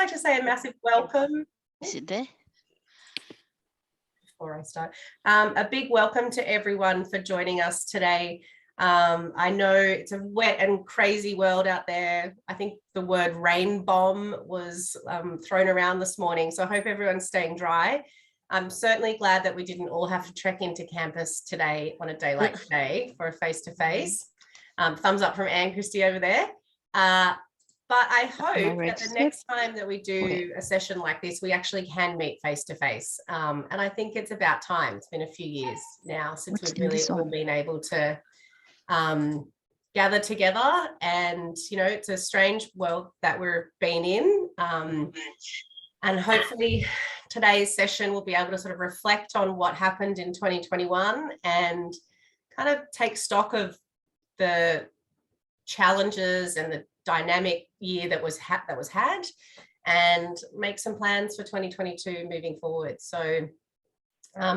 like to say a massive welcome. Is it there? Before I start, a big welcome to everyone for joining us today. I know it's a wet and crazy world out there. I think the word rain bomb was thrown around this morning, so I hope everyone's staying dry. I'm certainly glad that we didn't all have to trek into campus today on a day like today for a face-to-face. Thumbs up from Anne Christie over there. But I hope that the next time that we do a session like this, we actually can meet face-to-face. And I think it's about time. It's been a few years now since we've really all been able to gather together. And, you know, it's a strange world that we've been in. And hopefully today's session will be able to sort of reflect on what happened in 2021 and kind of take stock of the challenges and the dynamic year that was had and make some plans for 2022 moving forward. So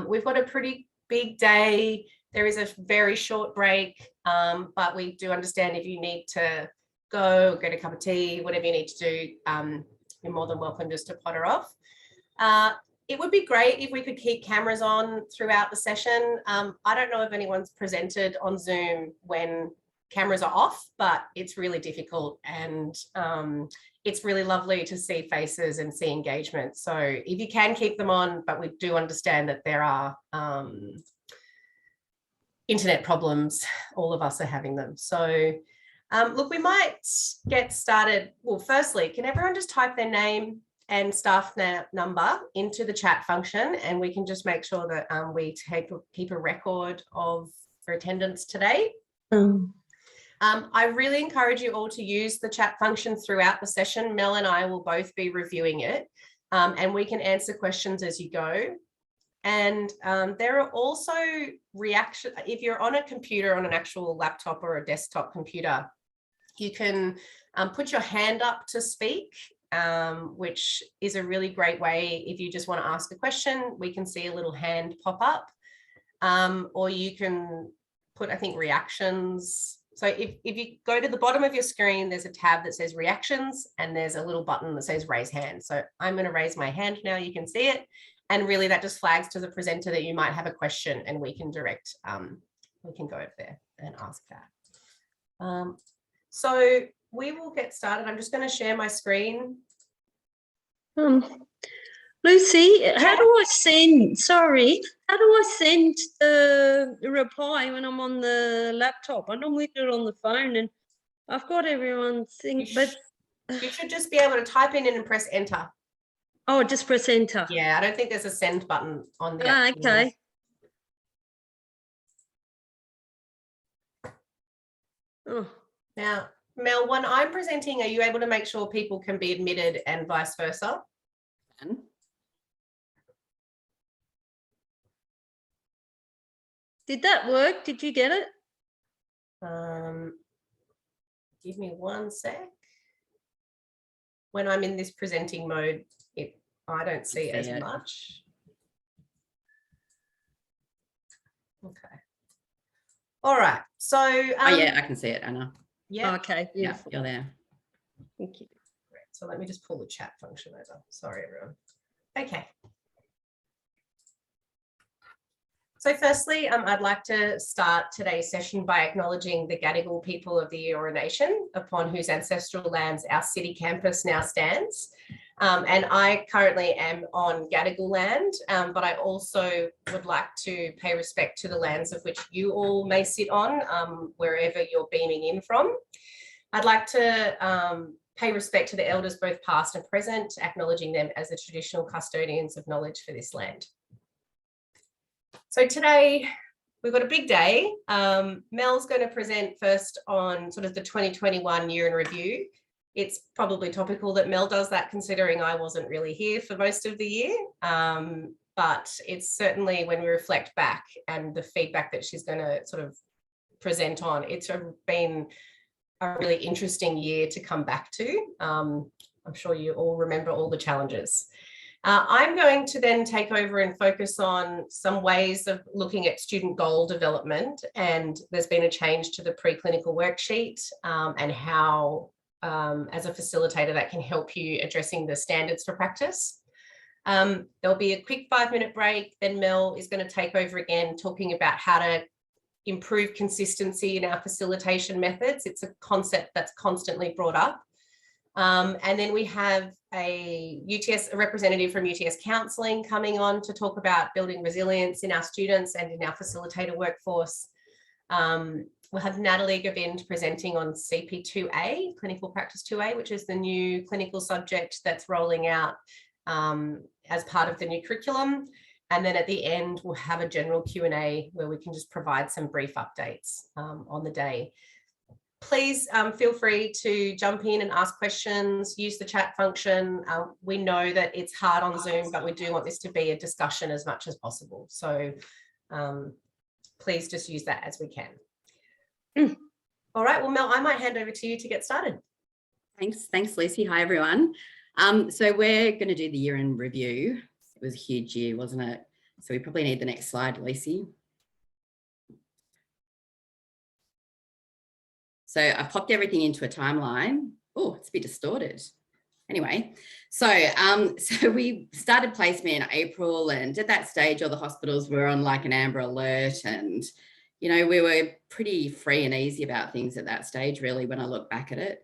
we've got a pretty big day. There is a very short break, but we do understand if you need to go, get a cup of tea, whatever you need to do, you're more than welcome just to potter off. It would be great if we could keep cameras on throughout the session. I don't know if anyone's presented on Zoom when cameras are off, but it's really difficult, and it's really lovely to see faces and see engagement. So if you can keep them on, but we do understand that there are internet problems, all of us are having them. So look, we might get started. Well, firstly, can everyone just type their name and staff number into the chat function, and we can just make sure that we keep a record of your attendance today. I really encourage you all to use the chat function throughout the session. Mel and I will both be reviewing it, and we can answer questions as you go. And there are also reactions. If you're on a computer, on an actual laptop or a desktop computer, you can put your hand up to speak, which is a really great way. If you just want to ask a question, we can see a little hand pop up, or you can put, I think, reactions. So if you go to the bottom of your screen, there's a tab that says reactions, and there's a little button that says raise hand. So I'm going to raise my hand now, you can see it. And really that just flags to the presenter that you might have a question, and we can direct, we can go over there and ask that. So we will get started. I'm just going to share my screen. Lucy, how do I send the reply when I'm on the laptop? I normally do it on the phone, and I've got everyone's thing, but you should just be able to type in and press enter. Oh, just press enter. Yeah, I don't think there's a send button on the okay. Oh. Now, Mel, when I'm presenting, are you able to make sure people can be admitted and vice versa? Did that work? Did you get it? Give me one sec. When I'm in this presenting mode, I don't see as much. Okay. All right. So. Oh yeah, I can see it, Anna. Yeah. Okay. Yeah, you're there. Thank you. Great. So let me just pull the chat function over. Sorry, everyone. Okay. So firstly, I'd like to start today's session by acknowledging the Gadigal people of the Eora Nation, upon whose ancestral lands our city campus now stands. And I currently am on Gadigal land, but I also would like to pay respect to the lands of which you all may sit on, wherever you're beaming in from. I'd like to pay respect to the elders, both past and present, acknowledging them as the traditional custodians of knowledge for this land. So today we've got a big day. Mel's going to present first on sort of the 2021 year in review. It's probably topical that Mel does that, considering I wasn't really here for most of the year. But it's certainly, when we reflect back and the feedback that she's going to sort of present on, it's been a really interesting year to come back to. I'm sure you all remember all the challenges. I'm going to then take over and focus on some ways of looking at student goal development, and there's been a change to the preclinical worksheet and how as a facilitator that can help you addressing the standards for practice. There'll be a quick 5-minute break. Then Mel is going to take over again, talking about how to improve consistency in our facilitation methods. It's a concept that's constantly brought up. And then we have a representative from UTS Counselling coming on to talk about building resilience in our students and in our facilitator workforce. We'll have Natalie Govind presenting on CP2A, Clinical Practice 2A, which is the new clinical subject that's rolling out as part of the new curriculum. And then at the end, we'll have a general Q&A where we can just provide some brief updates on the day. Please feel free to jump in and ask questions, use the chat function. We know that it's hard on Zoom, but we do want this to be a discussion as much as possible. So please just use that as we can. All right, well, Mel, I might hand over to you to get started. Thanks, Lucy. Hi, everyone. So we're going to do the year in review. It was a huge year, wasn't it? So we probably need the next slide, Lucy. So I've popped everything into a timeline. Oh, it's a bit distorted. Anyway, so we started placement in April, and at that stage, all the hospitals were on like an amber alert, and you know, we were pretty free and easy about things at that stage, really, when I look back at it.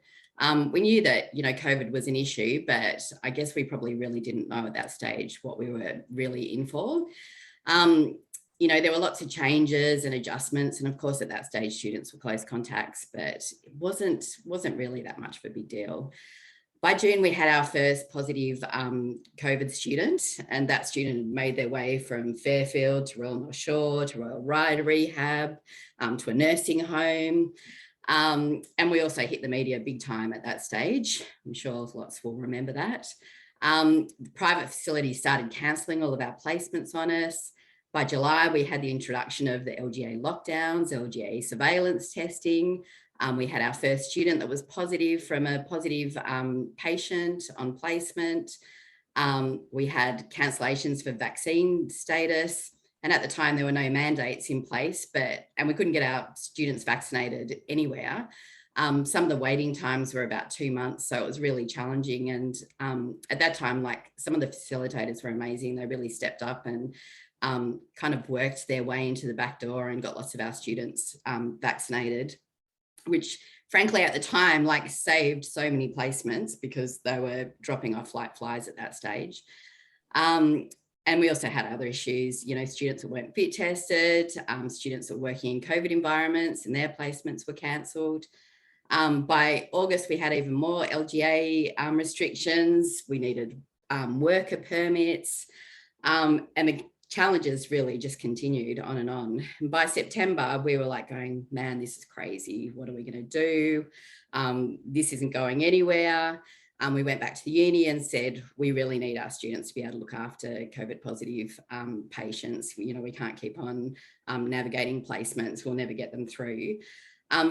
We knew that, you know, COVID was an issue, but I guess we probably really didn't know at that stage what we were really in for. You know, there were lots of changes and adjustments. And of course, at that stage, students were close contacts, but it wasn't really that much of a big deal. By June, we had our first positive COVID student, and that student made their way from Fairfield to Royal North Shore to Royal Ryder Rehab to a nursing home. And we also hit the media big time at that stage. I'm sure lots will remember that. The private facilities started cancelling all of our placements on us. By July, we had the introduction of the LGA lockdowns, LGA surveillance testing. We had our first student that was positive from a positive patient on placement. We had cancellations for vaccine status. And at the time, there were no mandates in place, and we couldn't get our students vaccinated anywhere. Some of the waiting times were about 2 months, so it was really challenging. And at that time, like, some of the facilitators were amazing. They really stepped up and kind of worked their way into the back door and got lots of our students vaccinated, which frankly at the time, like, saved so many placements because they were dropping off like flies at that stage. And we also had other issues, you know, students that weren't fit tested, students that were working in COVID environments and their placements were cancelled. By August, we had even more LGA restrictions. We needed worker permits, and the challenges really just continued on and on. And by September, we were like going, man, this is crazy. What are we going to do? This isn't going anywhere. We went back to the uni and said, we really need our students to be able to look after COVID positive patients. You know, we can't keep on navigating placements. We'll never get them through.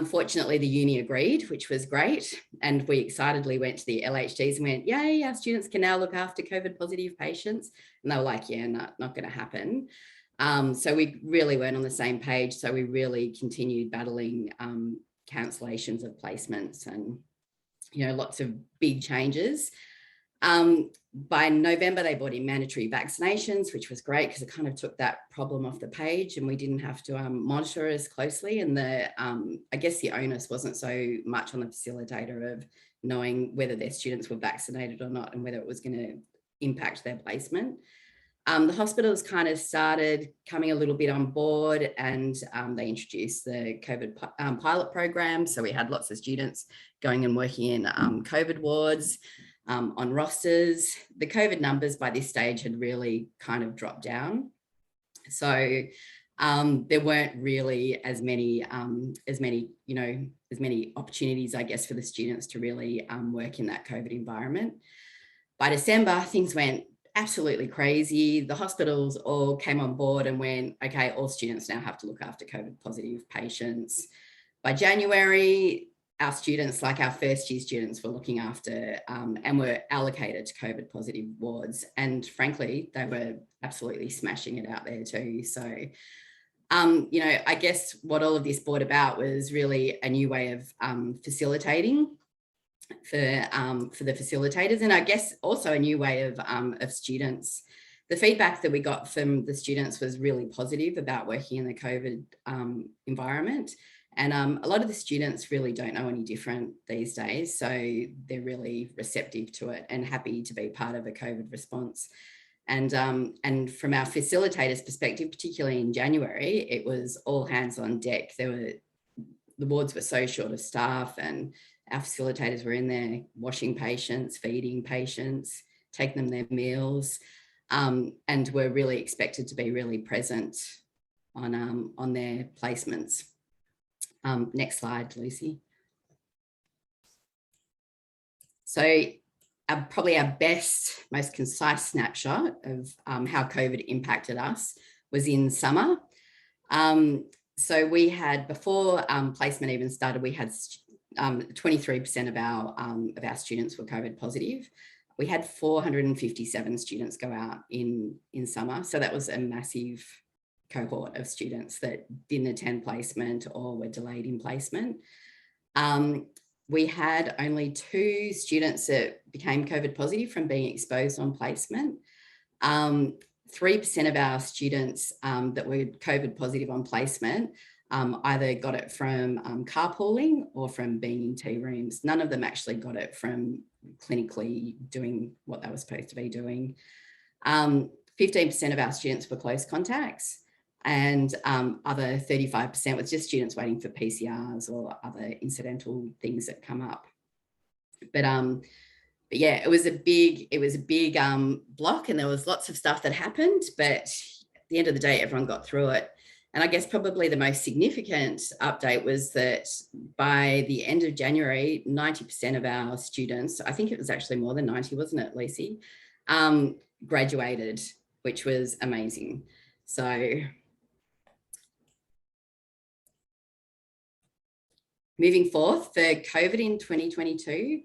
Fortunately, the uni agreed, which was great. And we excitedly went to the LHDs and went, yay, our students can now look after COVID positive patients. And they were like, yeah, not going to happen. So we really weren't on the same page. So we really continued battling cancellations of placements and, you know, lots of big changes. By November, they brought in mandatory vaccinations, which was great because it kind of took that problem off the page and we didn't have to monitor as closely. And I guess the onus wasn't so much on the facilitator of knowing whether their students were vaccinated or not and whether it was going to impact their placement. The hospitals kind of started coming a little bit on board, and they introduced the COVID pilot program. So we had lots of students going and working in COVID wards on rosters. The COVID numbers by this stage had really kind of dropped down. So there weren't really as many opportunities, I guess, for the students to really work in that COVID environment. By December, things went absolutely crazy. The hospitals all came on board and went, okay, all students now have to look after COVID positive patients. By January, our students, like our first year students, were looking after and were allocated to COVID positive wards. And frankly, they were absolutely smashing it out there too. So, you know, I guess what all of this brought about was really a new way of facilitating. for the facilitators, and I guess also a new way of students. The feedback that we got from the students was really positive about working in the COVID environment. And a lot of the students really don't know any different these days. So they're really receptive to it and happy to be part of a COVID response. And from our facilitators' perspective, particularly in January, it was all hands on deck. The wards were so short of staff, and our facilitators were in there washing patients, feeding patients, taking them their meals, and were really expected to be really present on their placements. Next slide, Lucy. So probably our best, most concise snapshot of how COVID impacted us was in summer. So we had, before placement even started, we had 23% of our students were COVID positive. We had 457 students go out in summer. So that was a massive cohort of students that didn't attend placement or were delayed in placement. We had only 2 students that became COVID positive from being exposed on placement. 3% of our students that were COVID positive on placement either got it from carpooling or from being in tea rooms. None of them actually got it from clinically doing what they were supposed to be doing. 15% of our students were close contacts, and other 35% was just students waiting for PCRs or other incidental things that come up. But yeah, it was a big block, and there was lots of stuff that happened, but at the end of the day, everyone got through it. And I guess probably the most significant update was that by the end of January, 90% of our students, I think it was actually more than 90, wasn't it, Lucy, graduated, which was amazing. So moving forth for COVID in 2022,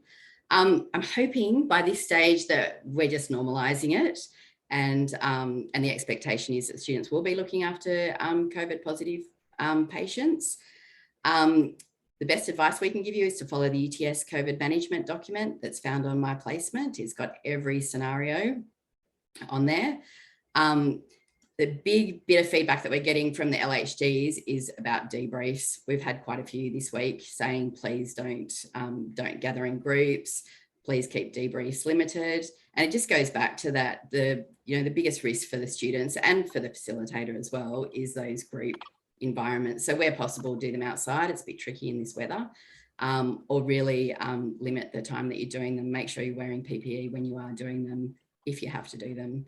I'm hoping by this stage that we're just normalising it, and the expectation is that students will be looking after COVID positive patients. The best advice we can give you is to follow the UTS COVID management document that's found on My Placement. It's got every scenario on there. The big bit of feedback that we're getting from the LHDs is about debriefs. We've had quite a few this week saying, please don't gather in groups, please keep debriefs limited. And it just goes back to that, the biggest risk for the students and for the facilitator as well is those group environments. So where possible, do them outside. It's a bit tricky in this weather. Or really limit the time that you're doing them. Make sure you're wearing PPE when you are doing them, if you have to do them.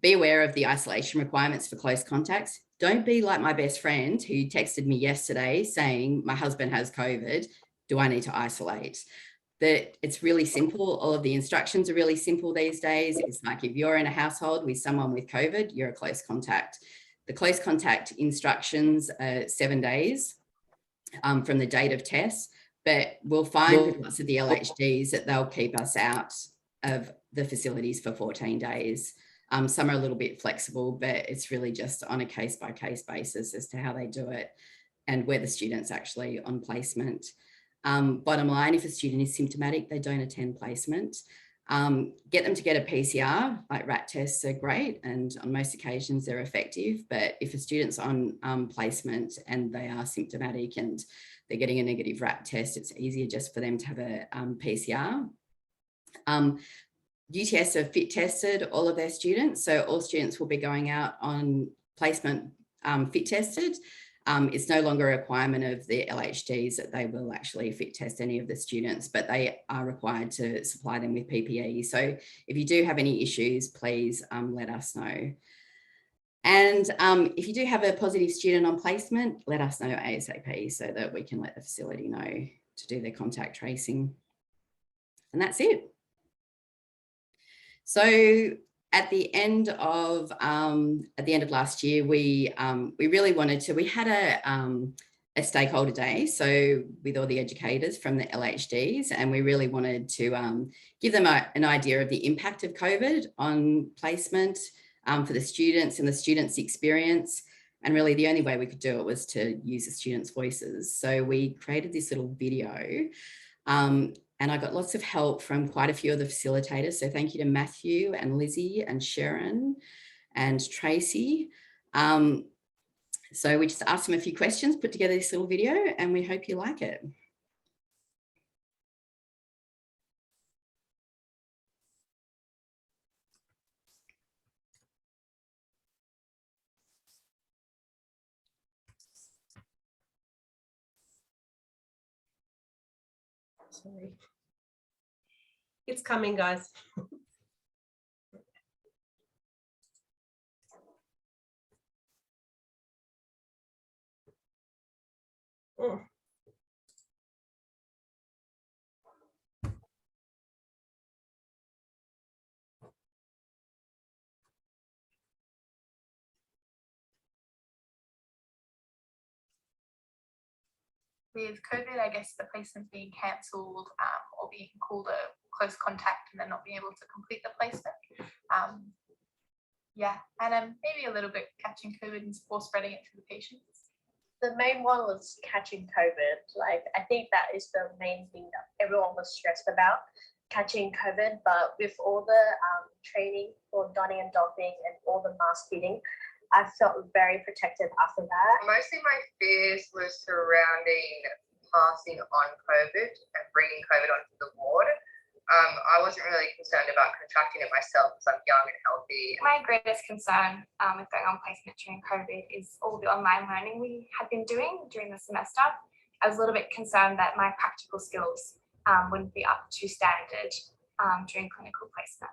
Be aware of the isolation requirements for close contacts. Don't be like my best friend who texted me yesterday saying, my husband has COVID, do I need to isolate? It's really simple. All of the instructions are really simple these days. It's like if you're in a household with someone with COVID, you're a close contact. The close contact instructions are 7 days from the date of test, but we'll find with lots of the LHDs that they'll keep us out of the facilities for 14 days. Some are a little bit flexible, but it's really just on a case-by-case basis as to how they do it and where the student's actually on placement. Bottom line, if a student is symptomatic, they don't attend placement. Get them to get a PCR, like RAT tests are great, and on most occasions they're effective, but if a student's on placement and they are symptomatic and they're getting a negative RAT test, it's easier just for them to have a PCR. UTS have fit tested all of their students, so all students will be going out on placement fit tested. It's no longer a requirement of the LHDs that they will actually fit test any of the students, but they are required to supply them with PPE. So if you do have any issues, please let us know. And if you do have a positive student on placement, let us know ASAP so that we can let the facility know to do their contact tracing. And that's it. So at the end of last year, we really wanted to. We had a stakeholder day, so with all the educators from the LHDs, and we really wanted to give them an idea of the impact of COVID on placement for the students and the students' experience. And really, the only way we could do it was to use the students' voices. So we created this little video. And I got lots of help from quite a few of the facilitators. So thank you to Matthew and Lizzie and Sharon and Tracy. So we just asked them a few questions, put together this little video, and we hope you like it. Sorry. It's coming, guys. Oh. With COVID, I guess the placement being cancelled or being called a close contact and then not being able to complete the placement. Yeah, and maybe a little bit catching COVID and spreading it to the patients. The main one was catching COVID. Like, I think that is the main thing that everyone was stressed about, catching COVID. But with all the training for donning and doffing and all the mask fitting, I felt very protected after that. Mostly my fears were surrounding passing on COVID and bringing COVID onto the ward. I wasn't really concerned about contracting it myself because I'm young and healthy. My greatest concern with going on placement during COVID is all the online learning we had been doing during the semester. I was a little bit concerned that my practical skills wouldn't be up to standard during clinical placement.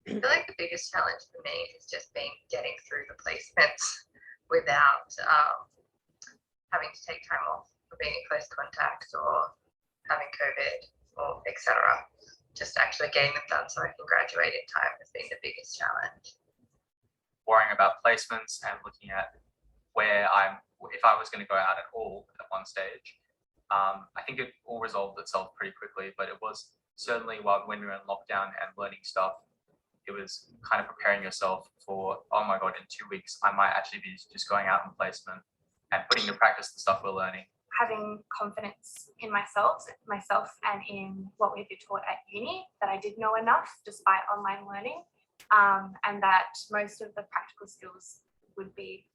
I feel like the biggest challenge for me is just getting through the placements without having to take time off for being in close contact or having COVID or etc. Just actually getting them done so I can graduate in time has been the biggest challenge. Worrying about placements and looking at if I was going to go out at all at one stage. I think it all resolved itself pretty quickly, but it was certainly when we were in lockdown and learning stuff, it was kind of preparing yourself for, oh my God, in 2 weeks, I might actually be just going out on placement and putting into practice the stuff we're learning. Having confidence in myself and in what we've been taught at uni, that I did know enough despite online learning, and that most of the practical skills would be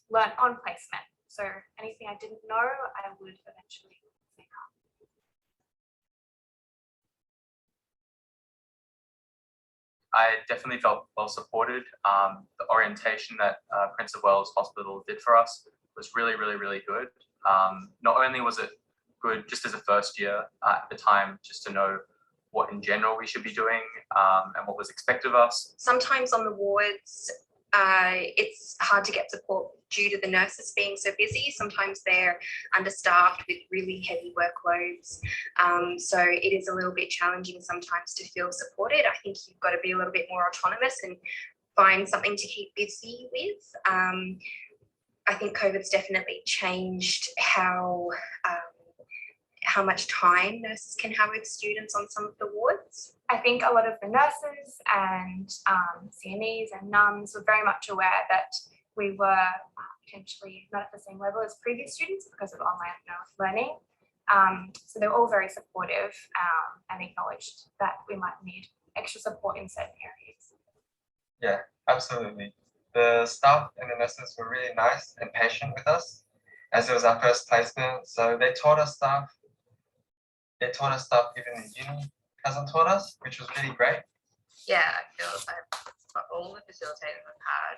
learned on placement. So anything I didn't know, I would eventually pick up. I definitely felt well supported. The orientation that Prince of Wales Hospital did for us was really, really, really good. Not only was it good just as a first year at the time, just to know what in general we should be doing and what was expected of us. Sometimes on the wards, it's hard to get support due to the nurses being so busy. Sometimes they're understaffed with really heavy workloads. So it is a little bit challenging sometimes to feel supported. I think you've got to be a little bit more autonomous and find something to keep busy with. I think COVID's definitely changed how much time nurses can have with students on some of the wards. I think a lot of the nurses and CNEs and nuns were very much aware that we were potentially not at the same level as previous students because of online learning. So they were all very supportive and acknowledged that we might need extra support in certain areas. Yeah, absolutely. The staff and the nurses were really nice and patient with us as it was our first placement. So they taught us stuff. They taught us stuff even the uni hasn't taught us, which was really great. Yeah, I feel like all the facilitators I've had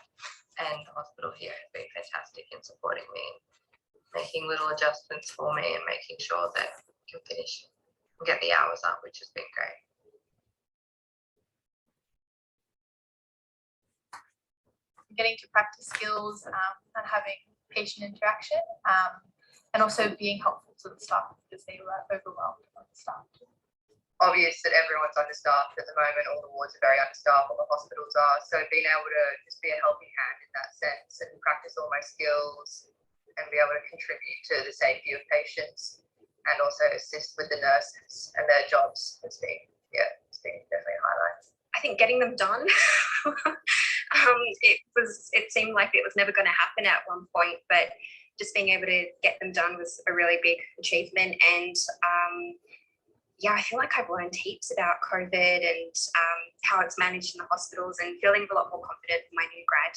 and the hospital here have been fantastic in supporting me, making little adjustments for me and making sure that we can finish and get the hours up, which has been great. Getting to practice skills and having patient interaction and also being helpful to the staff because they were overwhelmed by the staff. Obvious that everyone's understaffed at the moment. All the wards are very understaffed, all the hospitals are. So being able to just be a helping hand in that sense and practice all my skills and be able to contribute to the safety of patients and also assist with the nurses and their jobs has been, it's been definitely a highlight. I think getting them done, it seemed like it was never going to happen at one point, but just being able to get them done was a really big achievement. And yeah, I feel like I've learned heaps about COVID and how it's managed in the hospitals, and feeling a lot more confident for my new grad.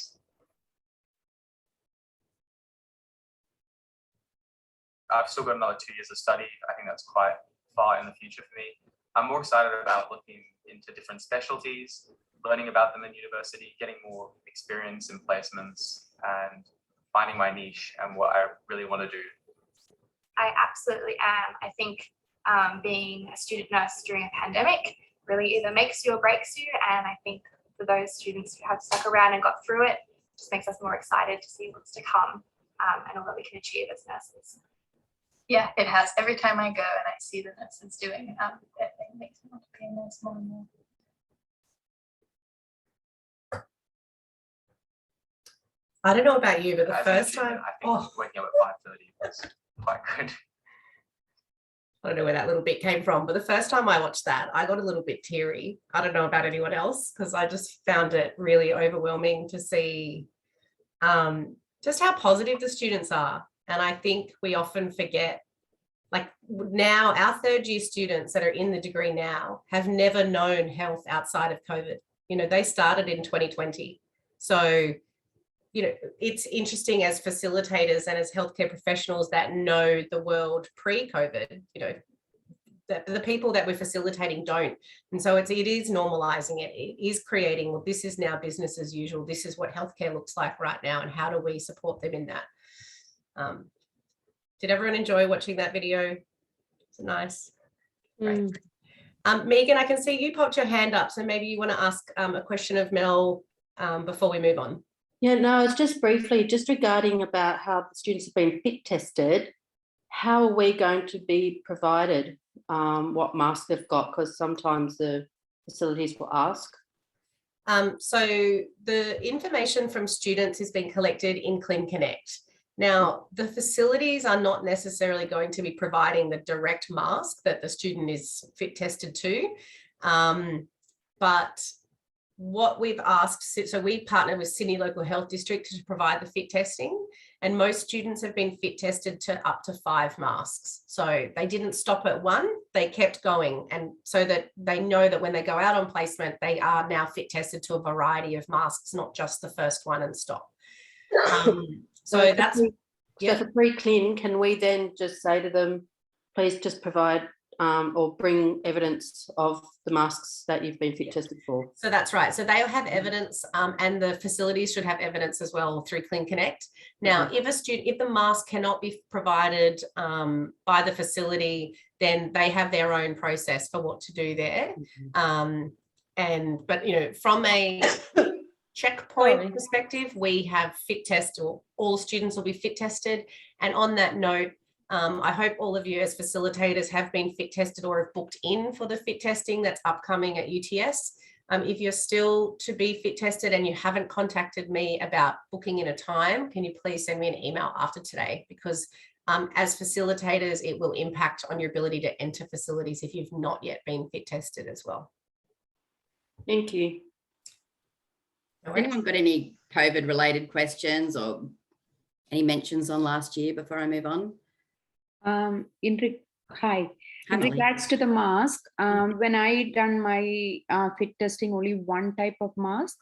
I've still got another 2 years of study. I think that's quite far in the future for me. I'm more excited about looking into different specialties, learning about them in university, getting more experience in placements, and finding my niche and what I really want to do. I absolutely am. I think being a student nurse during a pandemic really either makes you or breaks you. And I think for those students who have stuck around and got through it, just makes us more excited to see what's to come and all that we can achieve as nurses. Yeah, it has. Every time I go and I see the nurses doing that thing, makes me want to be a nurse more and more. I don't know about you, but the As first mentioned, time, I think waking up at 5:30 was quite good. I don't know where that little bit came from, but the first time I watched that, I got a little bit teary. I don't know about anyone else, because I just found it really overwhelming to see just how positive the students are. And I think we often forget, like now our third year students that are in the degree now have never known health outside of COVID. You know, they started in 2020. So, you know, it's interesting as facilitators and as healthcare professionals that know the world pre-COVID, you know, the people that we're facilitating don't. And so it is normalizing it. It is creating, well, this is now business as usual. This is what healthcare looks like right now. And how do we support them in that? Did everyone enjoy watching that video? It's nice. Great. Megan, I can see you popped your hand up. So maybe you want to ask a question of Mel before we move on. Yeah, no, it's just briefly, just regarding about how the students have been fit tested. How are we going to be provided what masks they've got? Because sometimes the facilities will ask. So the information from students is being collected in Clean Connect. Now, the facilities are not necessarily going to be providing the direct mask that the student is fit tested to, but what we've asked, so we partner with Sydney Local Health District to provide the fit testing, and most students have been fit tested to up to 5 masks. So they didn't stop at 1, they kept going, and so that they know that when they go out on placement, they are now fit tested to a variety of masks, not just the first one and stop. So that's, so for pre-clean, can we then just say to them, please just provide or bring evidence of the masks that you've been fit tested for? So that's right. So they'll have evidence, and the facilities should have evidence as well through Clean Connect. Now, if the mask cannot be provided by the facility, then they have their own process for what to do there. But you know, from a checkpoint perspective, we have fit test, or all students will be fit tested. And on that note, I hope all of you as facilitators have been fit tested or have booked in for the fit testing that's upcoming at UTS. If you're still to be fit tested and you haven't contacted me about booking in a time, can you please send me an email after today? Because as facilitators, it will impact on your ability to enter facilities if you've not yet been fit tested as well. Thank you. Has anyone got any COVID related questions or any mentions on last year before I move on? In regards to the mask, when I done my fit testing, only one type of mask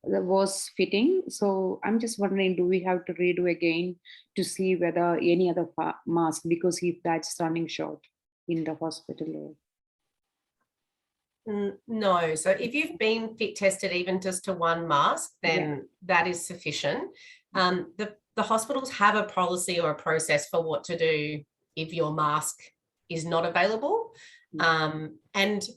was fitting. So I'm just wondering, do we have to redo again to see whether any other mask, because if that's running short in the hospital? No. So if you've been fit tested even just to one mask, then that is sufficient. The hospitals have a policy or a process for what to do if your mask is not available. And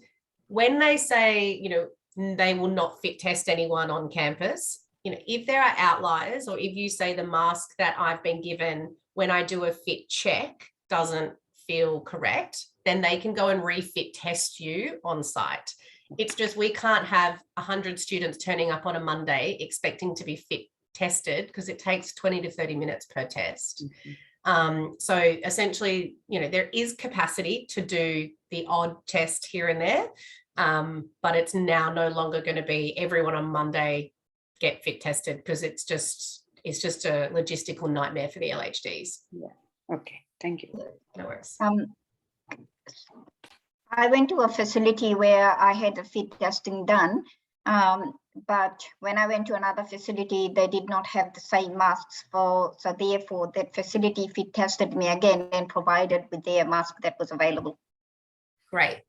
when they say, you know, they will not fit test anyone on campus, you know, if there are outliers, or if you say the mask that I've been given when I do a fit check doesn't feel correct, then they can go and refit test you on site. It's just, we can't have 100 students turning up on a Monday expecting to be fit tested, because it takes 20 to 30 minutes per test. So essentially, you know, there is capacity to do the odd test here and there, but it's now no longer going to be everyone on Monday get fit tested, because it's just, it's just a logistical nightmare for the LHDs. Okay, thank you. No worries. I went to a facility where I had the fit testing done, but when I went to another facility, they did not have the same masks so therefore that facility fit tested me again and provided with their mask that was available. Great.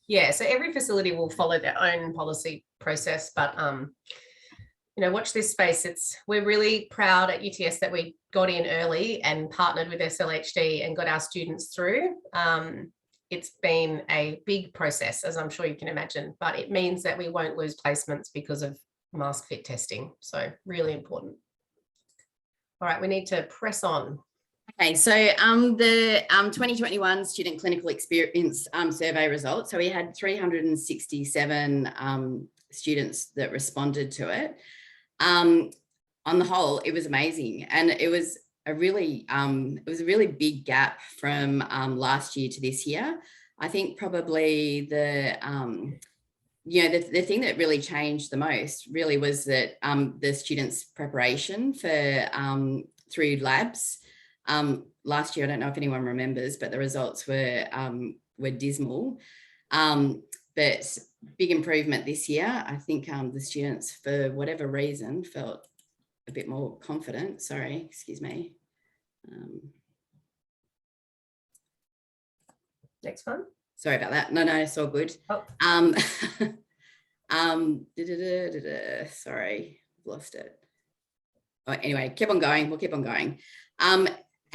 Yeah, so every facility will follow their own policy process, but you know, watch this space. We're really proud at UTS that we got in early and partnered with SLHD and got our students through. It's been a big process, as I'm sure you can imagine, but it means that we won't lose placements because of mask fit testing. So really important. All right, we need to press on. Okay, so the 2021 student clinical experience survey results. So we had 367 students that responded to it. On the whole, it was amazing, and it was a really big gap from last year to this year. I think probably the thing that really changed the most really was that the students' preparation for through labs. Last year, I don't know if anyone remembers, but the results were dismal. But big improvement this year. I think the students, for whatever reason, felt a bit more confident. Sorry, excuse me. Next one. Sorry about that. No, it's all good. Oh. Sorry, lost it. Oh, anyway, keep on going. We'll keep on going.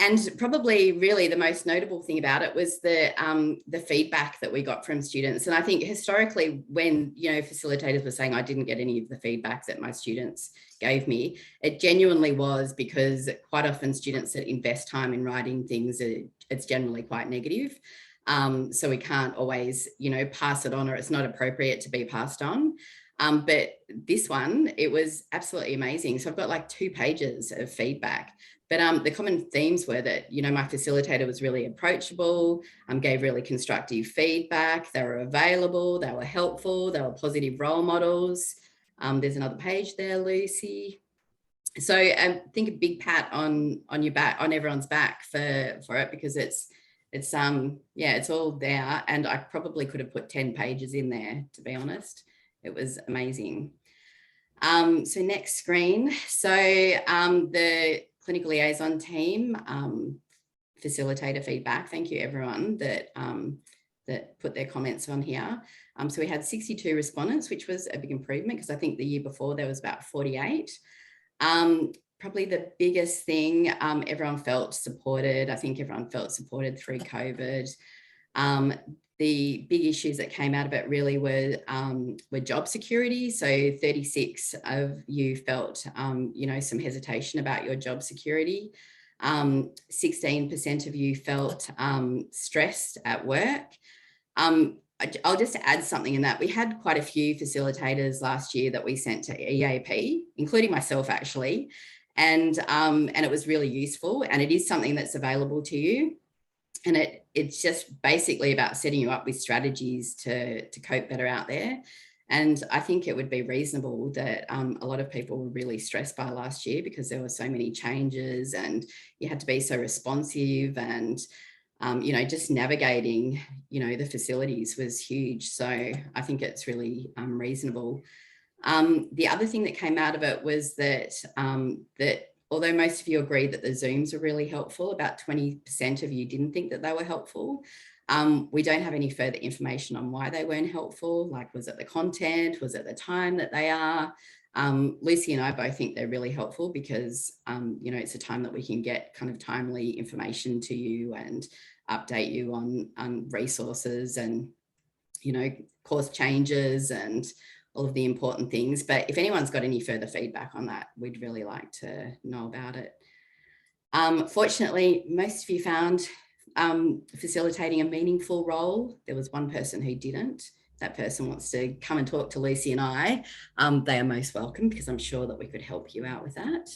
And probably really the most notable thing about it was the feedback that we got from students. And I think historically when, facilitators were saying I didn't get any of the feedback that my students gave me, it genuinely was because quite often students that invest time in writing things, it's generally quite negative. So we can't always, pass it on, or it's not appropriate to be passed on. But this one, it was absolutely amazing. So I've got like 2 pages of feedback. But the common themes were that, my facilitator was really approachable, gave really constructive feedback, they were available, they were helpful, they were positive role models. There's another page there, Lucy. So I think a big pat on your back, on everyone's back for it, because it's all there, and I probably could have put 10 pages in there, to be honest. It was amazing. So next screen. So the clinical liaison team, facilitator feedback. Thank you everyone that put their comments on here. So we had 62 respondents, which was a big improvement because I think the year before there was about 48. Probably the biggest thing, everyone felt supported. I think everyone felt supported through COVID. The big issues that came out of it really were job security. So 36 of you felt, some hesitation about your job security. 16% of you felt stressed at work. I'll just add something in that. We had quite a few facilitators last year that we sent to EAP, including myself actually. And it was really useful, and it is something that's available to you. And it's just basically about setting you up with strategies to cope better out there. And I think it would be reasonable that a lot of people were really stressed by last year because there were so many changes and you had to be so responsive, and, just navigating, the facilities was huge. So I think it's really reasonable. The other thing that came out of it was that although most of you agreed that the Zooms were really helpful, about 20% of you didn't think that they were helpful. We don't have any further information on why they weren't helpful. Like, was it the content? Was it the time that they are? Lucy and I both think they're really helpful because, it's a time that we can get kind of timely information to you and update you on resources and, course changes and all of the important things. But if anyone's got any further feedback on that, we'd really like to know about it. Fortunately, most of you found facilitating a meaningful role. There was one person who didn't. If that person wants to come and talk to Lucy and I, they are most welcome, because I'm sure that we could help you out with that.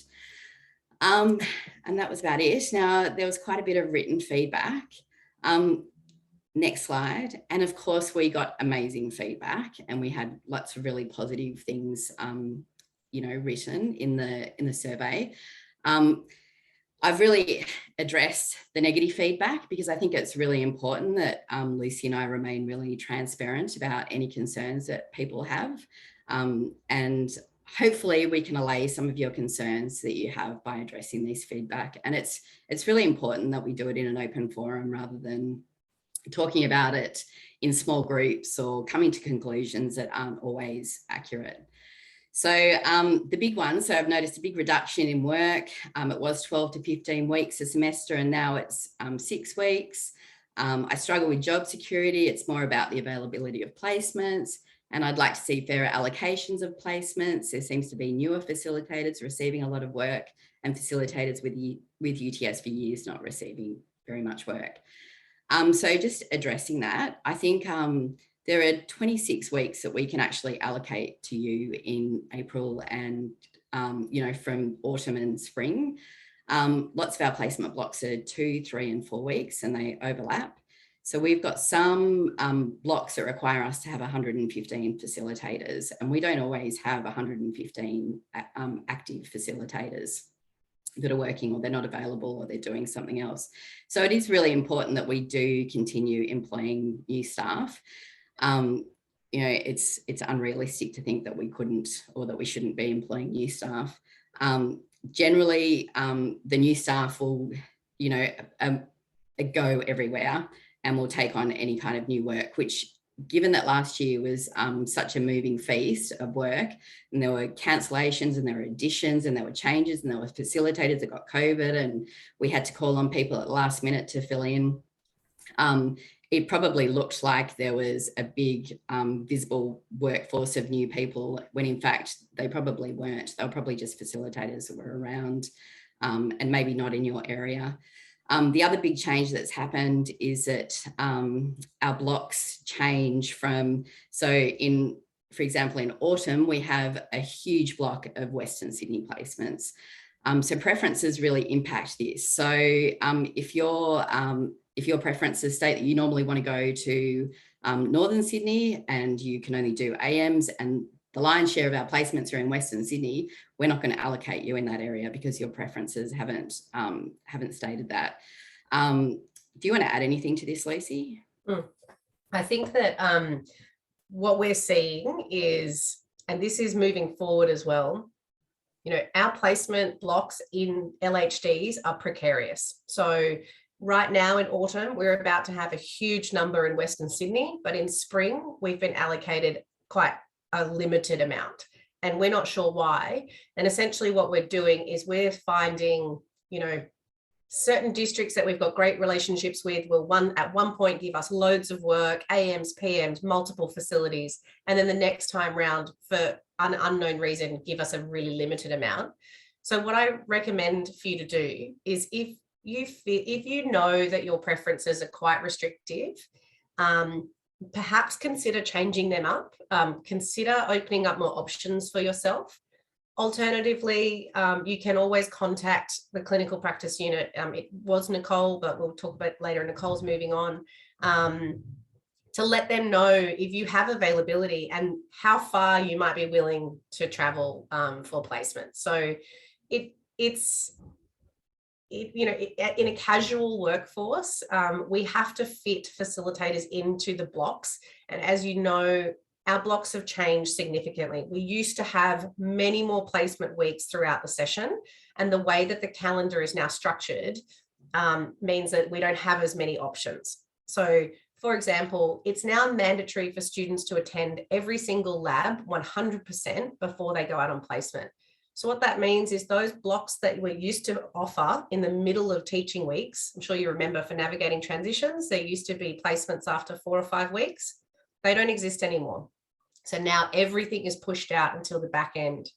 And that was about it. Now, there was quite a bit of written feedback. Next slide. And of course, we got amazing feedback, and we had lots of really positive things, written in the survey. I've really addressed the negative feedback because I think it's really important that Lucy and I remain really transparent about any concerns that people have. And hopefully we can allay some of your concerns that you have by addressing this feedback. And it's really important that we do it in an open forum rather than talking about it in small groups or coming to conclusions that aren't always accurate. So the big one, so I've noticed a big reduction in work. It was 12 to 15 weeks a semester and now it's 6 weeks. I struggle with job security. It's more about the availability of placements, and I'd like to see fairer allocations of placements. There seems to be newer facilitators receiving a lot of work and facilitators with UTS for years not receiving very much work. So just addressing that, I think there are 26 weeks that we can actually allocate to you in April and, from autumn and spring. Lots of our placement blocks are 2, 3 and 4 weeks and they overlap. So we've got some blocks that require us to have 115 facilitators, and we don't always have 115 active facilitators that are working, or they're not available, or they're doing something else. So it is really important that we do continue employing new staff. It's unrealistic to think that we couldn't or that we shouldn't be employing new staff. Generally, the new staff will, go everywhere and will take on any kind of new work, which, given that last year was such a moving feast of work, and there were cancellations and there were additions and there were changes and there were facilitators that got COVID and we had to call on people at the last minute to fill in. It probably looked like there was a big visible workforce of new people when in fact they probably weren't. They were probably just facilitators that were around and maybe not in your area. The other big change that's happened is that our blocks change from, for example, in autumn, we have a huge block of Western Sydney placements. So preferences really impact this. So if your preferences state that you normally want to go to Northern Sydney and you can only do AMs, and the lion's share of our placements are in Western Sydney, we're not going to allocate you in that area because your preferences haven't stated that. Do you want to add anything to this, Lucy? I think that what we're seeing is, and this is moving forward as well, our placement blocks in LHDs are precarious. So right now in autumn, we're about to have a huge number in Western Sydney, but in spring, we've been allocated quite a limited amount and we're not sure why. And essentially what we're doing is we're finding, certain districts that we've got great relationships with will at one point give us loads of work, AMs, PMs, multiple facilities, and then the next time round, for an unknown reason, give us a really limited amount. So what I recommend for you to do is if you know that your preferences are quite restrictive, perhaps consider changing them up. Consider opening up more options for yourself. Alternatively, you can always contact the clinical practice unit. It was Nicole, but we'll talk about later. Nicole's moving on, to let them know if you have availability and how far you might be willing to travel for placement. So in a casual workforce, we have to fit facilitators into the blocks. And as you know, our blocks have changed significantly. We used to have many more placement weeks throughout the session, and the way that the calendar is now structured means that we don't have as many options. So, for example, it's now mandatory for students to attend every single lab 100% before they go out on placement. So what that means is those blocks that we used to offer in the middle of teaching weeks, I'm sure you remember for navigating transitions, there used to be placements after 4 or 5 weeks. They don't exist anymore. So now everything is pushed out until the back end.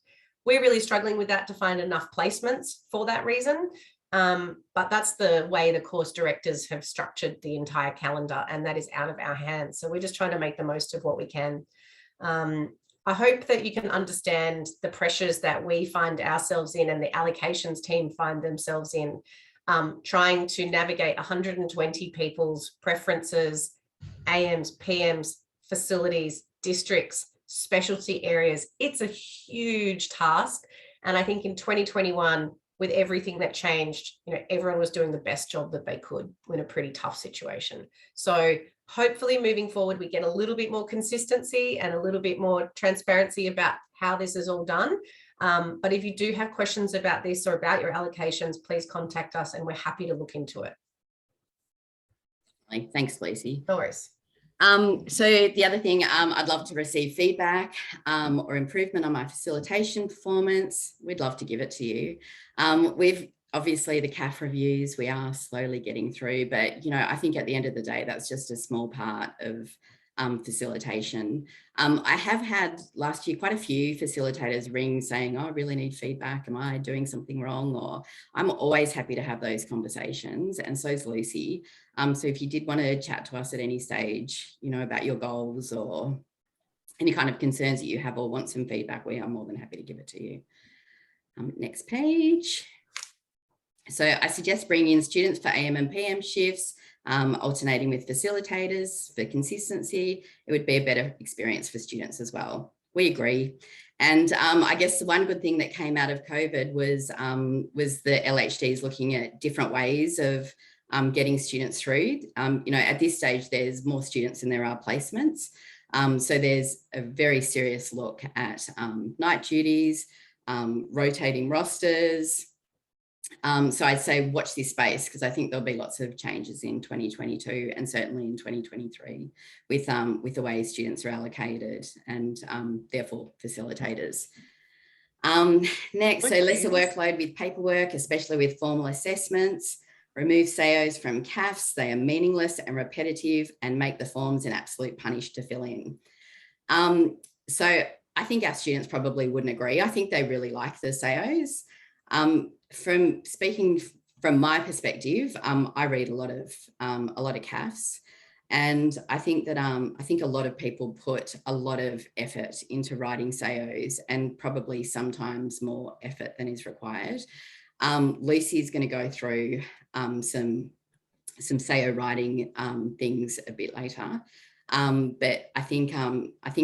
We're really struggling with that to find enough placements for that reason. But that's the way the course directors have structured the entire calendar, and that is out of our hands. So we're just trying to make the most of what we can. I hope that you can understand the pressures that we find ourselves in and the allocations team find themselves in, trying to navigate 120 people's preferences, AMs, PMs, facilities, districts, specialty areas. It's a huge task. And I think in 2021, with everything that changed, everyone was doing the best job that they could in a pretty tough situation. So hopefully moving forward, we get a little bit more consistency and a little bit more transparency about how this is all done. But if you do have questions about this or about your allocations, please contact us and we're happy to look into it. Thanks, Lucy. No worries. So the other thing, I'd love to receive feedback or improvement on my facilitation performance. We'd love to give it to you. We've obviously the CAF reviews we are slowly getting through, but I think at the end of the day, that's just a small part of facilitation. I have had last year quite a few facilitators ring saying, oh, I really need feedback. Am I doing something wrong? Or I'm always happy to have those conversations, and so is Lucy. So if you did want to chat to us at any stage, about your goals or any kind of concerns that you have or want some feedback, we are more than happy to give it to you. Next page. So I suggest bringing in students for AM and PM shifts, alternating with facilitators for consistency. It would be a better experience for students as well. We agree. And I guess the one good thing that came out of COVID was the LHDs looking at different ways of getting students through. At this stage, there's more students than there are placements. So there's a very serious look at night duties, rotating rosters. So I'd say watch this space, because I think there'll be lots of changes in 2022 and certainly in 2023 with the way students are allocated and therefore facilitators. Next, so lesser workload with paperwork, especially with formal assessments. Remove SAOs from CAFs. They are meaningless and repetitive and make the forms an absolute punish to fill in. So I think our students probably wouldn't agree. I think they really like the SAOs. From speaking from my perspective, I read a lot of CAFs, and I think that a lot of people put a lot of effort into writing SAOs, and probably sometimes more effort than is required. Lucy is going to go through some SAO writing things a bit later, but I think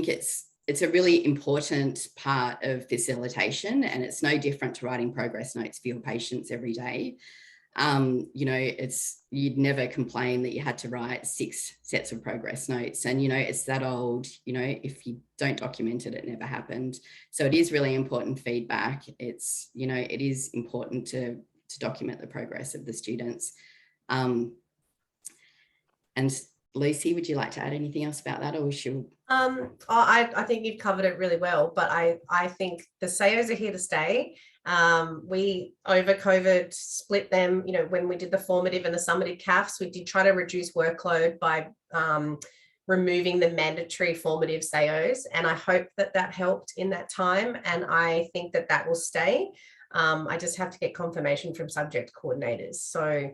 it's a really important part of facilitation, and it's no different to writing progress notes for your patients every day. You'd never complain that you had to write 6 sets of progress notes, and it's that old, if you don't document it, it never happened. So it is really important feedback. It is important to document the progress of the students. And Lucy, would you like to add anything else about that, or should I think you've covered it really well, but I think the SAOs are here to stay. We over COVID split them, when we did the formative and the summative CAFs, we did try to reduce workload by removing the mandatory formative SAOs, and I hope that helped in that time, and I think that will stay. I just have to get confirmation from subject coordinators. So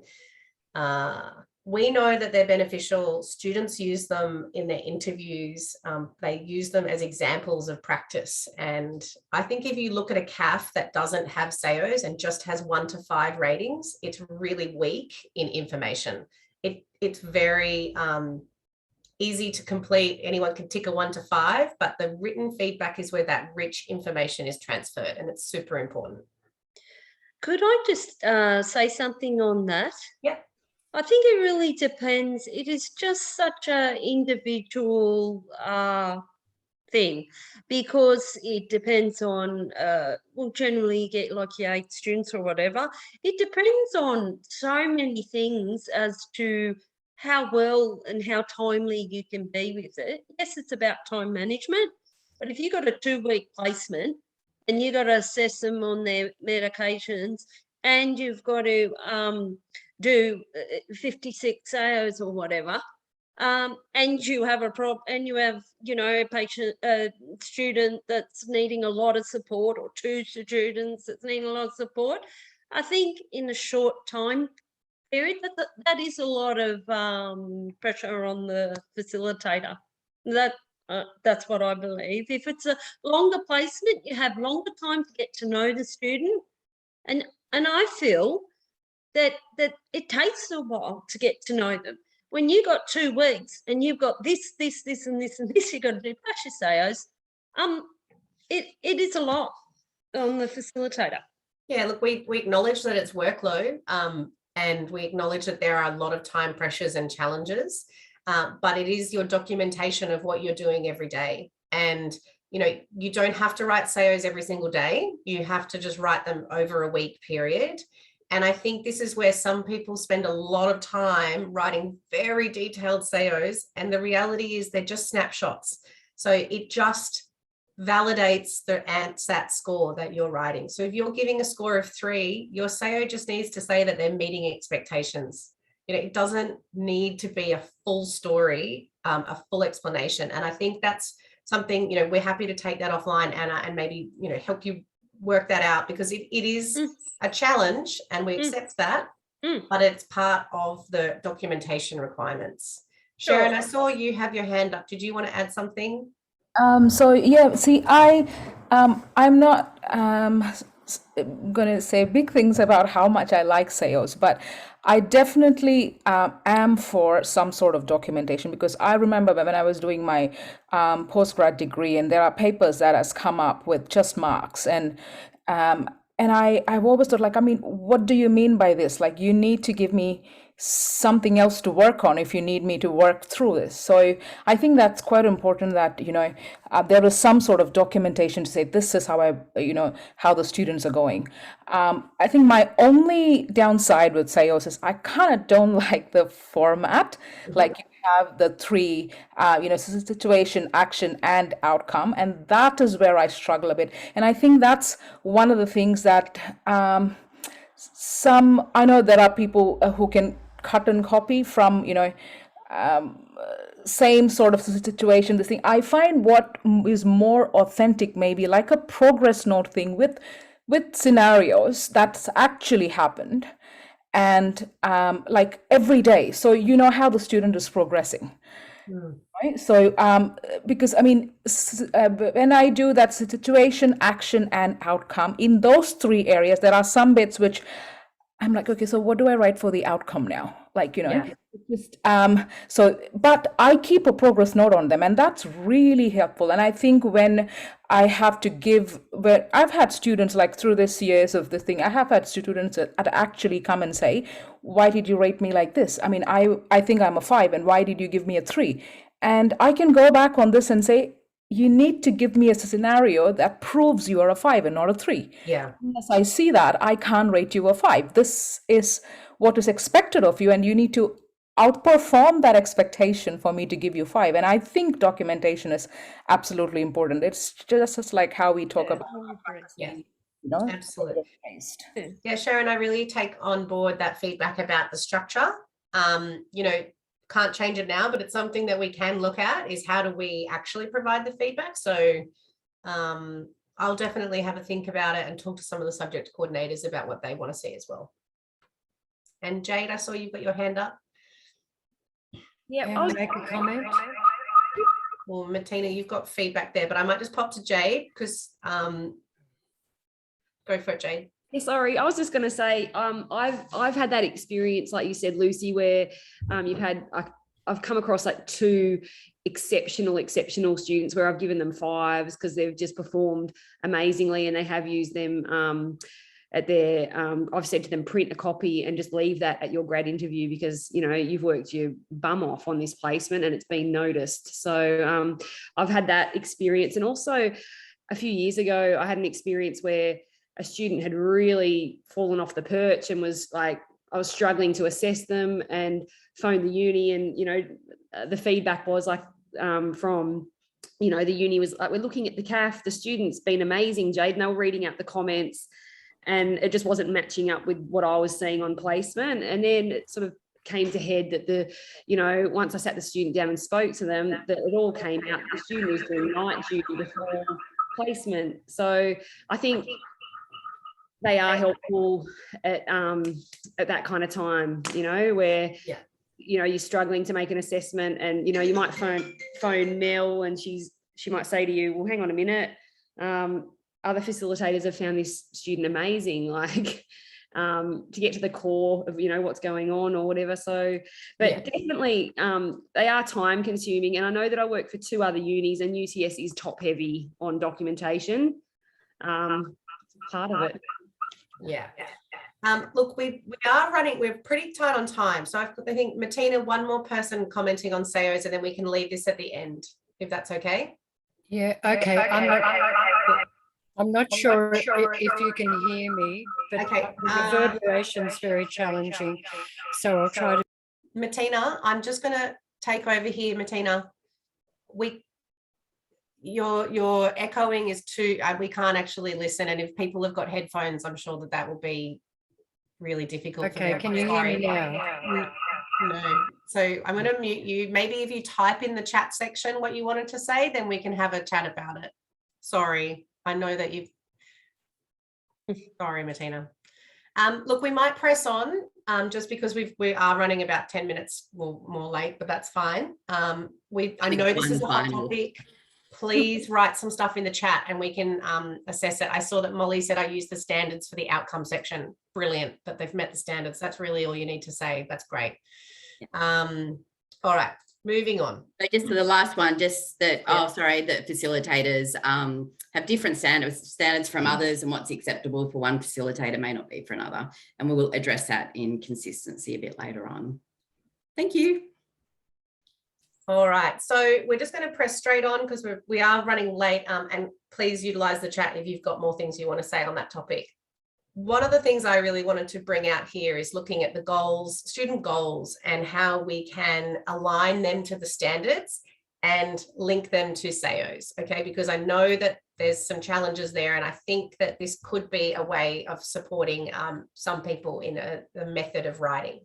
we know that they're beneficial. Students use them in their interviews. They use them as examples of practice. And I think if you look at a CAF that doesn't have SAOs and just has 1 to 5 ratings, it's really weak in information. It's very easy to complete. Anyone can tick a 1 to 5, but the written feedback is where that rich information is transferred, and it's super important. Could I just say something on that? Yeah. I think it really depends. It is just such an individual thing, because it depends on, generally you get like your 8 students or whatever. It depends on so many things as to how well and how timely you can be with it. Yes, it's about time management, but if you've got a 2-week placement and you've got to assess them on their medications, and you've got to do 56 hours or whatever, and you have a a patient, a student that's needing a lot of support, or 2 students that's needing a lot of support, I think in a short time period, that is a lot of pressure on the facilitator. That's what I believe. If it's a longer placement, you have longer time to get to know the student, and I feel that it takes a while to get to know them. When you got 2 weeks and you've got this, and this, and this, you've got to do pressure SAOs, it is a lot on the facilitator. Yeah, look, we acknowledge that it's workload, and we acknowledge that there are a lot of time pressures and challenges, but it is your documentation of what you're doing every day. And, you know, you don't have to write SAOs every single day. You have to just write them over a week period. And I think this is where some people spend a lot of time writing very detailed SAOs, and the reality is they're just snapshots. So it just validates the ANSAT score that you're writing. So if you're giving a score of 3, your SAO just needs to say that they're meeting expectations. You know, it doesn't need to be a full story, a full explanation. And I think that's something, you know, we're happy to take that offline, Anna, and maybe, you know, help you work that out, because it is a challenge and we accept that, but it's part of the documentation requirements. Sharon, I saw you have your hand up. Did you want to add something? So yeah, see, I'm not going to say big things about how much I like SAOs, but I definitely am for some sort of documentation, because I remember when I was doing my postgrad degree, and there are papers that has come up with just marks, and I've always thought, like, I mean, what do you mean by this? Like, you need to give me something else to work on if you need me to work through this. So I think that's quite important, that, you know, there is some sort of documentation to say, this is how how the students are going. I think my only downside with SAOs is I kind of don't like the format. Like, you have the 3, situation, action, and outcome. And that is where I struggle a bit. And I think that's one of the things that I know there are people who can cut and copy from, same sort of situation, this thing. I find what is more authentic, maybe like a progress note thing with scenarios that's actually happened, and like every day. So you know how the student is progressing. Right. So, because I mean, when I do that situation, action, and outcome in those 3 areas, there are some bits which I'm like, okay, so what do I write for the outcome now? Like, just, so, but I keep a progress note on them, and that's really helpful. And I think when I have to give, where I've had students, like through this years of this thing, I have had students that actually come and say, why did you rate me like this? I mean, I think I'm a 5, and why did you give me a 3? And I can go back on this and say, you need to give me a scenario that proves you are a 5 and not a 3. Yeah. Unless I see that, I can't rate you a 5. This is what is expected of you, and you need to outperform that expectation for me to give you 5. And I think documentation is absolutely important. It's just like how we talk about. Yeah. Absolutely. Yeah, Sharon, I really take on board that feedback about the structure. Can't change it now, but it's something that we can look at, is how do we actually provide the feedback. So I'll definitely have a think about it and talk to some of the subject coordinators about what they want to see as well. And Jade, I saw you've got your hand up. Yeah, I'll make a comment. Well, Martina, you've got feedback there, but I might just pop to Jade, because go for it, Jade. Yeah, sorry, I was just going to say, I've had that experience, like you said, Lucy, where I've come across like 2 exceptional students where I've given them 5s because they've just performed amazingly, and they have used them at their, I've said to them, print a copy and just leave that at your grad interview, because, you know, you've worked your bum off on this placement and it's been noticed. So I've had that experience. And also a few years ago, I had an experience where a student had really fallen off the perch and was like, I was struggling to assess them, and phoned the uni, and, you know, the feedback was like from, you know, the uni was like, we're looking at the CAF, the student's been amazing, Jade, and they were reading out the comments, and it just wasn't matching up with what I was seeing on placement. And then it sort of came to head that once I sat the student down and spoke to them, that it all came out, the student was doing night duty before placement. So I think they are helpful at that kind of time, where you're struggling to make an assessment, and you might phone Mel, and she might say to you, well, hang on a minute, other facilitators have found this student amazing, like to get to the core of what's going on or whatever. So but definitely they are time consuming, and I know that I work for 2 other unis, and UTS is top heavy on documentation, part of it. Yeah. Look, we are running, we're pretty tight on time. So I think, Martina, one more person commenting on SAOs, and then we can leave this at the end, if that's okay. Yeah, okay. I'm not sure if you can hear me, but okay. The reverberation is very challenging. So I'll try to. Martina, I'm just going to take over here, Martina. Your echoing is too, we can't actually listen. And if people have got headphones, I'm sure that will be really difficult. Okay, can you hear me now? No. So I'm going to mute you. Maybe if you type in the chat section what you wanted to say, then we can have a chat about it. Sorry. I know that you've, sorry, Martina. Look, we might press on just because we are running about 10 minutes more late, but that's fine. I know this is a hot topic. Please write some stuff in the chat and we can assess it. I saw that Molly said I use the standards for the outcome section. Brilliant that they've met the standards. That's really all you need to say. That's great. Yeah. All right, moving on. So just for the last one, just that, that facilitators have different standards from others, and what's acceptable for one facilitator may not be for another. And we will address that in consistency a bit later on. Thank you. All right, so we're just going to press straight on because we are running late, and please utilize the chat if you've got more things you want to say on that topic. One of the things I really wanted to bring out here is looking at the goals, student goals, and how we can align them to the standards and link them to SAOs, okay? Because I know that there's some challenges there, and I think that this could be a way of supporting some people in a method of writing.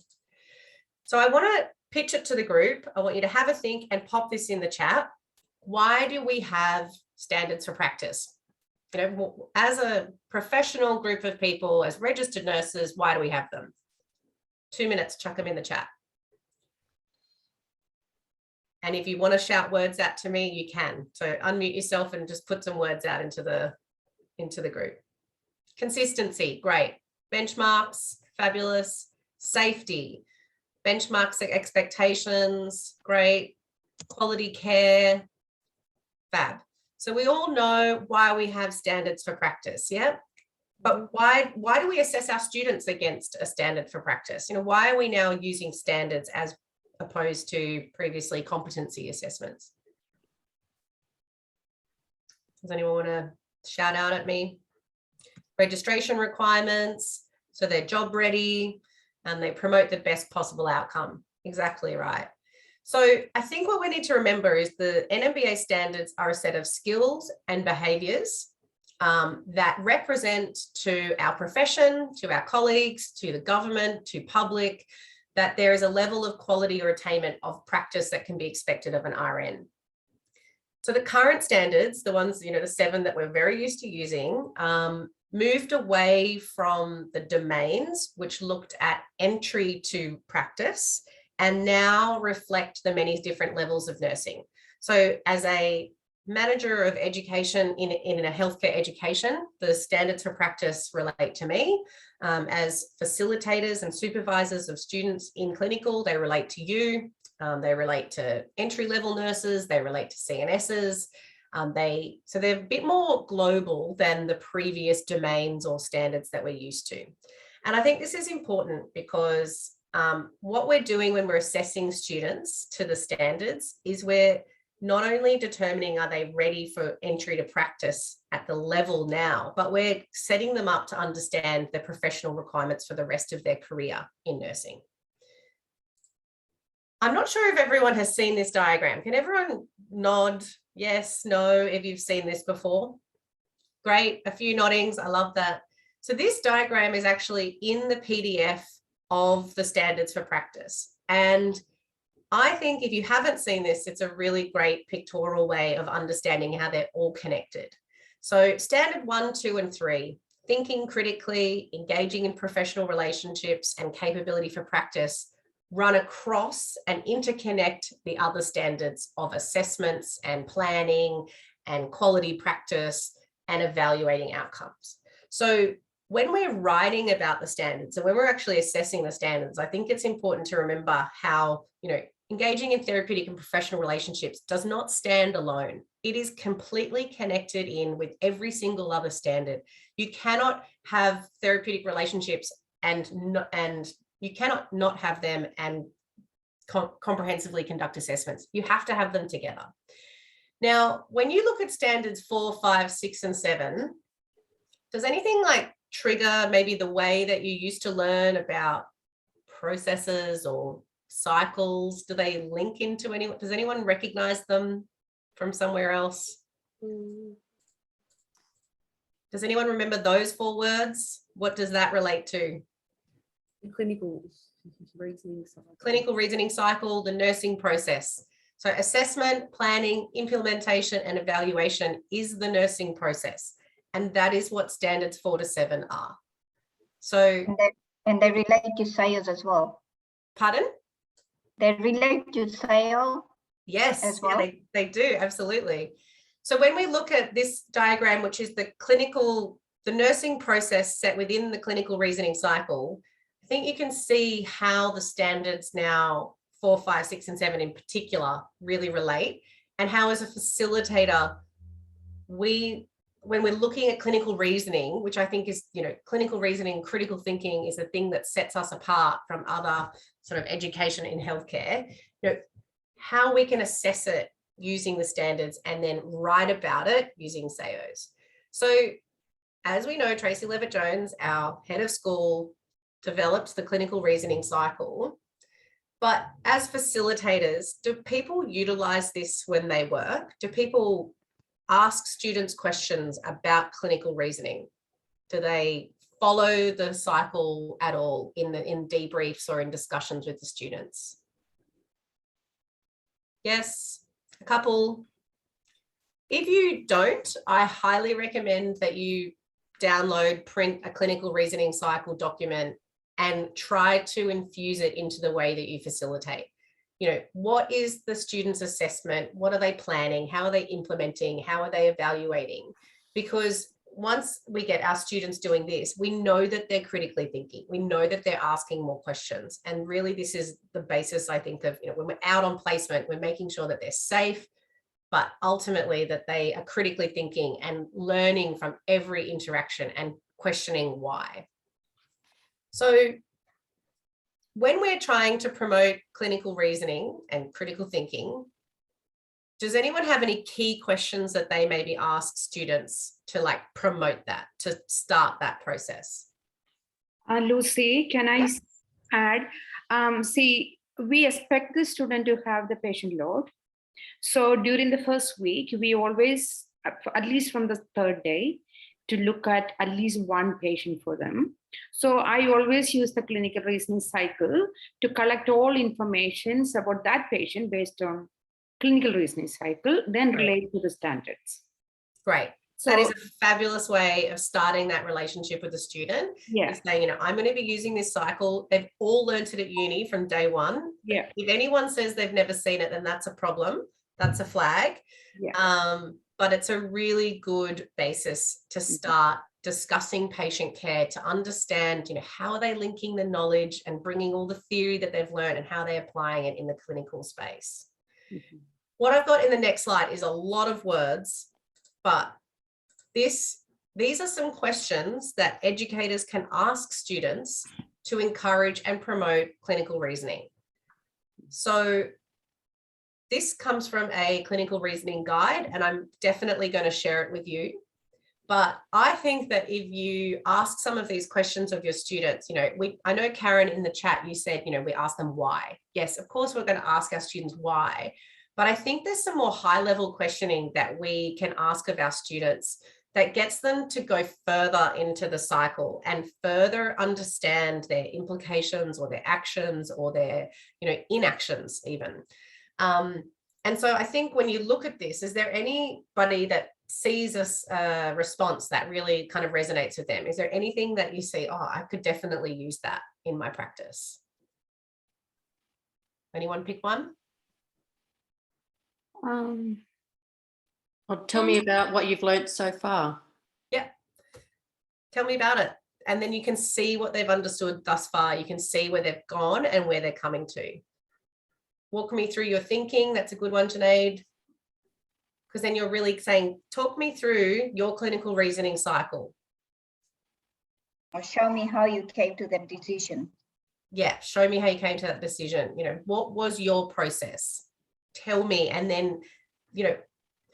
So I want to pitch it to the group. I want you to have a think and pop this in the chat. Why do we have standards for practice? You know, as a professional group of people, as registered nurses, why do we have them? 2 minutes, chuck them in the chat. And if you want to shout words out to me, you can. So unmute yourself and just put some words out into the group. Consistency, great. Benchmarks, fabulous. Safety, benchmarks, expectations, great. Quality care, fab. So we all know why we have standards for practice, yeah? But why do we assess our students against a standard for practice? You know, why are we now using standards as opposed to previously competency assessments? Does anyone want to shout out at me? Registration requirements, so they're job ready and they promote the best possible outcome. Exactly right. So I think what we need to remember is the NMBA standards are a set of skills and behaviours that represent to our profession, to our colleagues, to the government, to public, that there is a level of quality or attainment of practice that can be expected of an RN. So the current standards, the ones, you know, the 7 that we're very used to using, moved away from the domains, which looked at entry to practice, and now reflect the many different levels of nursing. So as a manager of education in a healthcare education, the standards for practice relate to me. As facilitators and supervisors of students in clinical, they relate to you. They relate to entry-level nurses, they relate to CNSs. So they're a bit more global than the previous domains or standards that we're used to. And I think this is important because what we're doing when we're assessing students to the standards is we're not only determining are they ready for entry to practice at the level now, but we're setting them up to understand the professional requirements for the rest of their career in nursing. I'm not sure if everyone has seen this diagram. Can everyone nod yes, no, if you've seen this before? Great, a few noddings, I love that. So this diagram is actually in the PDF of the standards for practice. And I think if you haven't seen this, it's a really great pictorial way of understanding how they're all connected. So standard 1, 2, and 3, thinking critically, engaging in professional relationships, and capability for practice run across and interconnect the other standards of assessments and planning and quality practice and evaluating outcomes. So when we're writing about the standards and when we're actually assessing the standards, I think it's important to remember how, you know, engaging in therapeutic and professional relationships does not stand alone. It is completely connected in with every single other standard. You cannot have therapeutic relationships and you cannot not have them and comprehensively conduct assessments. You have to have them together. Now, when you look at standards 4, 5, 6, and 7, does anything like trigger maybe the way that you used to learn about processes or cycles? Do they link into anyone? Does anyone recognize them from somewhere else? Does anyone remember those 4 words? What does that relate to? Clinical reasoning cycle. Clinical reasoning cycle, the nursing process. So assessment, planning, implementation, and evaluation is the nursing process. And that is what standards 4 to 7 are. So and they relate to sales as well. Pardon? They relate to sale. Yes, as well. Yeah, they do, absolutely. So when we look at this diagram, which is the nursing process set within the clinical reasoning cycle, I think you can see how the standards now 4, 5, 6, and 7 in particular really relate, and how as a facilitator, when we're looking at clinical reasoning, which I think is, clinical reasoning, critical thinking is the thing that sets us apart from other sort of education in healthcare, how we can assess it using the standards and then write about it using SAOs. So as we know, Tracy Levitt-Jones, our head of school, developed the clinical reasoning cycle. But as facilitators, do people utilize this when they work? Do people ask students questions about clinical reasoning? Do they follow the cycle at all in debriefs or in discussions with the students? Yes, a couple. If you don't, I highly recommend that you download, print a clinical reasoning cycle document and try to infuse it into the way that you facilitate. What is the student's assessment? What are they planning? How are they implementing? How are they evaluating? Because once we get our students doing this, we know that they're critically thinking. We know that they're asking more questions. And really, this is the basis, I think, of when we're out on placement, we're making sure that they're safe, but ultimately that they are critically thinking and learning from every interaction and questioning why. So when we're trying to promote clinical reasoning and critical thinking, does anyone have any key questions that they maybe ask students to promote that, to start that process? Lucy, can I add? See, we expect the student to have the patient load. So during the first week, we always, at least from the 3rd day, to look at least 1 patient for them. So I always use the clinical reasoning cycle to collect all information about that patient based on clinical reasoning cycle, then relate to the standards. Great. So that is a fabulous way of starting that relationship with the student. Yeah. Saying, I'm going to be using this cycle. They've all learned it at uni from day 1. Yeah. If anyone says they've never seen it, then that's a problem. That's a flag. Yeah. But it's a really good basis to start discussing patient care, to understand, how are they linking the knowledge and bringing all the theory that they've learned and how they're applying it in the clinical space. What I've got in the next slide is a lot of words, but these are some questions that educators can ask students to encourage and promote clinical reasoning. So this comes from a clinical reasoning guide, and I'm definitely going to share it with you. But I think that if you ask some of these questions of your students, I know Karen in the chat, you said, we ask them why. Yes, of course, we're going to ask our students why. But I think there's some more high level questioning that we can ask of our students that gets them to go further into the cycle and further understand their implications or their actions or their, inactions even. And so I think when you look at this, is there anybody that sees a response that really kind of resonates with them? Is there anything that you see, I could definitely use that in my practice? Anyone pick one? Well, tell me about what you've learnt so far. Yeah, tell me about it. And then you can see what they've understood thus far. You can see where they've gone and where they're coming to. walk me through your thinking. That's a good one, Junaid. Because then you're really saying, talk me through your clinical reasoning cycle. Or show me how you came to that decision. Yeah, show me how you came to that decision. You know, what was your process? Tell me. And then, you know,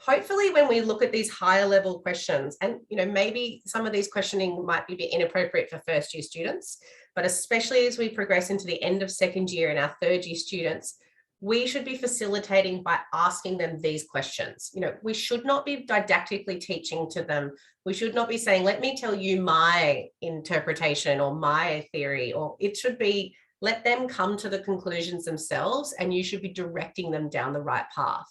hopefully when we look at these higher level questions, and, you know, maybe some of these questioning might be a bit inappropriate for first year students, but especially as we progress into the end of second year and our third year students, we should be facilitating by asking them these questions. You know, we should not be didactically teaching to them. We should not be saying, let me tell you my interpretation or my theory, or it should be, let them come to the conclusions themselves, and you should be directing them down the right path.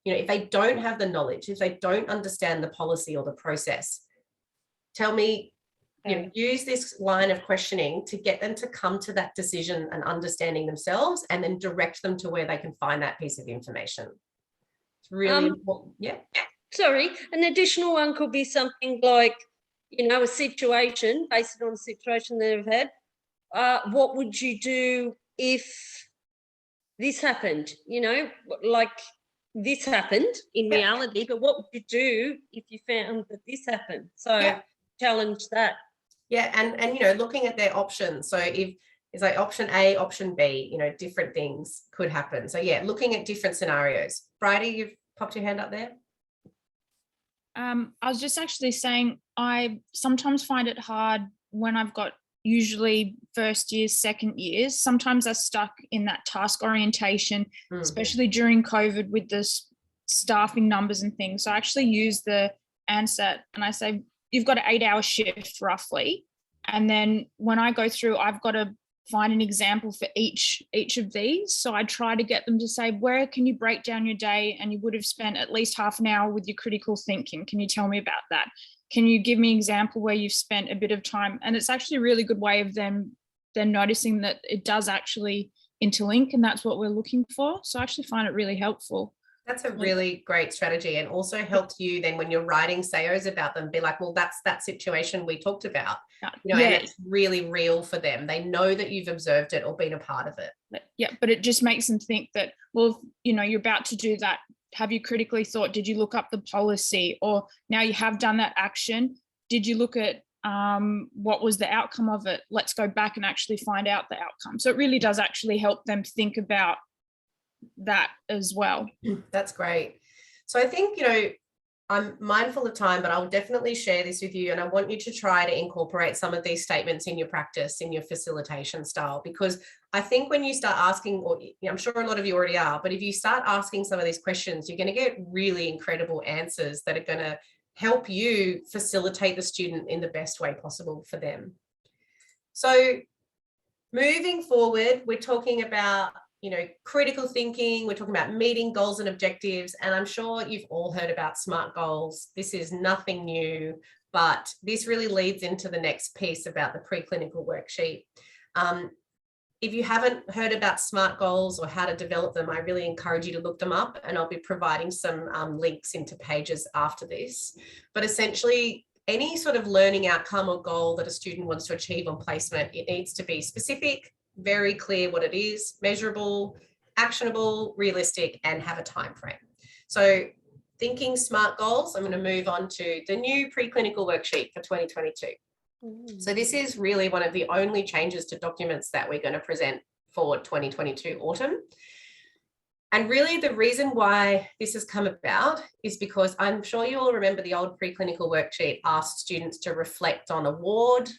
You know, if they don't have the knowledge, if they don't understand the policy or the process, tell me, you know, use this line of questioning to get them to come to that decision and understanding themselves, and then direct them to where they can find that piece of information. It's really important. Yeah. Sorry, an additional one could be something like, you know, a situation, based on a situation that I've had. What would you do if this happened? You know, like this happened in reality, but what would you do if you found that this happened? So challenge that. Yeah, and you know, looking at their options. So if it's like option A, option B, you know, different things could happen. So yeah, looking at different scenarios. Bridie, you've popped your hand up there. I was just actually saying, I sometimes find it hard when I've got usually first years, second years. Sometimes I'm stuck in that task orientation, especially during COVID with the staffing numbers and things. So I actually use the ANSAT and I say, you've got an 8-hour shift roughly. And then when I go through, I've got to find an example for each of these. So I try to get them to say, where can you break down your day? And you would have spent at least half an hour with your critical thinking. Can you tell me about that? Can you give me an example where you've spent a bit of time? And it's actually a really good way of them then noticing that it does actually interlink, and that's what we're looking for. So I actually find it really helpful. That's a really great strategy, and also helps you then when you're writing SAOs about them, be like, well, that's that situation we talked about, you know, and it's really real for them. They know that you've observed it or been a part of it. Yeah, but it just makes them think that, well, you know, you're about to do that. Have you critically thought, did you look up the policy? Or now you have done that action, did you look at what was the outcome of it? Let's go back and actually find out the outcome. So it really does actually help them think about that as well. That's great. So I think, you know, I'm mindful of time, but I'll definitely share this with you, and I want you to try to incorporate some of these statements in your practice, in your facilitation style, because I think when you start asking, or I'm sure a lot of you already are, but if you start asking some of these questions, you're going to get really incredible answers that are going to help you facilitate the student in the best way possible for them. So moving forward, we're talking about, you know, critical thinking, we're talking about meeting goals and objectives, and I'm sure you've all heard about SMART goals. This is nothing new, but this really leads into the next piece about the preclinical worksheet. If you haven't heard about SMART goals or how to develop them, I really encourage you to look them up, and I'll be providing some links into pages after this. But essentially, any sort of learning outcome or goal that a student wants to achieve on placement, it needs to be specific, very clear what it is, measurable, actionable, realistic, and have a time frame. So thinking SMART goals, I'm going to move on to the new preclinical worksheet for 2022. So this is really one of the only changes to documents that we're going to present for 2022 autumn. And really the reason why this has come about is because I'm sure you all remember the old preclinical worksheet asked students to reflect on a ward,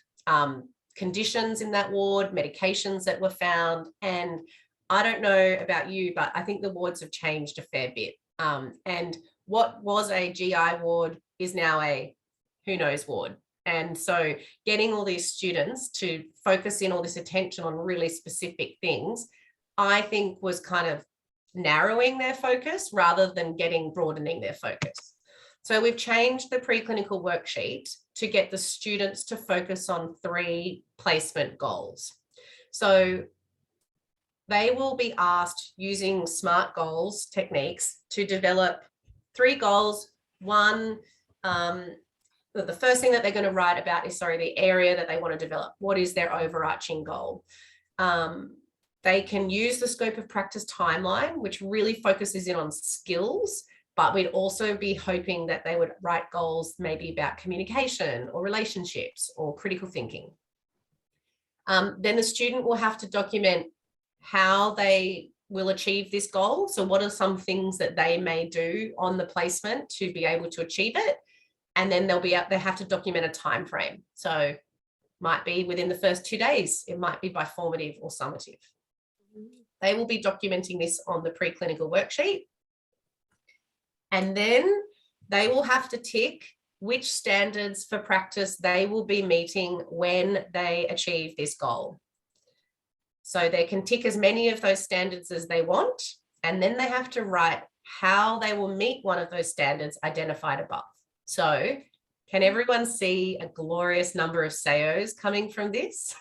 conditions in that ward, medications that were found. And I don't know about you, but I think the wards have changed a fair bit. And what was a GI ward is now a who knows ward. And so getting all these students to focus in all this attention on really specific things, I think was kind of narrowing their focus rather than broadening their focus. So we've changed the preclinical worksheet to get the students to focus on 3 placement goals. So they will be asked using SMART goals techniques to develop 3 goals. One, the first thing that they're going to write about is, the area that they want to develop. What is their overarching goal? They can use the scope of practice timeline, which really focuses in on skills, but we'd also be hoping that they would write goals maybe about communication or relationships or critical thinking. Then the student will have to document how they will achieve this goal. So what are some things that they may do on the placement to be able to achieve it? And then they have to document a time frame. So might be within the first 2 days, it might be by formative or summative. They will be documenting this on the preclinical worksheet. And then they will have to tick which standards for practice they will be meeting when they achieve this goal. So they can tick as many of those standards as they want, and then they have to write how they will meet one of those standards identified above. So can everyone see a glorious number of SAOs coming from this?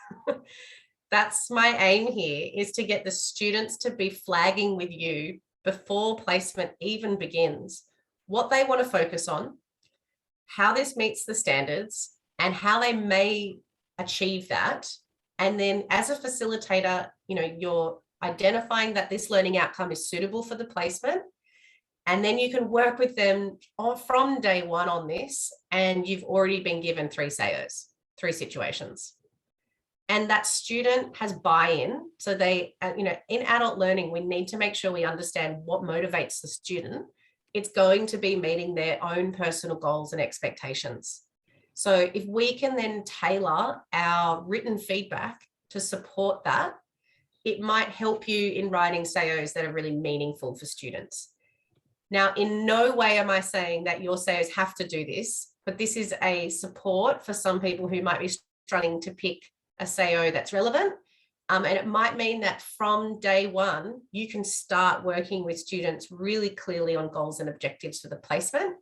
That's my aim here, is to get the students to be flagging with you before placement even begins what they want to focus on, how this meets the standards, and how they may achieve that. And then as a facilitator, you're identifying that this learning outcome is suitable for the placement. And then you can work with them from day one on this, and you've already been given 3 SAOs, 3 situations. And that student has buy-in. So they, in adult learning, we need to make sure we understand what motivates the student. It's going to be meeting their own personal goals and expectations. So if we can then tailor our written feedback to support that, it might help you in writing SAOs that are really meaningful for students. Now, in no way am I saying that your SAOs have to do this, but this is a support for some people who might be struggling to pick a SAO that's relevant. And it might mean that from day one, you can start working with students really clearly on goals and objectives for the placement.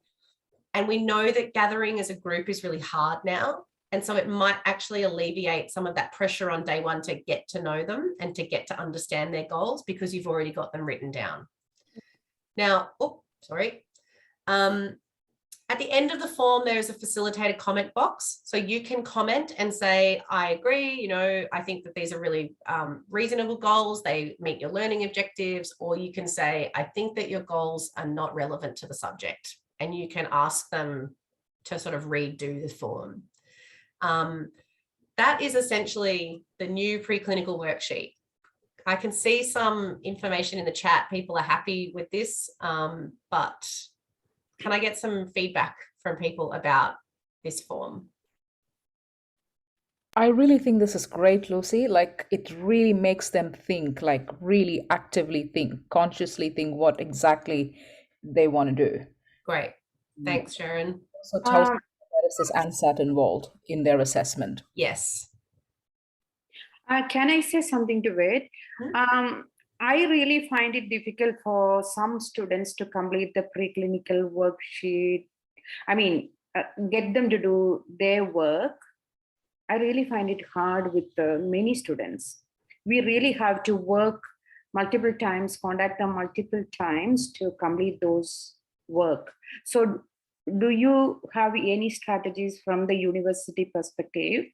And we know that gathering as a group is really hard now. And so it might actually alleviate some of that pressure on day one to get to know them and to get to understand their goals, because you've already got them written down. Now, at the end of the form, there's a facilitated comment box. So you can comment and say, I agree, I think that these are really reasonable goals. They meet your learning objectives. Or you can say, I think that your goals are not relevant to the subject. And you can ask them to sort of redo the form. That is essentially the new preclinical worksheet. I can see some information in the chat. People are happy with this, but can I get some feedback from people about this form? I really think this is great, Lucy. Like, it really makes them think, like really actively think, consciously think what exactly they want to do. Great. Thanks, Sharon. So tell us, there is this ANSAT involved in their assessment. Yes. Can I say something to it? I really find it difficult for some students to complete the preclinical worksheet. I mean, get them to do their work. I really find it hard with many students. We really have to work multiple times, contact them multiple times to complete those work. So do you have any strategies from the university perspective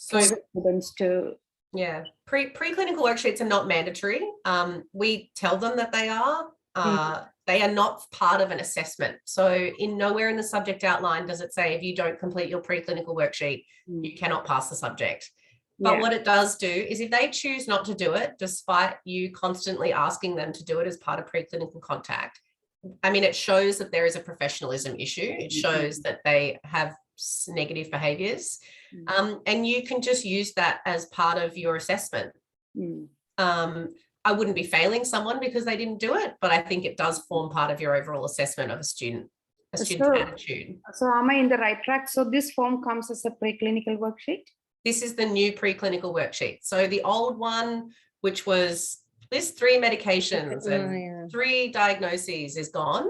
for the students to? Yeah, preclinical worksheets are not mandatory. We tell them that they are. They are not part of an assessment. So in nowhere in the subject outline does it say if you don't complete your preclinical worksheet, you cannot pass the subject. But what it does do is if they choose not to do it, despite you constantly asking them to do it as part of preclinical contact, I mean, it shows that there is a professionalism issue. It shows that they have negative behaviors. And you can just use that as part of your assessment. I wouldn't be failing someone because they didn't do it, but I think it does form part of your overall assessment of a student's attitude. So am I in the right track? So this form comes as a preclinical worksheet? This is the new preclinical worksheet. So the old one, which was this 3 medications and 3 diagnoses, is gone.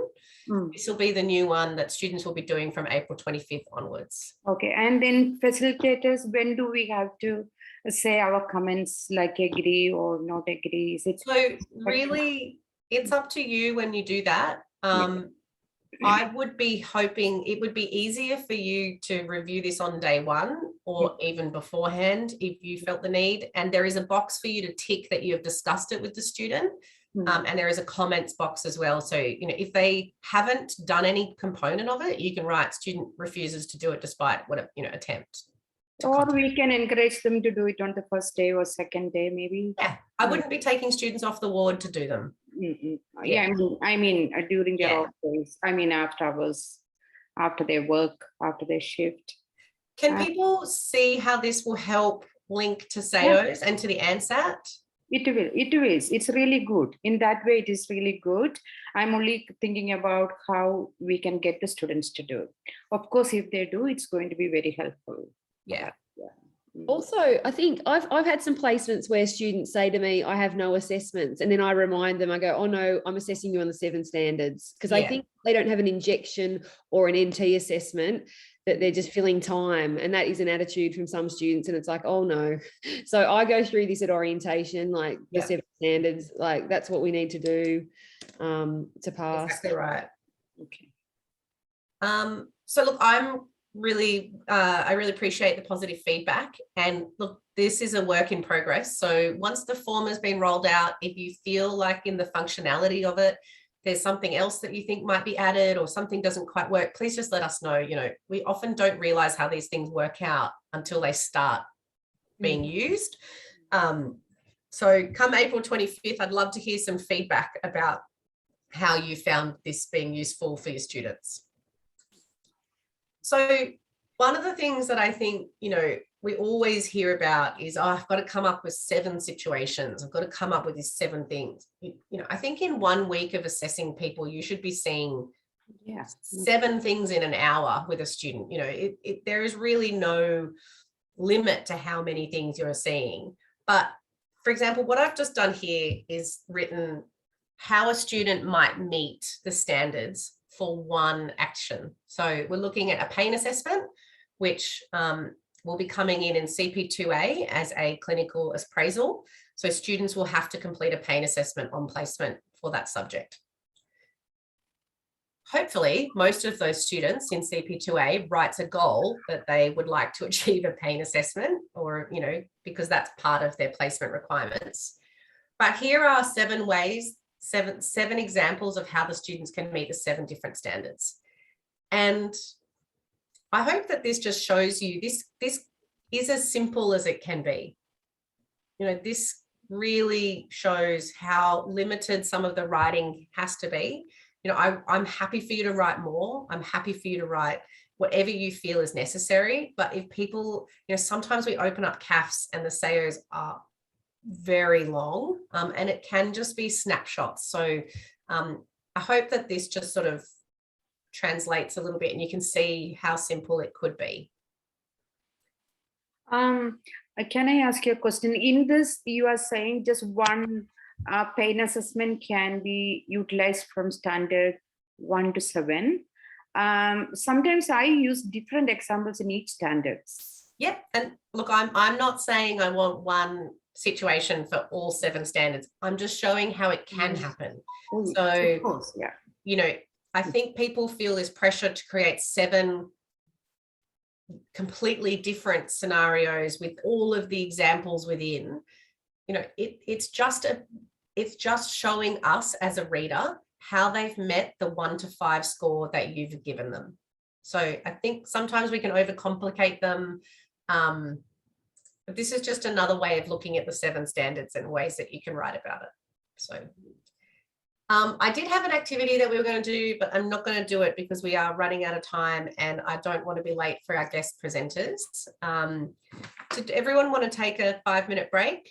This will be the new one that students will be doing from April 25th onwards. Okay, and then facilitators, when do we have to say our comments, like agree or not agree? Is it so really, it's up to you when you do that. I would be hoping it would be easier for you to review this on day one or even beforehand if you felt the need. And there is a box for you to tick that you have discussed it with the student. And there is a comments box as well. So, if they haven't done any component of it, you can write student refuses to do it despite what, attempt. Or we can encourage them to do it on the first day or second day, maybe. Yeah, I wouldn't be taking students off the ward to do them. Yeah, I mean during their off days. I mean after hours, after their work, after their shift. Can people see how this will help link to SAOs and to the ANSAT? It will. It's really good. In that way, it is really good. I'm only thinking about how we can get the students to do it. Of course, if they do, it's going to be very helpful. Yeah. Also, I think I've had some placements where students say to me, I have no assessments. And then I remind them, I go, oh no, I'm assessing you on the 7 standards. Because I think they don't have an injection or an NT assessment, that they're just filling time. And that is an attitude from some students. And it's like, oh no. So I go through this at orientation, like the 7 standards, like that's what we need to do to pass. Exactly right. Okay. So look, I really appreciate the positive feedback, and look, this is a work in progress. So once the form has been rolled out, if you feel like in the functionality of it, there's something else that you think might be added or something doesn't quite work, please just let us know. We often don't realize how these things work out until they start being used. So come April 25th, I'd love to hear some feedback about how you found this being useful for your students. So one of the things that I think, we always hear about is, I've got to come up with 7 situations. I've got to come up with these 7 things. I think in 1 week of assessing people, you should be seeing 7 things in an hour with a student. There is really no limit to how many things you're seeing. But for example, what I've just done here is written how a student might meet the standards for one action. So we're looking at a pain assessment, which will be coming in CP2A as a clinical appraisal. So students will have to complete a pain assessment on placement for that subject. Hopefully, most of those students in CP2A writes a goal that they would like to achieve a pain assessment, or, because that's part of their placement requirements. But here are 7 ways, seven examples of how the students can meet the 7 different standards. And I hope that this just shows you this is as simple as it can be. This really shows how limited some of the writing has to be. I'm happy for you to write more. I'm happy for you to write whatever you feel is necessary. But if people, sometimes we open up CAFs and the SAOs are very long, and it can just be snapshots. So I hope that this just sort of translates a little bit and you can see how simple it could be. Can I ask you a question? In this, you are saying just one pain assessment can be utilized from standard 1 to 7. Sometimes I use different examples in each standards. Yeah, and look, I'm not saying I want one situation for all 7 standards. I'm just showing how it can happen. So, of course, I think people feel this pressure to create 7 completely different scenarios with all of the examples within. It's just showing us as a reader how they've met the 1 to 5 score that you've given them. So I think sometimes we can overcomplicate them. But this is just another way of looking at the 7 standards and ways that you can write about it. So I did have an activity that we were going to do, but I'm not going to do it because we are running out of time and I don't want to be late for our guest presenters. Did everyone want to take a 5-minute break?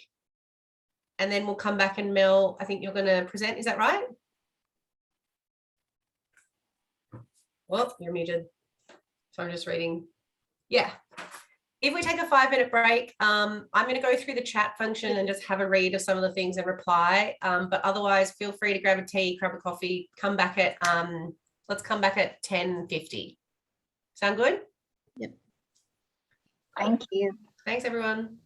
And then we'll come back, and Mel, I think you're going to present. Is that right? Well, you're muted. So I'm just reading. Yeah. If we take a 5-minute break, I'm going to go through the chat function and just have a read of some of the things and reply. But otherwise, feel free to grab a tea, grab a coffee, come back at, let's come back at 10:50. Sound good? Yep. Thank you. Thanks, everyone.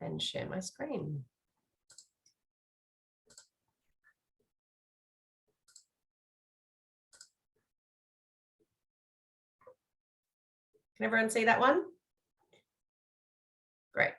and share my screen. Can everyone see that one? Great.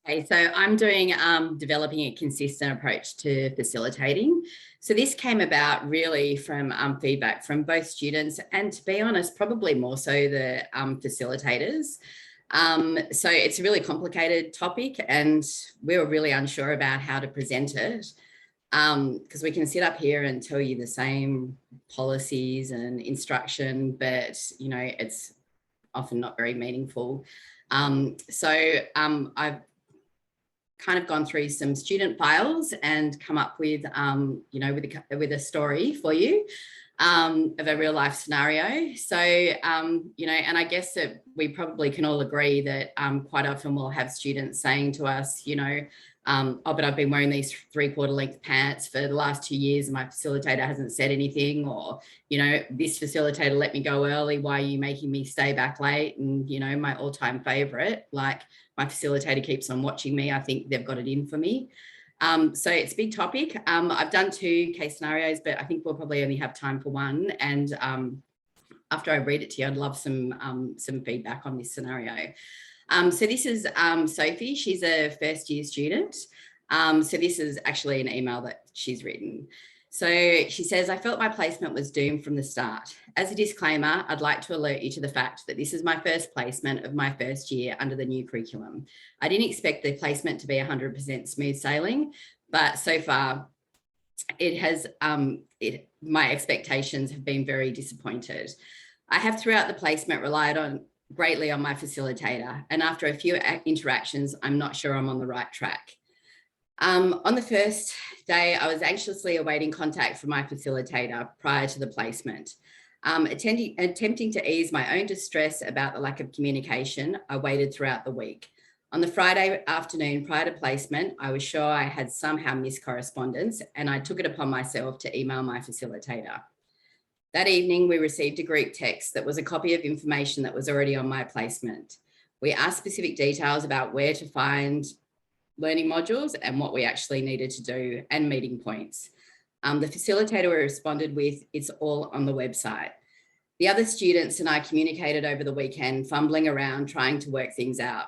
Okay, so I'm doing developing a consistent approach to facilitating. So this came about really from feedback from both students and, to be honest, probably more so the facilitators. So it's a really complicated topic and we were really unsure about how to present it, because we can sit up here and tell you the same policies and instruction, but you know, it's often not very meaningful. I've kind of gone through some student files and come up with, you know, with a story for you of a real life scenario. So, you know, and I guess that we probably can all agree that quite often we'll have students saying to us, you know, oh, but I've been wearing these 3/4 length pants for the last 2 years and my facilitator hasn't said anything, or, you know, this facilitator let me go early. Why are you making me stay back late? And, you know, my all-time favorite, like, my facilitator keeps on watching me. I think they've got it in for me. So it's a big topic. I've done 2 case scenarios, but I think we'll probably only have time for one. And after I read it to you, I'd love some feedback on this scenario. So this is Sophie. She's a first year student. So this is actually an email that she's written. So she says, I felt my placement was doomed from the start. As a disclaimer, I'd like to alert you to the fact that this is my first placement of my first year under the new curriculum. I didn't expect the placement to be 100% smooth sailing, but so far it has, my expectations have been very disappointed. I have throughout the placement relied greatly on my facilitator, and after a few interactions, I'm not sure I'm on the right track. On the first day, I was anxiously awaiting contact from my facilitator prior to the placement. Attempting to ease my own distress about the lack of communication, I waited throughout the week. On the Friday afternoon prior to placement, I was sure I had somehow missed correspondence, and I took it upon myself to email my facilitator. That evening, we received a group text that was a copy of information that was already on my placement. We asked specific details about where to find learning modules and what we actually needed to do, and meeting points. The facilitator responded with, it's all on the website. The other students and I communicated over the weekend, fumbling around, trying to work things out.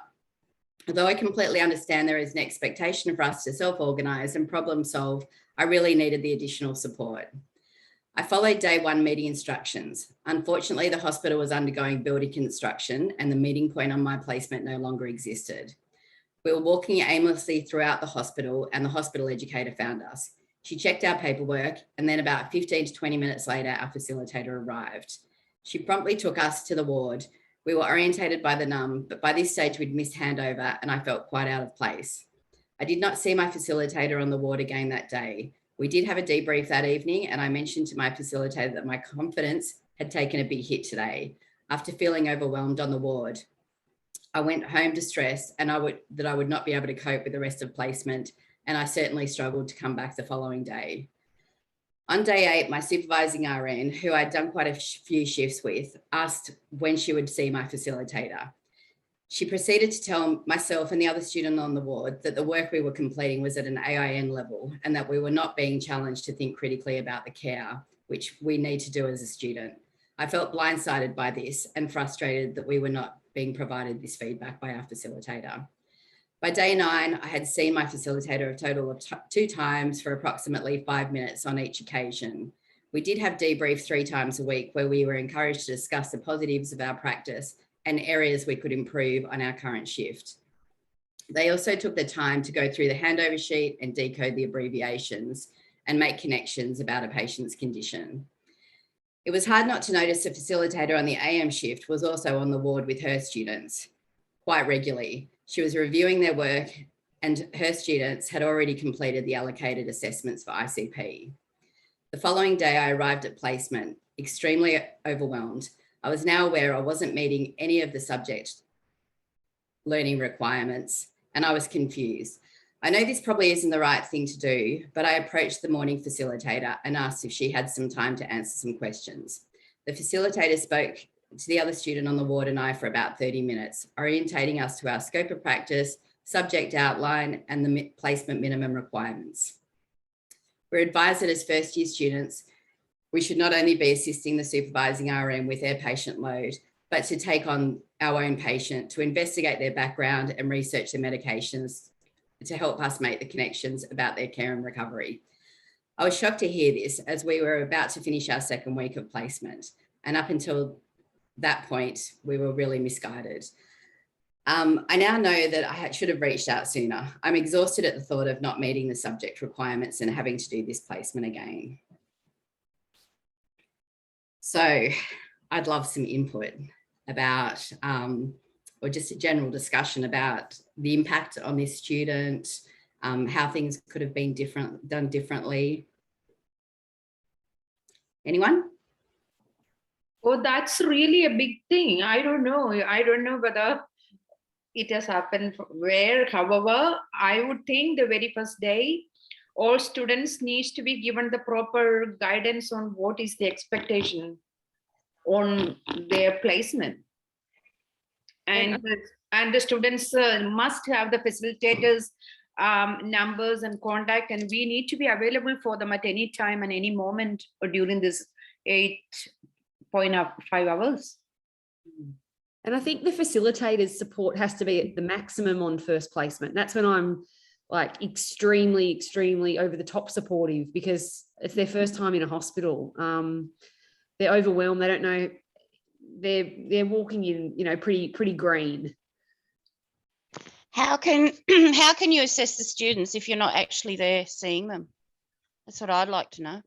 Although I completely understand there is an expectation for us to self-organise and problem solve, I really needed the additional support. I followed day 1 meeting instructions. Unfortunately, the hospital was undergoing building construction and the meeting point on my placement no longer existed. We were walking aimlessly throughout the hospital and the hospital educator found us. She checked our paperwork and then about 15 to 20 minutes later, our facilitator arrived. She promptly took us to the ward. We were orientated by the NUM, but by this stage we'd missed handover and I felt quite out of place. I did not see my facilitator on the ward again that day. We did have a debrief that evening and I mentioned to my facilitator that my confidence had taken a big hit today after feeling overwhelmed on the ward. I went home distressed and that I would not be able to cope with the rest of placement, and I certainly struggled to come back the following day. On day 8, my supervising RN, who I'd done quite a few shifts with, asked when she would see my facilitator. She proceeded to tell myself and the other student on the ward that the work we were completing was at an AIN level and that we were not being challenged to think critically about the care, which we need to do as a student. I felt blindsided by this and frustrated that we were not being provided this feedback by our facilitator. By day 9, I had seen my facilitator a total of 2 times for approximately 5 minutes on each occasion. We did have debrief 3 times a week where we were encouraged to discuss the positives of our practice and areas we could improve on our current shift. They also took the time to go through the handover sheet and decode the abbreviations and make connections about a patient's condition. It was hard not to notice the facilitator on the AM shift was also on the ward with her students quite regularly. She was reviewing their work and her students had already completed the allocated assessments for ICP. The following day, I arrived at placement, extremely overwhelmed. I was now aware I wasn't meeting any of the subject learning requirements and I was confused. I know this probably isn't the right thing to do, but I approached the morning facilitator and asked if she had some time to answer some questions. The facilitator spoke to the other student on the ward and I for about 30 minutes, orientating us to our scope of practice, subject outline, and the placement minimum requirements. We're advised that as first year students, we should not only be assisting the supervising RM with their patient load, but to take on our own patient, to investigate their background and research their medications to help us make the connections about their care and recovery. I was shocked to hear this as we were about to finish our second week of placement. And up until that point, we were really misguided. I now know that I should have reached out sooner. I'm exhausted at the thought of not meeting the subject requirements and having to do this placement again. So I'd love some input about, or just a general discussion about the impact on this student, how things could have been done differently. Anyone? Oh, that's really a big thing. I don't know. I don't know whether it has happened where. However, I would think the very first day, all students needs to be given the proper guidance on what is the expectation on their placement. And the students must have the facilitators numbers and contact, and we need to be available for them at any time and any moment during this 8.5 hours. And I think the facilitator's support has to be at the maximum on first placement. That's when I'm like extremely, extremely over the top supportive, because it's their first time in a hospital. They're overwhelmed. They don't know. They're walking in, you know, pretty green. How can you assess the students if you're not actually there seeing them? That's what I'd like to know.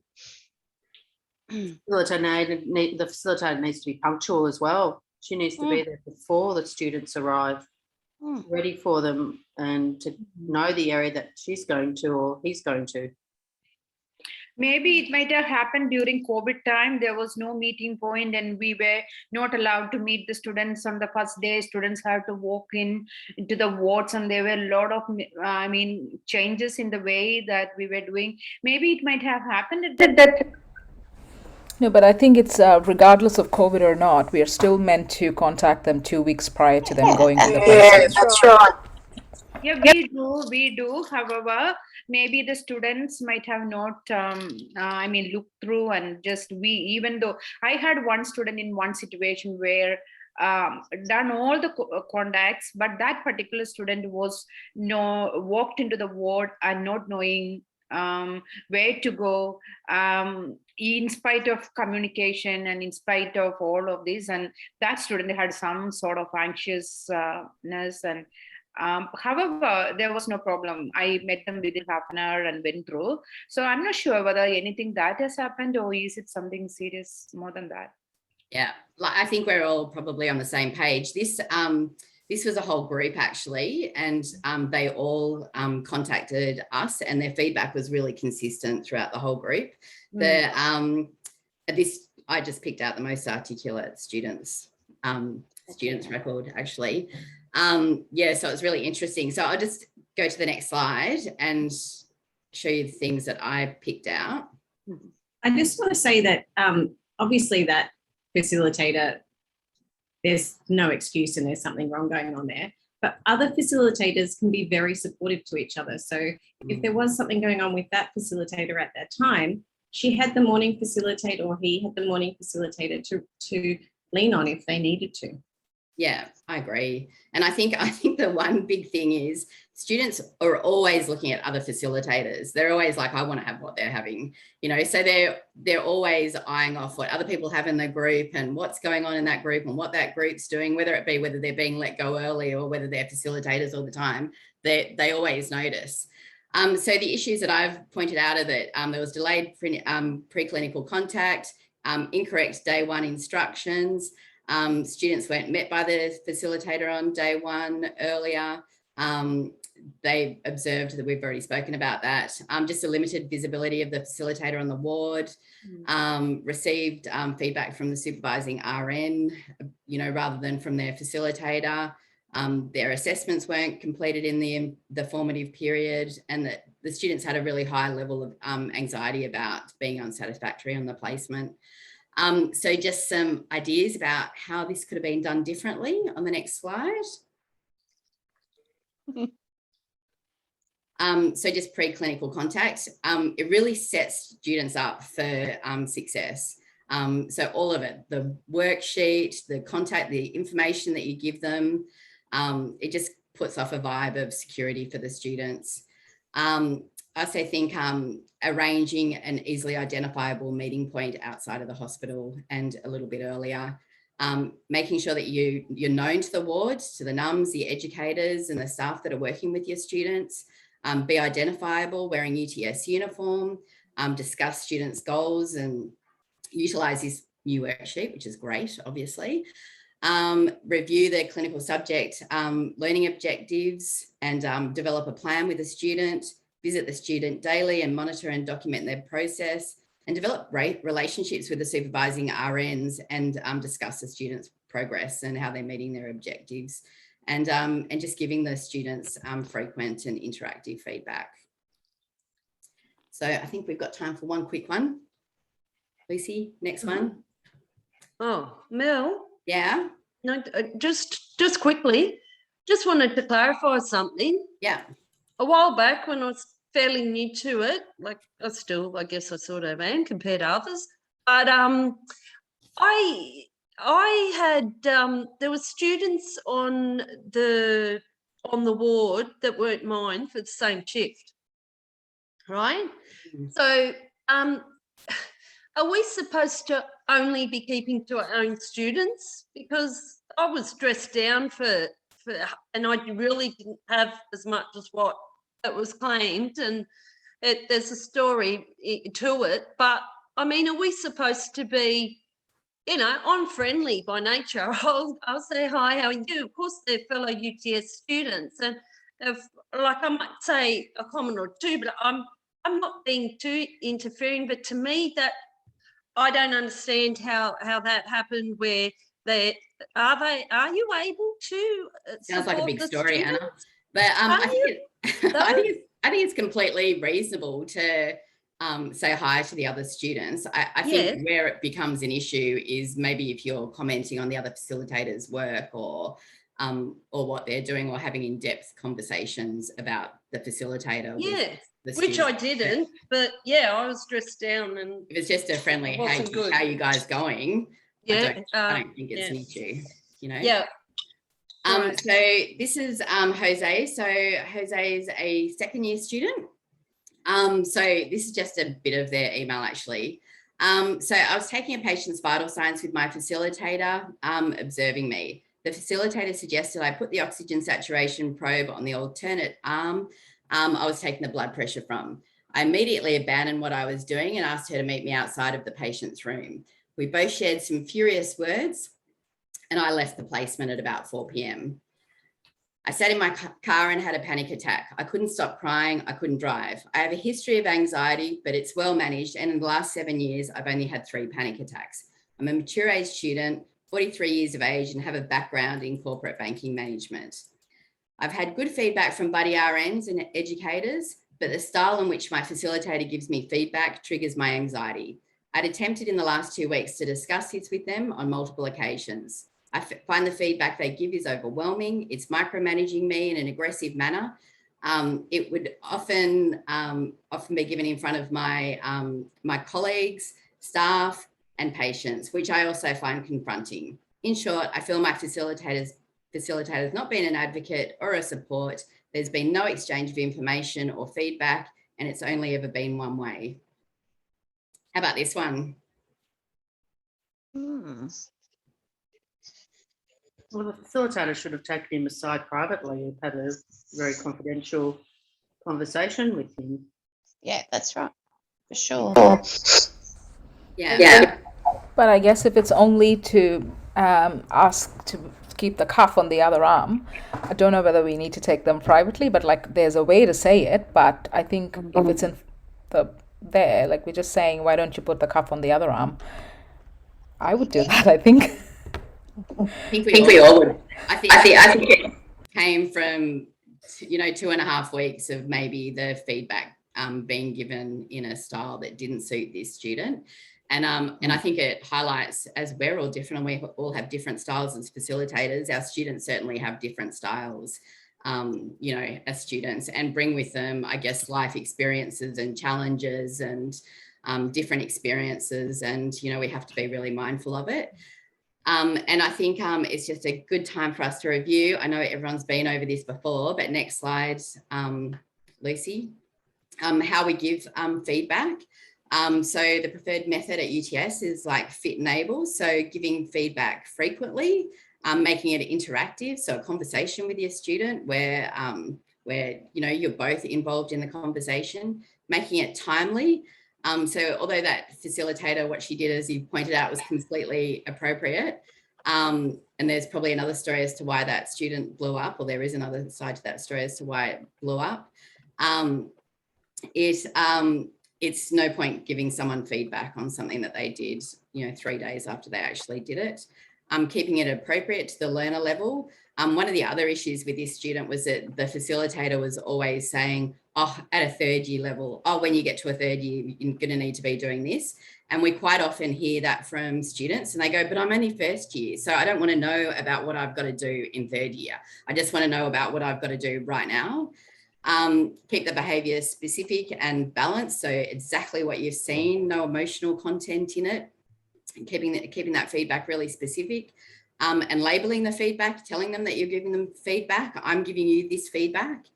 The facilitator needs to be punctual as well. She needs to be there before the students arrive, ready for them, and to know the area that she's going to or he's going to. Maybe it might have happened during COVID time. There was no meeting point and we were not allowed to meet the students on the first day. Students had to walk into the wards, and there were a lot of, changes in the way that we were doing. Maybe it might have happened at that. No, but I think it's regardless of COVID or not, we are still meant to contact them 2 weeks prior to them going to the place. That's right. Yeah, we do. However, maybe the students might have not, looked through and just even though I had one student in one situation where done all the contacts, but that particular student was walked into the ward and not knowing where to go, in spite of communication and in spite of all of this, and that student had some sort of anxiousness, and however, there was no problem. I met them within half an hour and went through. So I'm not sure whether anything that has happened or is it something serious more than that. Yeah, I think we're all probably on the same page. This was a whole group actually, and they all contacted us, and their feedback was really consistent throughout the whole group. I just picked out the most articulate students record actually. So it's really interesting. So I'll just go to the next slide and show you the things that I picked out. I just want to say that obviously that facilitator, there's no excuse and there's something wrong going on there, but other facilitators can be very supportive to each other. So if there was something going on with that facilitator at that time, she had the morning facilitator or he had the morning facilitator to lean on if they needed to. Yeah, I agree. And I think the one big thing is students are always looking at other facilitators. They're always like, I want to have what they're having, so they're always eyeing off what other people have in their group and what's going on in that group and what that group's doing, whether they're being let go early or whether they're facilitators all the time. They always notice. So the issues that I've pointed out are that there was delayed preclinical contact, incorrect day one instructions, students weren't met by the facilitator on day one earlier. They observed that we've already spoken about that. Just a limited visibility of the facilitator on the ward, received feedback from the supervising RN, rather than from their facilitator. Their assessments weren't completed in the formative period, and that the students had a really high level of anxiety about being unsatisfactory on the placement. So just some ideas about how this could have been done differently on the next slide. So just preclinical contact, it really sets students up for success. So all of it, the worksheet, the contact, the information that you give them, it just puts off a vibe of security for the students. I also think arranging an easily identifiable meeting point outside of the hospital and a little bit earlier, making sure that you're known to the ward, to the NUMs, the educators and the staff that are working with your students, be identifiable, wearing UTS uniform, discuss students' goals and utilise this new worksheet, which is great, obviously. Review the clinical subject learning objectives and develop a plan with the student, visit the student daily and monitor and document their process, and develop relationships with the supervising RNs and discuss the students' progress and how they're meeting their objectives, and just giving the students frequent and interactive feedback. So I think we've got time for one quick one. Lucy, next one. Oh, Mel. Yeah. No, just quickly, just wanted to clarify something. Yeah. A while back when I was fairly new to it, like I guess I sort of am compared to others, but I had there were students on the ward that weren't mine for the same shift, right? So are we supposed to only be keeping to our own students? Because I was dressed down for and I really didn't have as much as what it was claimed, and there's a story to it. But I mean, are we supposed to be, you know, I'm friendly by nature. I'll say hi, how are you? Of course, they're fellow UTS students, and if, like, I might say a comment or two, but I'm not being too interfering. But to me, that I don't understand how that happened. Where are you able to? Sounds like a big story, students? Anna. But I think it's completely reasonable to say hi to the other students. I think where it becomes an issue is maybe if you're commenting on the other facilitators' work or what they're doing, or having in-depth conversations about the facilitator. Yeah, which I didn't, but yeah, I was dressed down, and if it's just a friendly, how you guys going? Yeah, I don't think it's an issue, you know. Yeah. So this is Jose. So Jose is a second year student. So this is just a bit of their email actually. So I was taking a patient's vital signs with my facilitator observing me. The facilitator suggested I put the oxygen saturation probe on the alternate arm I was taking the blood pressure from. I immediately abandoned what I was doing and asked her to meet me outside of the patient's room. We both shared some furious words, and I left the placement at about 4 p.m. I sat in my car and had a panic attack. I couldn't stop crying. I couldn't drive. I have a history of anxiety, but it's well managed. And in the last 7 years, I've only had 3 panic attacks. I'm a mature age student, 43 years of age, and have a background in corporate banking management. I've had good feedback from buddy RNs and educators, but the style in which my facilitator gives me feedback triggers my anxiety. I'd attempted in the last 2 weeks to discuss this with them on multiple occasions. I find the feedback they give is overwhelming. It's micromanaging me in an aggressive manner. It would often be given in front of my colleagues, staff, and patients, which I also find confronting. In short, I feel my facilitator's not been an advocate or a support. There's been no exchange of information or feedback, and it's only ever been one way. How about this one? Well, the facilitator should have taken him aside privately and had a very confidential conversation with him. Yeah, that's right, for sure. Yeah. But I guess if it's only to ask to keep the cuff on the other arm, I don't know whether we need to take them privately, but like there's a way to say it. But I think if it's in there, like we're just saying, why don't you put the cuff on the other arm? I would do that, I think. I think we all would. I think it came from 2.5 weeks of maybe the feedback being given in a style that didn't suit this student, And I think it highlights, as we're all different and we all have different styles as facilitators, our students certainly have different styles, you know, as students, and bring with them, I guess, life experiences and challenges and different experiences. And, you know, we have to be really mindful of it. And I think it's just a good time for us to review. I know everyone's been over this before, but next slide, Lucy, how we give feedback. So the preferred method at UTS is like fit and able. So giving feedback frequently, making it interactive. So a conversation with your student where you know, you're both involved in the conversation, making it timely. So although that facilitator, what she did, as you pointed out, was completely appropriate. And there's probably another story as to why that student blew up, or there is another side to that story as to why it blew up. It's no point giving someone feedback on something that they did, you know, 3 days after they actually did it. Keeping it appropriate to the learner level. One of the other issues with this student was that the facilitator was always saying, oh, at a third year level, oh, when you get to a third year, you're going to need to be doing this. And we quite often hear that from students, and they go, but I'm only first year, so I don't want to know about what I've got to do in third year. I just want to know about what I've got to do right now. Keep the behaviour specific and balanced, so exactly what you've seen, no emotional content in it, and keeping that feedback really specific, and labelling the feedback, telling them that you're giving them feedback. I'm giving you this feedback,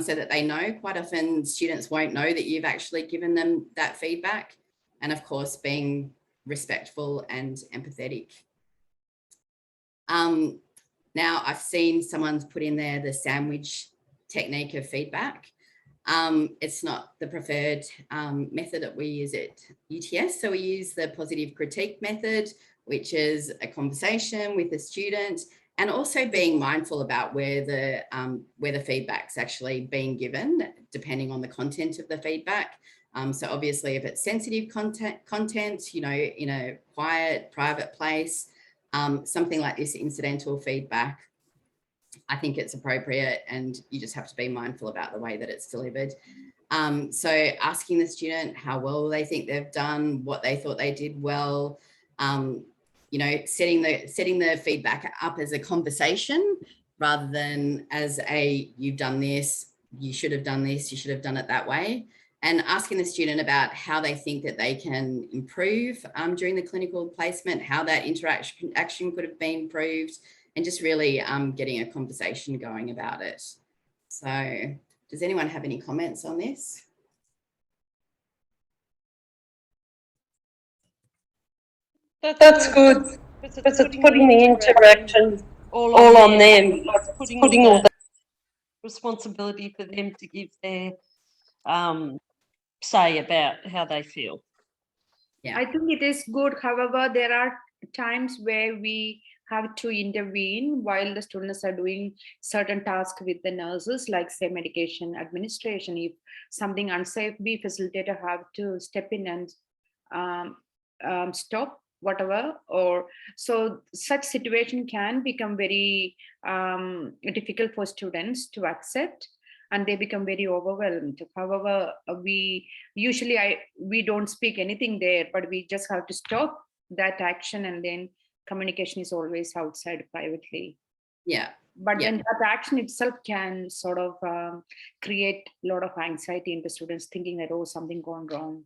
so that they know. Quite often students won't know that you've actually given them that feedback, and of course being respectful and empathetic. Now I've seen someone's put in there the sandwich technique of feedback. It's not the preferred method that we use at UTS. So we use the positive critique method, which is a conversation with the student, and also being mindful about where the feedback's actually being given, depending on the content of the feedback. So obviously if it's sensitive content, you know, in a quiet, private place, something like this incidental feedback, I think it's appropriate, and you just have to be mindful about the way that it's delivered. So asking the student how well they think they've done, what they thought they did well, you know, setting the feedback up as a conversation rather than as a, you've done this, you should have done this, you should have done it that way. And asking the student about how they think that they can improve during the clinical placement, how that action could have been improved, and just really getting a conversation going about it. So does anyone have any comments on this? That's good, because it's putting the interaction all on them, like putting all the responsibility for them to give their say about how they feel. I think it is good. However, there are times where we have to intervene while the students are doing certain tasks with the nurses, like say medication administration. If something unsafe, we facilitator have to step in and stop whatever, or so such situation can become very difficult for students to accept, and they become very overwhelmed. However, we don't speak anything there, but we just have to stop that action, and then communication is always outside privately. Yeah. But then that action itself can sort of create a lot of anxiety in the students, thinking that, oh, something gone wrong,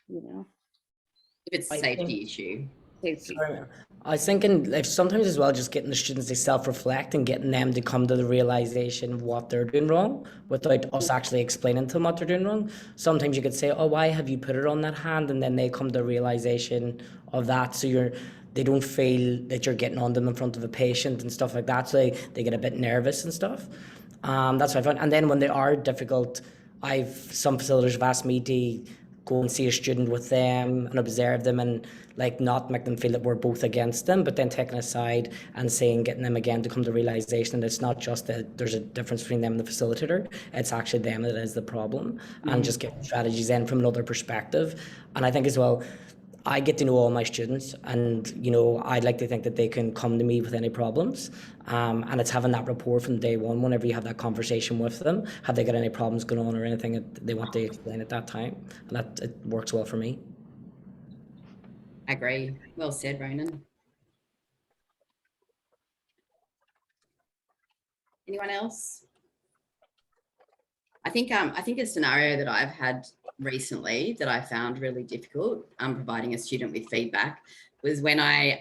you know. If it's a safety issue. Sorry, I was thinking, like, sometimes as well, just getting the students to self-reflect and getting them to come to the realization of what they're doing wrong without us actually explaining to them what they're doing wrong. Sometimes you could say, oh, why have you put it on that hand? And then they come to the realization of that. So they don't feel that you're getting on them in front of a patient and stuff like that. So they get a bit nervous and stuff. That's what I found. And then when they are difficult, some facilitators have asked me to go and see a student with them and observe them, and like not make them feel that we're both against them, but then taking aside and getting them again to come to realization that it's not just that there's a difference between them and the facilitator, it's actually them that is the problem, and just get strategies in from another perspective. And I think as well, I get to know all my students, and you know, I'd like to think that they can come to me with any problems, and it's having that rapport from day one. Whenever you have that conversation with them, have they got any problems going on or anything that they want to explain at that time, and that it works well for me. Agree. Well said, Ronan. Anyone else? I think a scenario that I've had recently that I found really difficult providing a student with feedback was when I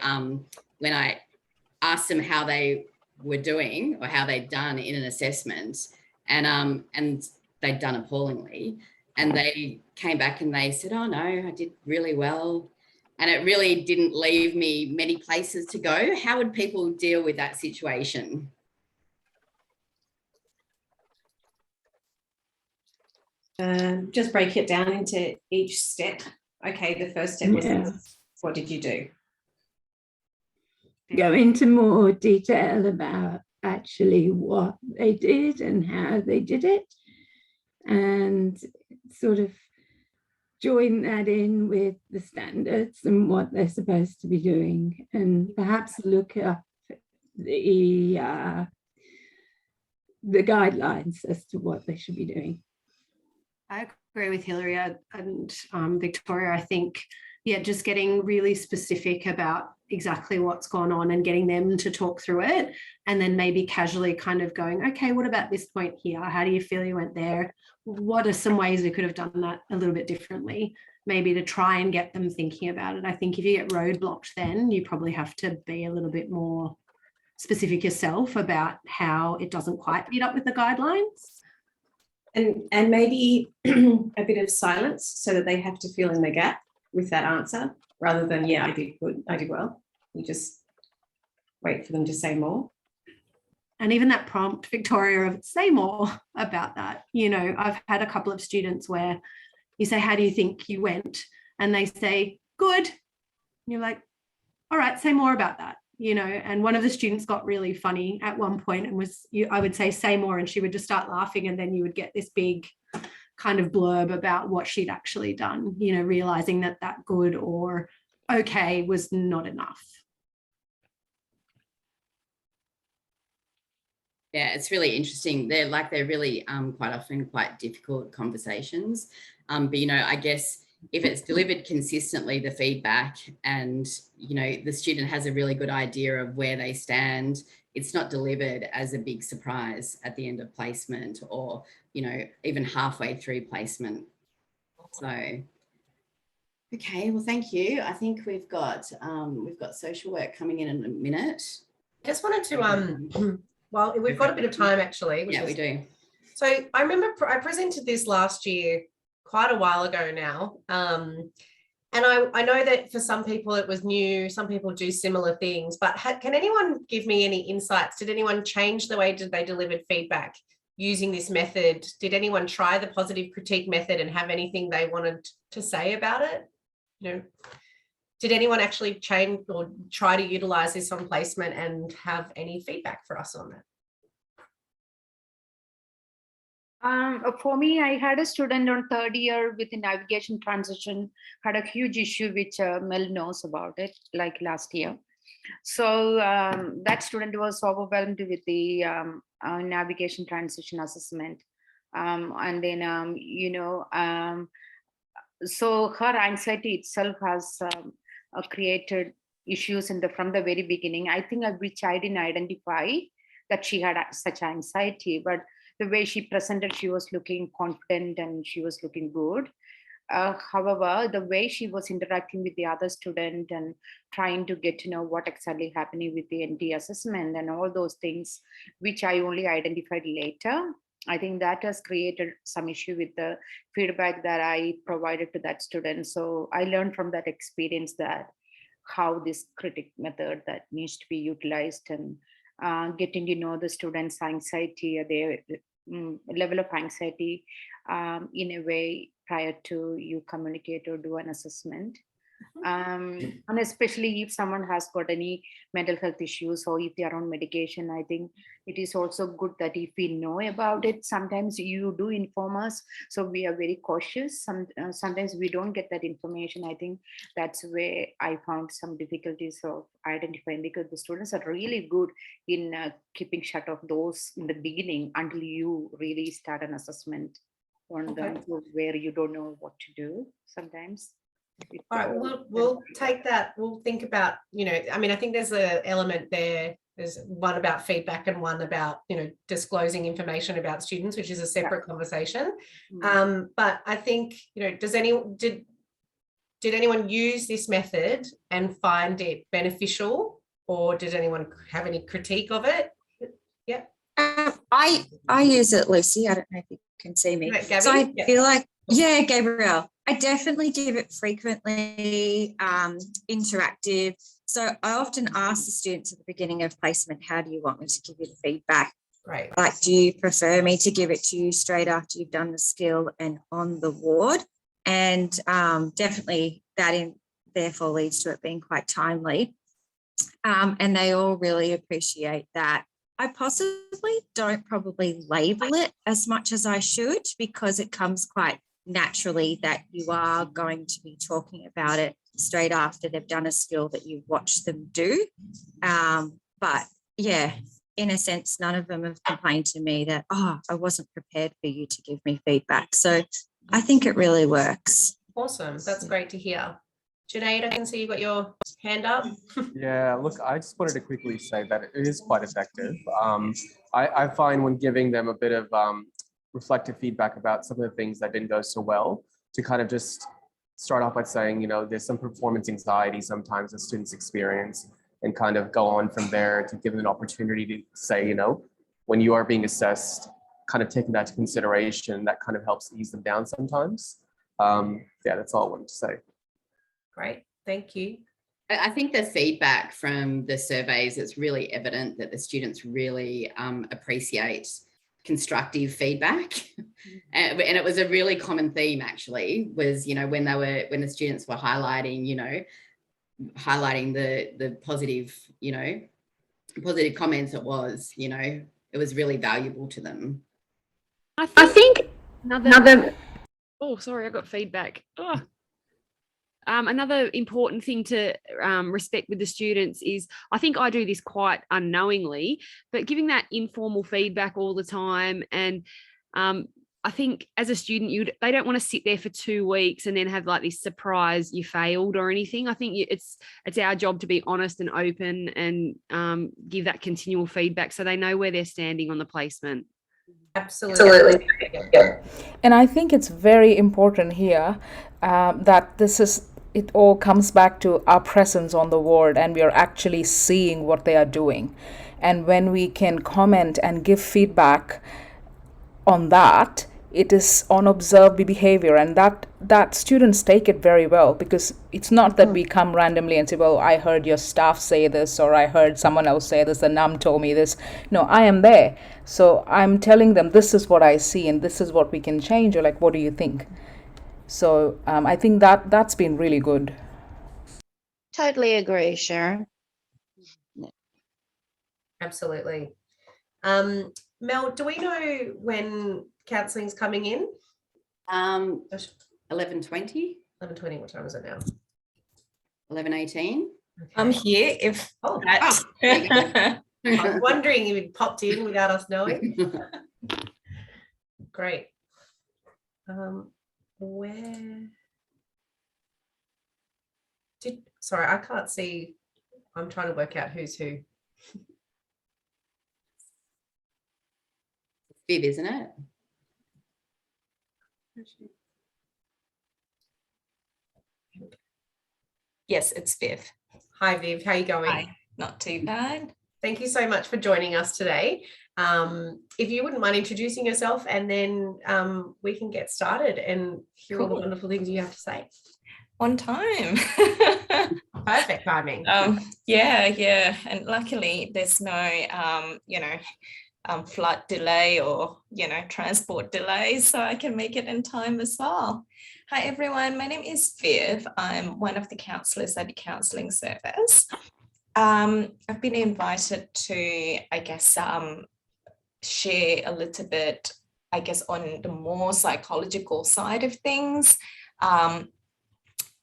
asked them how they were doing or how they'd done in an assessment, and they'd done appallingly, and they came back and they said, "Oh no, I did really well," and it really didn't leave me many places to go. How would people deal with that situation? Just break it down into each step. Okay, the first step was this. What did you do? Go into more detail about actually what they did and how they did it, and sort of join that in with the standards and what they're supposed to be doing, and perhaps look up the guidelines as to what they should be doing. I agree with Hilary and Victoria. I think, yeah, just getting really specific about exactly what's gone on and getting them to talk through it, and then maybe casually kind of going, okay, what about this point here? How do you feel you went there? What are some ways we could have done that a little bit differently? Maybe to try and get them thinking about it. I think if you get roadblocked, then you probably have to be a little bit more specific yourself about how it doesn't quite meet up with the guidelines. And maybe a bit of silence so that they have to fill in the gap with that answer, rather than, yeah, I did good, I did well. You just wait for them to say more. And even that prompt, Victoria, of say more about that. You know, I've had a couple of students where you say, how do you think you went? And they say, good. And you're like, all right, say more about that. You know, and one of the students got really funny at one point and I would say more, and she would just start laughing, and then you would get this big kind of blurb about what she'd actually done, you know, realizing that good or okay was not enough. Yeah, it's really interesting. They're really quite often quite difficult conversations. But, you know, I guess if it's delivered consistently, the feedback, and, you know, the student has a really good idea of where they stand, it's not delivered as a big surprise at the end of placement or, you know, even halfway through placement. So, okay, well, thank you. I think we've got social work coming in a minute. Just wanted to, well, we've got a bit of time actually. Yeah, we do. So I remember I presented this last year, quite a while ago now. And I know that for some people it was new, some people do similar things, but can anyone give me any insights? Did anyone change the way they delivered feedback using this method? Did anyone try the positive critique method and have anything they wanted to say about it? You know, did anyone actually change or try to utilize this on placement and have any feedback for us on that? For me, I had a student on third year with the navigation transition, had a huge issue which Mel knows about it, like last year. So that student was overwhelmed with the navigation transition assessment. And then, you know, so her anxiety itself has created issues from the very beginning. I think which I didn't identify that she had such anxiety, but the way she presented, she was looking confident and she was looking good. However, the way she was interacting with the other student and trying to get to know what exactly happening with the NT assessment and all those things, which I only identified later, I think that has created some issue with the feedback that I provided to that student. So I learned from that experience that how this critic method that needs to be utilized, and getting to know the students' anxiety, their level of anxiety in a way prior to you communicate or do an assessment. And especially if someone has got any mental health issues or if they are on medication, I think it is also good that if we know about it, sometimes you do inform us. So we are very cautious. Sometimes we don't get that information. I think that's where I found some difficulties of identifying, because the students are really good in keeping shut of those in the beginning until you really start an assessment on them, where you don't know what to do sometimes. All right, we'll take that. We'll think about, I mean, I think there's an element there. There's one about feedback and one about, disclosing information about students, which is a separate conversation. But I think, did anyone use this method and find it beneficial, or did anyone have any critique of it? Yeah. I use it, Lucy. I don't know if you can see me. Right, so I feel like, yeah, Gabrielle, I definitely give it frequently, interactive. So I often ask the students at the beginning of placement, how do you want me to give you the feedback? Right. Like, do you prefer me to give it to you straight after you've done the skill and on the ward? And definitely that therefore leads to it being quite timely. And they all really appreciate that. I possibly don't probably label it as much as I should, because it comes quite naturally that you are going to be talking about it straight after they've done a skill that you watch them do. But yeah, in a sense, none of them have complained to me that, oh, I wasn't prepared for you to give me feedback. So I think it really works. Awesome. That's great to hear. Junaid, I can see you got your hand up. Yeah, look, I just wanted to quickly say that it is quite effective. I find when giving them a bit of reflective feedback about some of the things that didn't go so well, to kind of just start off by saying, there's some performance anxiety sometimes that students experience, and kind of go on from there to give them an opportunity to say, when you are being assessed, kind of taking that to consideration, that kind of helps ease them down sometimes. Yeah, that's all I wanted to say. Great, thank you. I think the feedback from the surveys, it's really evident that the students really appreciate constructive feedback. And it was a really common theme, actually, was, when the students were highlighting, highlighting the positive, positive comments, it was really valuable to them. I think another oh, sorry, I got feedback. Oh. Another important thing to respect with the students is, I think I do this quite unknowingly, but giving that informal feedback all the time. And I think as a student, they don't want to sit there for 2 weeks and then have like this surprise you failed or anything. I think it's our job to be honest and open and give that continual feedback so they know where they're standing on the placement. Absolutely. Yeah. And I think it's very important here that it all comes back to our presence on the ward, and we are actually seeing what they are doing. And when we can comment and give feedback on that, it is on observed behavior, and that students take it very well, because it's not that we come randomly and say, well, I heard your staff say this, or I heard someone else say this, the NUM told me this. No, I am there. So I'm telling them, this is what I see and this is what we can change, or like, what do you think? So I think that's been really good. Totally agree, Sharon. Absolutely. Mel, do we know when counselling's coming in? 11:20. 11:20. What time is it now? 11:18. Okay. I'm here. If that. I was wondering if it popped in without us knowing. Great. Sorry, I can't see. I'm trying to work out who's who. Viv, isn't it? Yes, it's Viv. Hi, Viv. How are you going? Hi. Not too bad. Thank you so much for joining us today. If you wouldn't mind introducing yourself, and then we can get started and hear all the wonderful things you have to say. On time. Perfect timing. Yeah. And luckily there's no, flood delay or, transport delays, so I can make it in time as well. Hi, everyone. My name is Viv. I'm one of the counsellors at the counselling service. I've been invited to, share a little bit, on the more psychological side of things,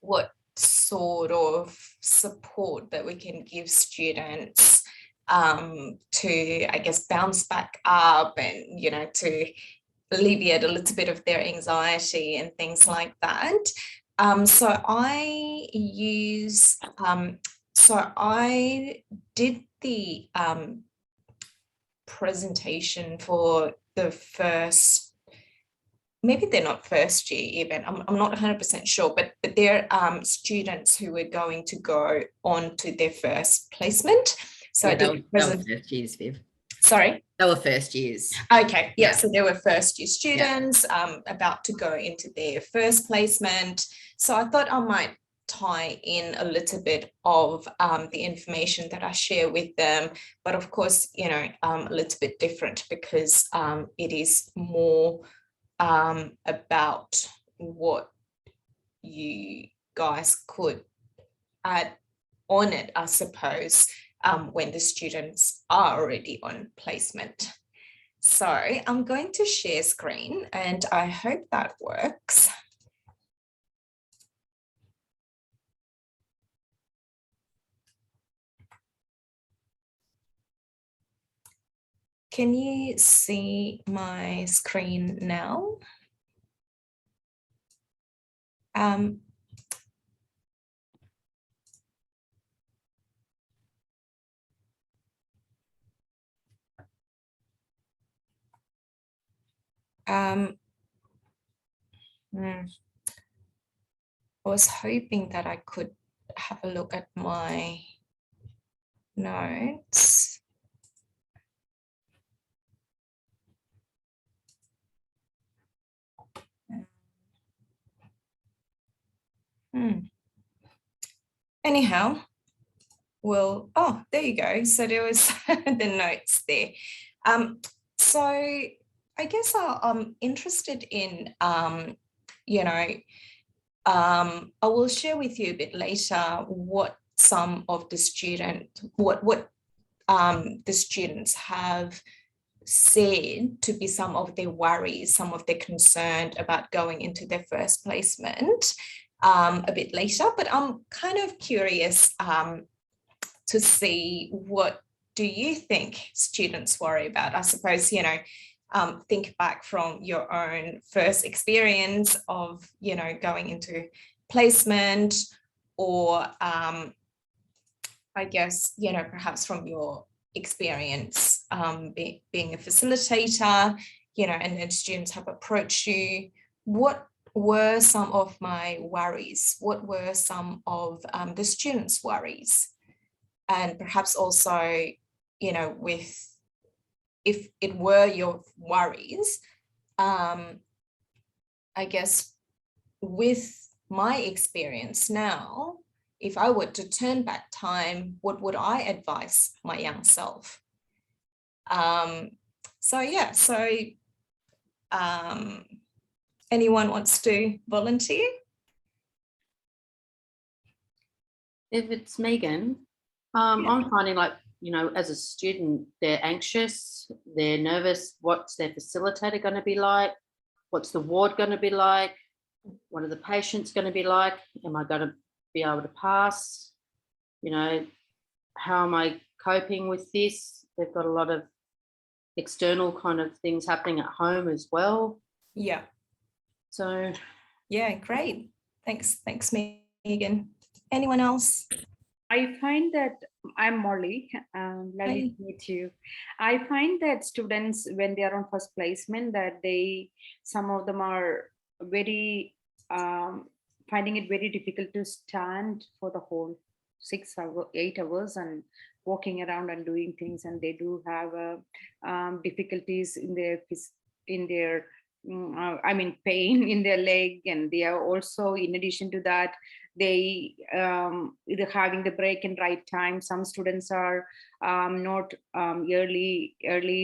what sort of support that we can give students to, bounce back up and, to alleviate a little bit of their anxiety and things like that. So I use, so I did the presentation for the first, maybe they're not first year even, I'm not 100% sure, but they're students who were going to go on to their first placement. So yeah, I did they were first years, Viv. Sorry? They were first years. Okay, yeah, so they were first year students about to go into their first placement. So I thought I might tie in a little bit of the information that I share with them, but of course, you know, a little bit different because it is more about what you guys could add on it, I suppose, when the students are already on placement. So I'm going to share screen and I hope that works. Can you see my screen now? I was hoping that I could have a look at my notes. Anyhow, well, oh, there you go. So there was the notes there. So I guess I'm interested in, you know, I will share with you a bit later what some of the the students have said to be some of their worries, some of their concern about going into their first placement a bit later, but I'm kind of curious to see what do you think students worry about? I suppose, you know, think back from your own first experience of, you know, going into placement, or I guess, you know, perhaps from your experience being a facilitator, you know, and then students have approached you. What were some of my worries? What were some of the students' worries? And perhaps also, you know, if it were your worries, I guess with my experience now, if I were to turn back time, what would I advise my young self? So yeah, so anyone wants to volunteer? If it's Megan, I'm finding, like, you know, as a student, they're anxious, they're nervous. What's their facilitator going to be like? What's the ward going to be like? What are the patients going to be like? Am I going to be able to pass? You know, how am I coping with this? They've got a lot of external kind of things happening at home as well. Yeah. So yeah, great. Thanks, Megan. Anyone else? I find that I'm Molly. Lovely to meet you. I find that students, when they are on first placement, that some of them are very finding it very difficult to stand for the whole 8 hours and walking around and doing things, and they do have difficulties in their I mean, pain in their leg, and they are also, in addition to that, they either having the break in right time. Some students are not early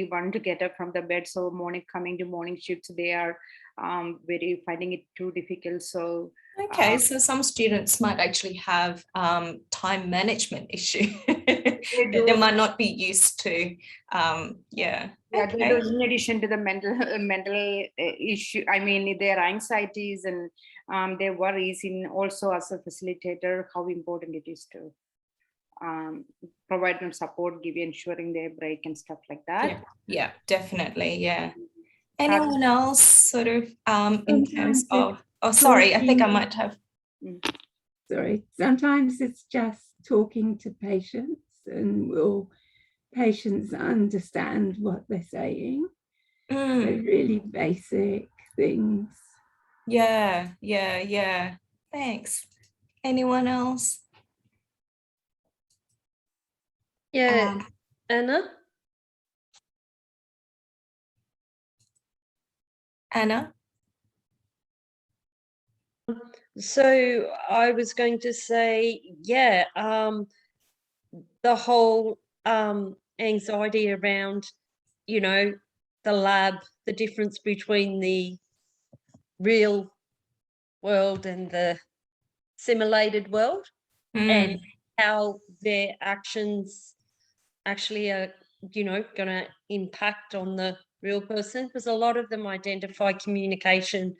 one to get up from the bed, so coming to morning shifts, they are very finding it too difficult. So okay, so some students might actually have time management issue. They might not be used to Yeah, okay. In addition to the mental issue, I mean, their anxieties and their worries, in also as a facilitator, how important it is to provide them support, ensuring their break and stuff like that. Yeah, definitely. Yeah. Anyone else sort of in terms of, oh, sorry, I think I might have Sorry, sometimes it's just talking to patients, and will patients understand what they're saying? So really basic things. Yeah. Thanks. Anyone else? Yeah, Anna? Anna? So I was going to say, yeah, the whole anxiety around, you know, the lab, the difference between the real world and the simulated world, and how their actions actually are, you know, going to impact on the real person, because a lot of them identify communication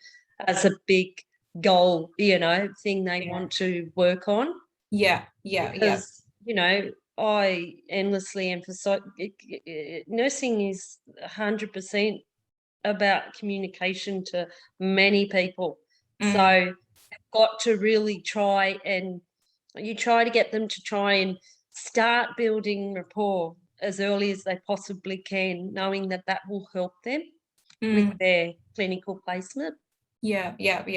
as a big goal, you know, thing they want to work on. Yeah. Because, you know, I endlessly emphasize nursing is 100% about communication to many people. So you've got to really try, and you try to get them to try and start building rapport as early as they possibly can, knowing that that will help them with their clinical placement. Yeah.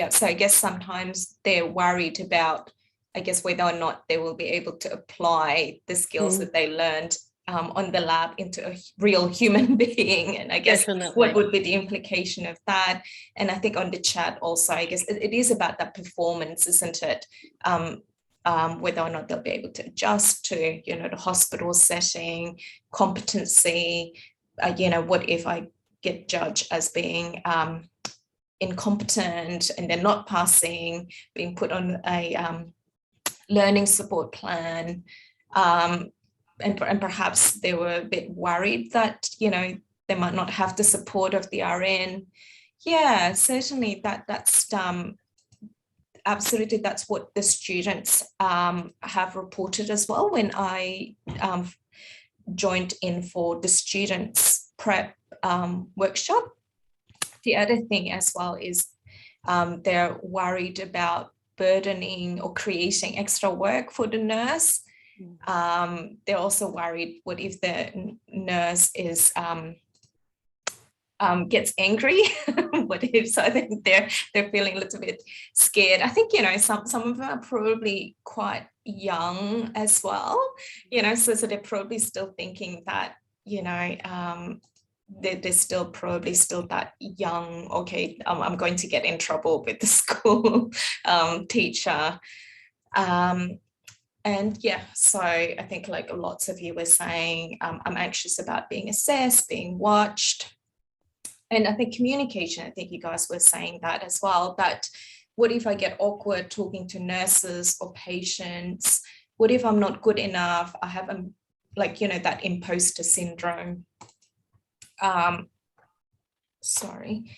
So I guess sometimes they're worried about, I guess, whether or not they will be able to apply the skills that they learned on the lab into a real human being. And I guess what would be the implication of that? And I think on the chat also, I guess it is about that performance, isn't it? Whether or not they'll be able to adjust to, you know, the hospital setting, competency. You know, what if I get judged as being incompetent and they're not passing, being put on a learning support plan, and perhaps they were a bit worried that, you know, they might not have the support of the RN. Yeah, certainly that's absolutely, that's what the students have reported as well when I joined in for the students prep workshop. The other thing as well is they're worried about burdening or creating extra work for the nurse. They're also worried, what if the nurse is gets angry? What if? So I think they're feeling a little bit scared. I think, you know, some of them are probably quite young as well, you know, so they're probably still thinking that, you know, they're still probably still that young. Okay, I'm going to get in trouble with the school teacher. And yeah, so I think like lots of you were saying, I'm anxious about being assessed, being watched. And I think communication, I think you guys were saying that as well, that what if I get awkward talking to nurses or patients? What if I'm not good enough? I have like, you know, that imposter syndrome. Sorry.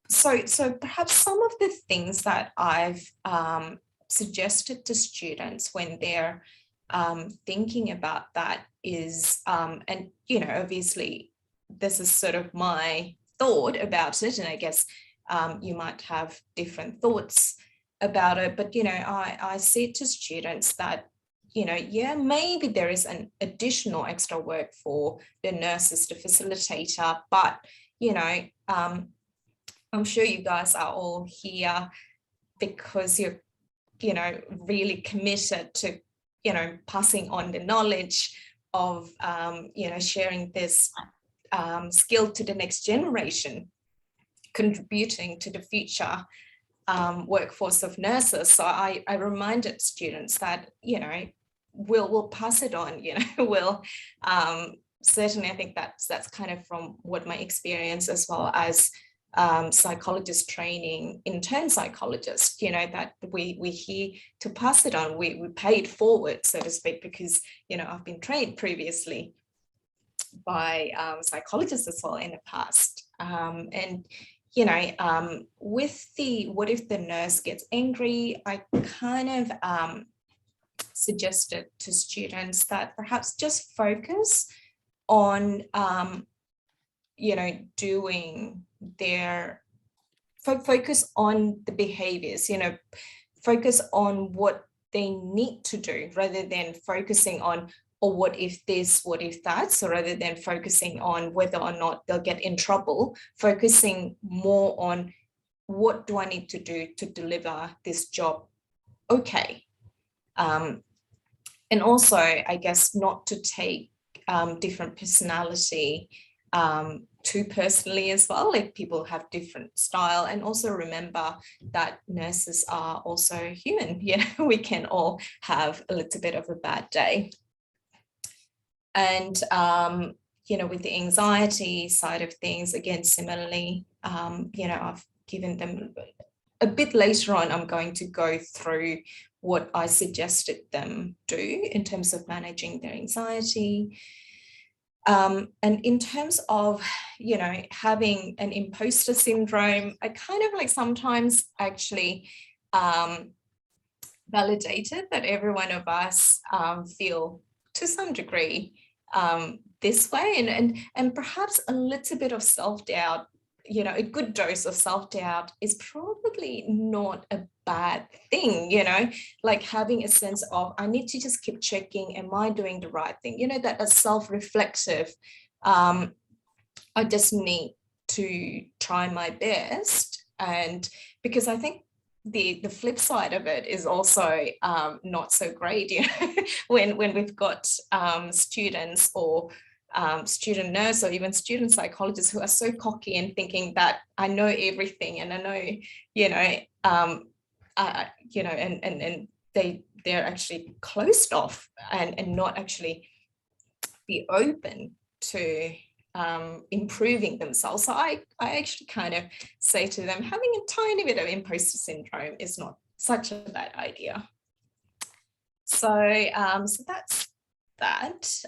So perhaps some of the things that I've suggested to students when they're thinking about that is, and, you know, obviously this is sort of my thought about it, and I guess you might have different thoughts about it, but, you know, I say to students that, you know, yeah, maybe there is an additional extra work for the nurses, the facilitator, but, you know, I'm sure you guys are all here because you're, you know, really committed to, you know, passing on the knowledge of, you know, sharing this skill to the next generation, contributing to the future workforce of nurses. So I reminded students that, you know, we'll pass it on, you know, we'll certainly, I think that's kind of from what my experience as well as psychologist training, intern psychologist, you know, that we're here to pass it on. We pay it forward, so to speak, because, you know, I've been trained previously by psychologists as well in the past. And, you know, with the, what if the nurse gets angry, I kind of suggested to students that perhaps just focus on, you know, doing their focus on the behaviors, focus on what they need to do rather than focusing on, or what if this, what if that. So rather than focusing on whether or not they'll get in trouble, focusing more on what do I need to do to deliver this job okay. And also, I guess, not to take different personality too personally as well. Like, people have different style, and also remember that nurses are also human. We can all have a little bit of a bad day. And with the anxiety side of things, again, similarly, I've given them a bit later on. I'm going to go through what I suggested them do in terms of managing their anxiety. And in terms of, having an imposter syndrome, I kind of like sometimes actually validated that every one of us feel to some degree this way, and perhaps a little bit of self-doubt, a good dose of self-doubt is probably not a bad thing, like having a sense of, I need to just keep checking, am I doing the right thing? That self-reflective, I just need to try my best. And because I think the flip side of it is also not so great, when we've got students or student nurse or even student psychologists who are so cocky and thinking that I know everything and I know, and they're actually closed off and not actually be open to improving themselves. So I actually kind of say to them, having a tiny bit of imposter syndrome is not such a bad idea. So that's that.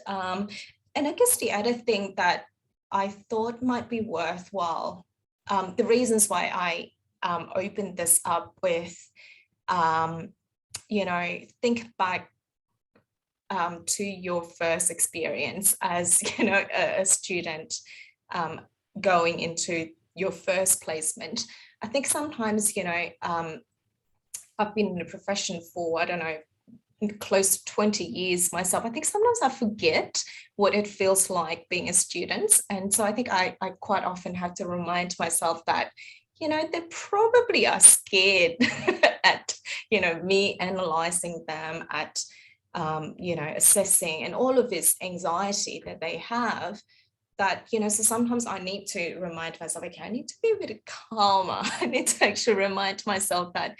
And I guess the other thing that I thought might be worthwhile, the reasons why I opened this up with, think back to your first experience as, a student going into your first placement. I think sometimes, I've been in the profession for, I don't know, close to 20 years myself. I think sometimes I forget what it feels like being a student. And so I think I quite often have to remind myself that, they probably are scared at, me analyzing them, at, assessing, and all of this anxiety that they have. That, so sometimes I need to remind myself, okay, I need to be a bit calmer. I need to actually remind myself that,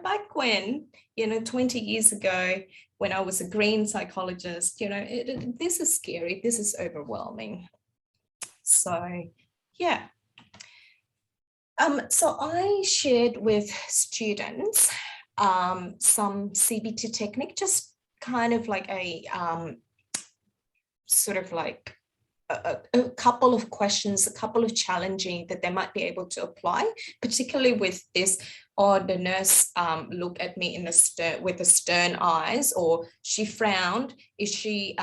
back when, 20 years ago, when I was a green psychologist, this is scary, this is overwhelming. So, yeah. So I shared with students some CBT technique, just kind of like a sort of like a couple of questions, a couple of challenging that they might be able to apply, particularly with this, or the nurse looked at me in the with the stern eyes, or she frowned. Is she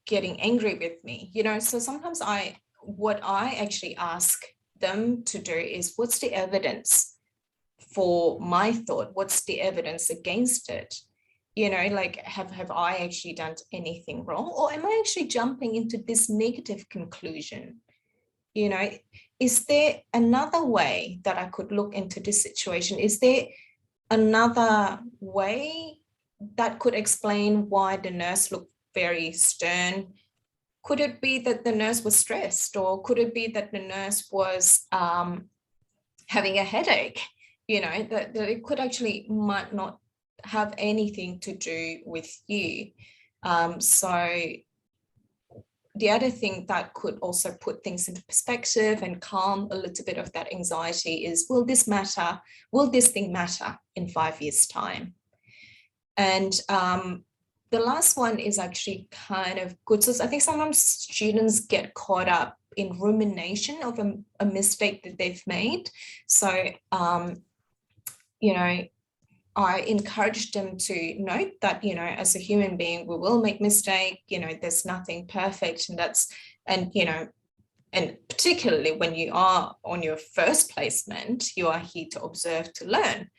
getting angry with me? So sometimes what I actually ask them to do is, what's the evidence for my thought? What's the evidence against it? Like, have I actually done anything wrong? Or am I actually jumping into this negative conclusion? Is there another way that I could look into this situation? Is there another way that could explain why the nurse looked very stern? Could it be that the nurse was stressed? Or could it be that the nurse was having a headache? That it could actually might not have anything to do with you. So the other thing that could also put things into perspective and calm a little bit of that anxiety is, will this matter? Will this thing matter in 5 years' time? And the last one is actually kind of good. So I think sometimes students get caught up in rumination of a mistake that they've made. So, I encourage them to note that, as a human being, we will make mistakes, there's nothing perfect, and And particularly when you are on your first placement, you are here to observe, to learn.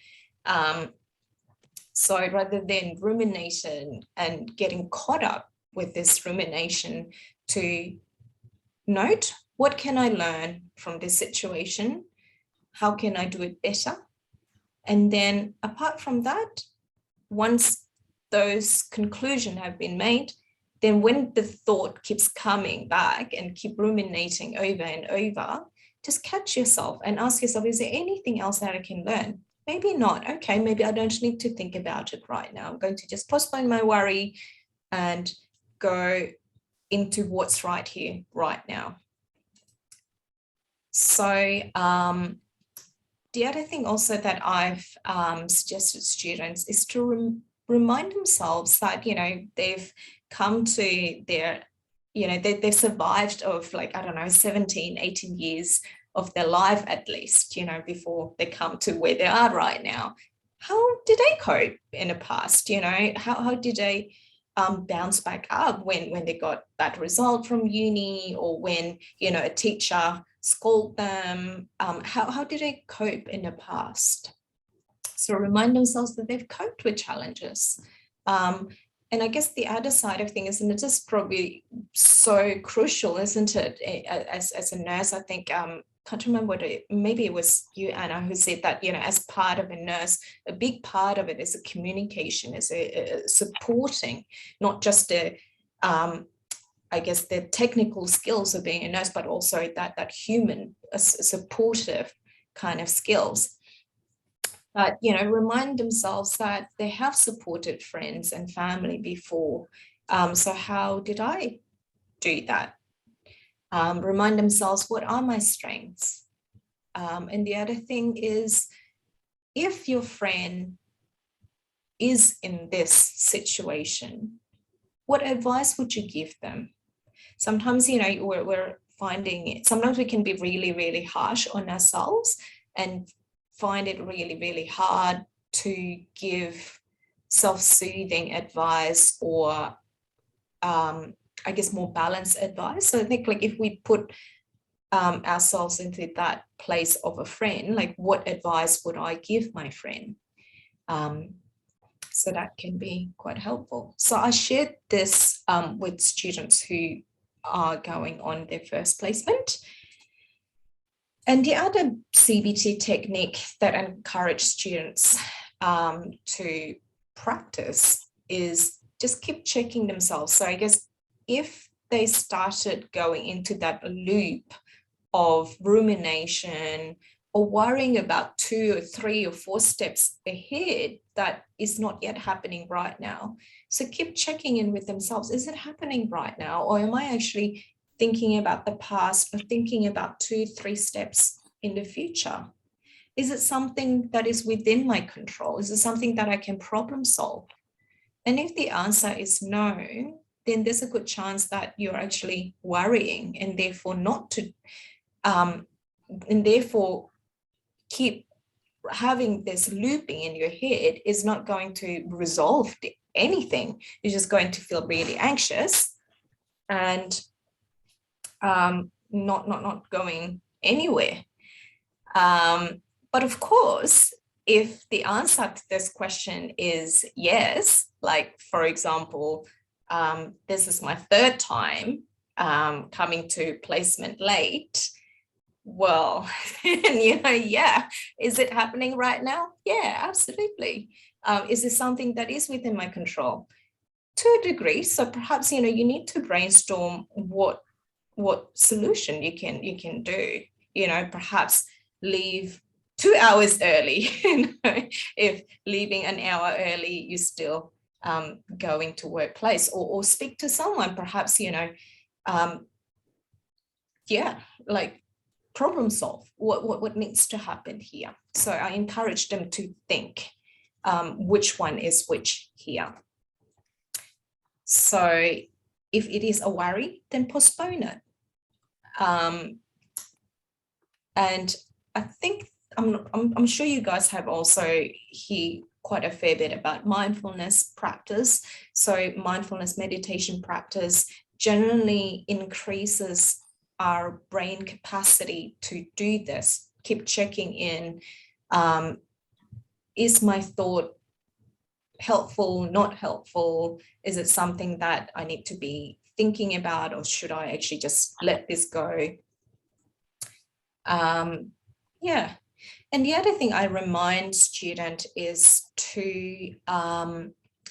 So rather than rumination and getting caught up with this rumination, to note, what can I learn from this situation? How can I do it better? And then apart from that, once those conclusions have been made, then when the thought keeps coming back and keep ruminating over and over, just catch yourself and ask yourself, is there anything else that I can learn? Maybe not. Okay, maybe I don't need to think about it right now. I'm going to just postpone my worry and go into what's right here, right now. So the other thing also that I've suggested to students is to remind themselves that, you know, they've come to their, you know, they've survived of like, I don't know, 17, 18 years of their life at least, you know, before they come to where they are right now. How did they cope in the past? You know, how did they bounce back up when they got that result from uni, or when, you know, a teacher scolded them? How did they cope in the past? So remind themselves that they've coped with challenges. And I guess the other side of things, and it's just probably so crucial, isn't it? As a nurse, I think, can't remember what maybe it was you, Anna, who said that, you know, as part of a nurse, a big part of it is a communication, is a supporting, not just the, I guess, the technical skills of being a nurse, but also that human, supportive kind of skills. But, you know, remind themselves that they have supported friends and family before. So how did I do that? Remind themselves, what are my strengths? And the other thing is, if your friend is in this situation, what advice would you give them? Sometimes, you know, we're finding it, sometimes we can be really, really harsh on ourselves and find it really, really hard to give self-soothing advice, or I guess more balanced advice. So I think, like, if we put ourselves into that place of a friend, like, what advice would I give my friend? So that can be quite helpful. So I shared this with students who are going on their first placement. And the other CBT technique that I encourage students to practice is just keep checking themselves. So I guess if they started going into that loop of rumination or worrying about 2 or 3 or 4 steps ahead that is not yet happening right now, so keep checking in with themselves. Is it happening right now? Or am I actually thinking about the past, or thinking about 2, 3 steps in the future? Is it something that is within my control? Is it something that I can problem solve? And if the answer is no, then there's a good chance that you're actually worrying, and therefore not to, and therefore keep having this looping in your head is not going to resolve anything. You're just going to feel really anxious and not going anywhere. But of course, if the answer to this question is yes, like, for example, this is my 3rd time coming to placement late, well, you know, yeah, is it happening right now? Yeah, absolutely. Is this something that is within my control? To a degree. So perhaps, you know, you need to brainstorm what solution you can do. You know, perhaps leave 2 hours early. You know, if leaving an hour early, you're still going to workplace, or speak to someone, perhaps, you know, yeah, like, problem solve what needs to happen here. So I encourage them to think which one is which here. So if it is a worry, then postpone it. And I think I'm sure you guys have also heard quite a fair bit about mindfulness practice. So mindfulness meditation practice generally increases our brain capacity to do this. Keep checking in. Is my thought helpful, not helpful? Is it something that I need to be thinking about, or should I actually just let this go? Yeah. And the other thing I remind students is to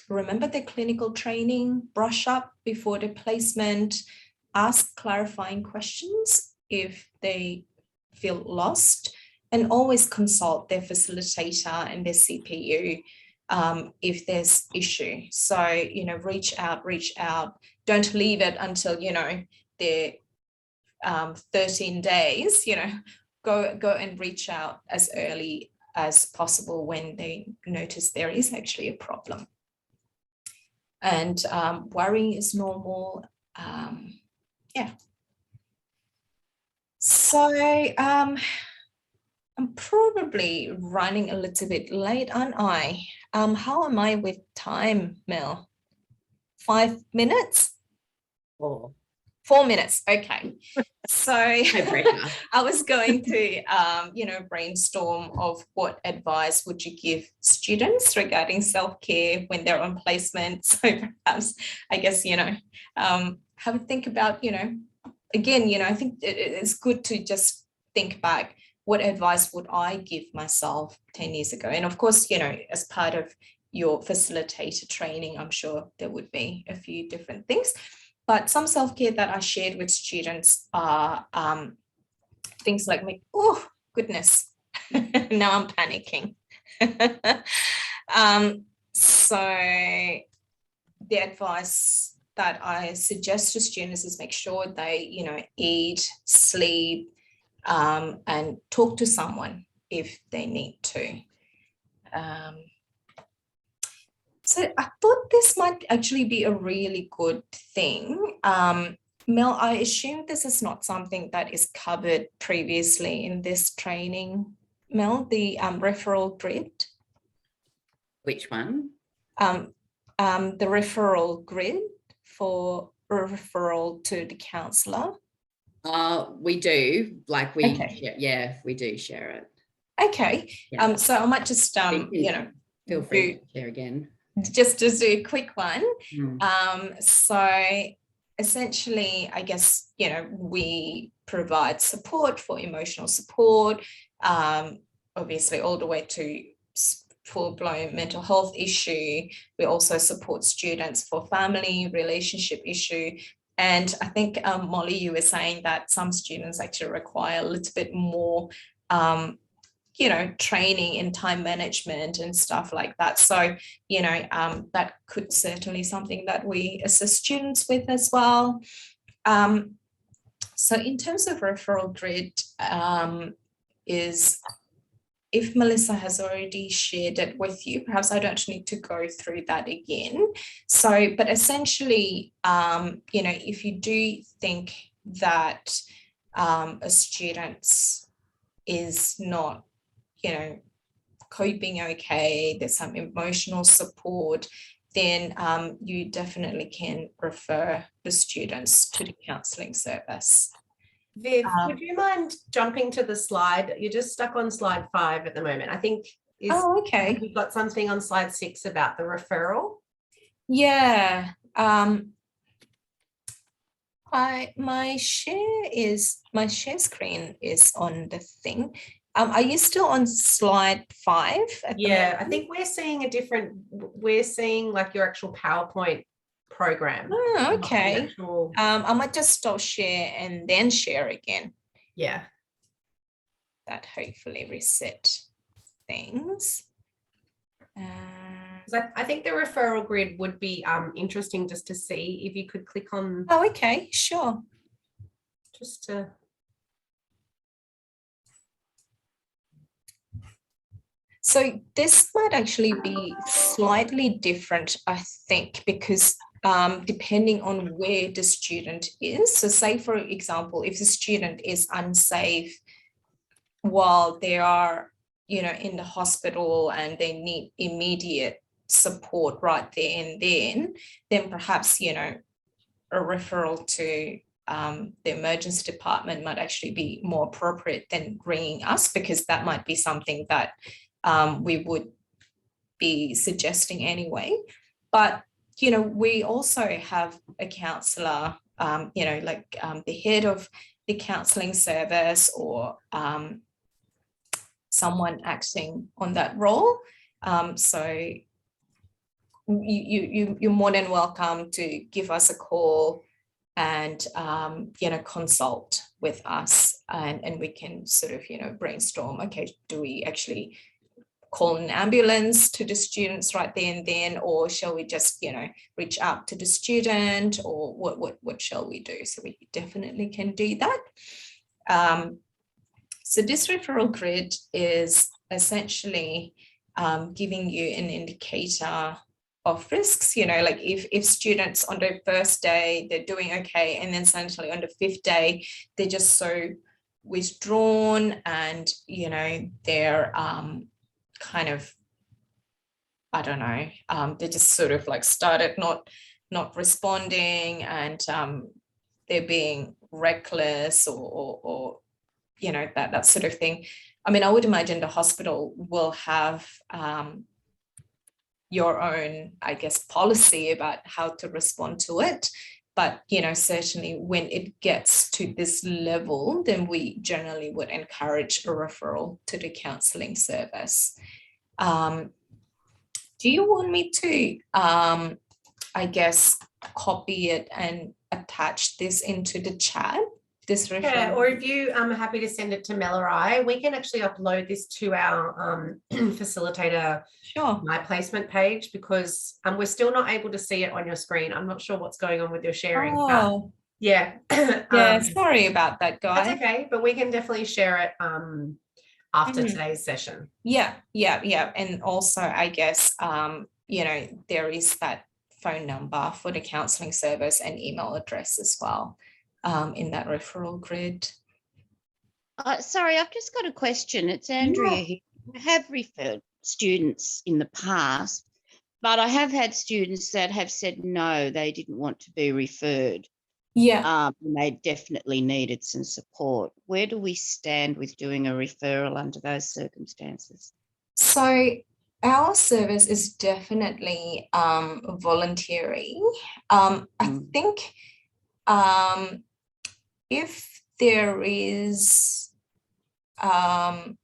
remember their clinical training, brush up before the placement, ask clarifying questions if they feel lost, and always consult their facilitator and their CPU if there's issue. So, you know, reach out. Don't leave it until, you know, they're 13 days, you know, go and reach out as early as possible when they notice there is actually a problem. And worrying is normal. Yeah. So I'm probably running a little bit late, aren't I? How am I with time, Mel? 5 minutes? 4 minutes. Okay. So I was going to, you know, brainstorm of what advice would you give students regarding self-care when they're on placement. So perhaps, I guess, you know, have a think about, you know, again, you know, I think it's good to just think back, what advice would I give myself 10 years ago? And of course, you know, as part of your facilitator training, I'm sure there would be a few different things. But some self-care that I shared with students are things like, oh, goodness, now I'm panicking. So the advice that I suggest to students is make sure they, you know, eat, sleep, and talk to someone if they need to. So I thought this might actually be a really good thing. Mel, I assume this is not something that is covered previously in this training, Mel, the referral grid. Which one? The referral grid for referral to the counsellor. We do, like we, Okay. yeah, we do share it. Okay. Yeah. So I might just, you know, feel free to share again. Just to do a quick one. Mm. So essentially, I guess, you know, we provide support for emotional support, obviously all the way to full-blown mental health issue. We also support students for family relationship issue. And I think, Molly, you were saying that some students actually require a little bit more you know, training in time management and stuff like that. So, you know, that could certainly something that we assist students with as well. So in terms of referral grid, is if Melissa has already shared it with you, perhaps I don't need to go through that again. So, but essentially, you know, if you do think that a student is not, you know, coping okay, there's some emotional support, then you definitely can refer the students to the counselling service. Viv, would you mind jumping to the slide? You're just stuck on slide 5 at the moment. I think okay. You've got something on slide 6 about the referral. Yeah. My share screen is on the thing. Are you still on slide 5? Yeah, I think we're seeing we're seeing like your actual PowerPoint program. Oh, okay. I might just stop share and then share again. Yeah. That hopefully reset things. I think the referral grid would be interesting just to see if you could click on. Oh, okay, sure. Just to. So this might actually be slightly different, I think, because depending on where the student is. So say, for example, if the student is unsafe while they are, you know, in the hospital and they need immediate support right there and then perhaps, you know, a referral to the emergency department might actually be more appropriate than ringing us, because that might be something that we would be suggesting anyway. But, you know, we also have a counsellor, you know, like the head of the counselling service, or someone acting on that role. So you're more than welcome to give us a call and, you know, consult with us, and we can sort of, you know, brainstorm, okay, do we actually call an ambulance to the students right there and then, or shall we just, you know, reach out to the student, or what shall we do? So we definitely can do that. So this referral grid is essentially giving you an indicator of risks, you know, like if students on their first day, they're doing okay, and then essentially on the 5th day, they're just so withdrawn, and, you know, they're kind of, I don't know, they just sort of like started not responding, and they're being reckless, or you know, that sort of thing. I mean, I would imagine the hospital will have your own, I guess, policy about how to respond to it. But, you know, certainly when it gets to this level, then we generally would encourage a referral to the counselling service. Do you want me to, I guess, copy it and attach this into the chat? This referral? Yeah, or if you are happy to send it to Mel or I, we can actually upload this to our facilitator My Placement page, because we're still not able to see it on your screen. I'm not sure what's going on with your sharing. Oh, yeah. Yeah, sorry about that, guys. That's okay, but we can definitely share it after today's session. Yeah. And also, I guess, you know, there is that phone number for the counselling service and email address as well in that referral grid. Sorry, I've just got a question. It's Andrea here. I have referred students in the past, but I have had students that have said no, they didn't want to be referred. Yeah. And they definitely needed some support. Where do we stand with doing a referral under those circumstances? So our service is definitely voluntary. I think if there is, and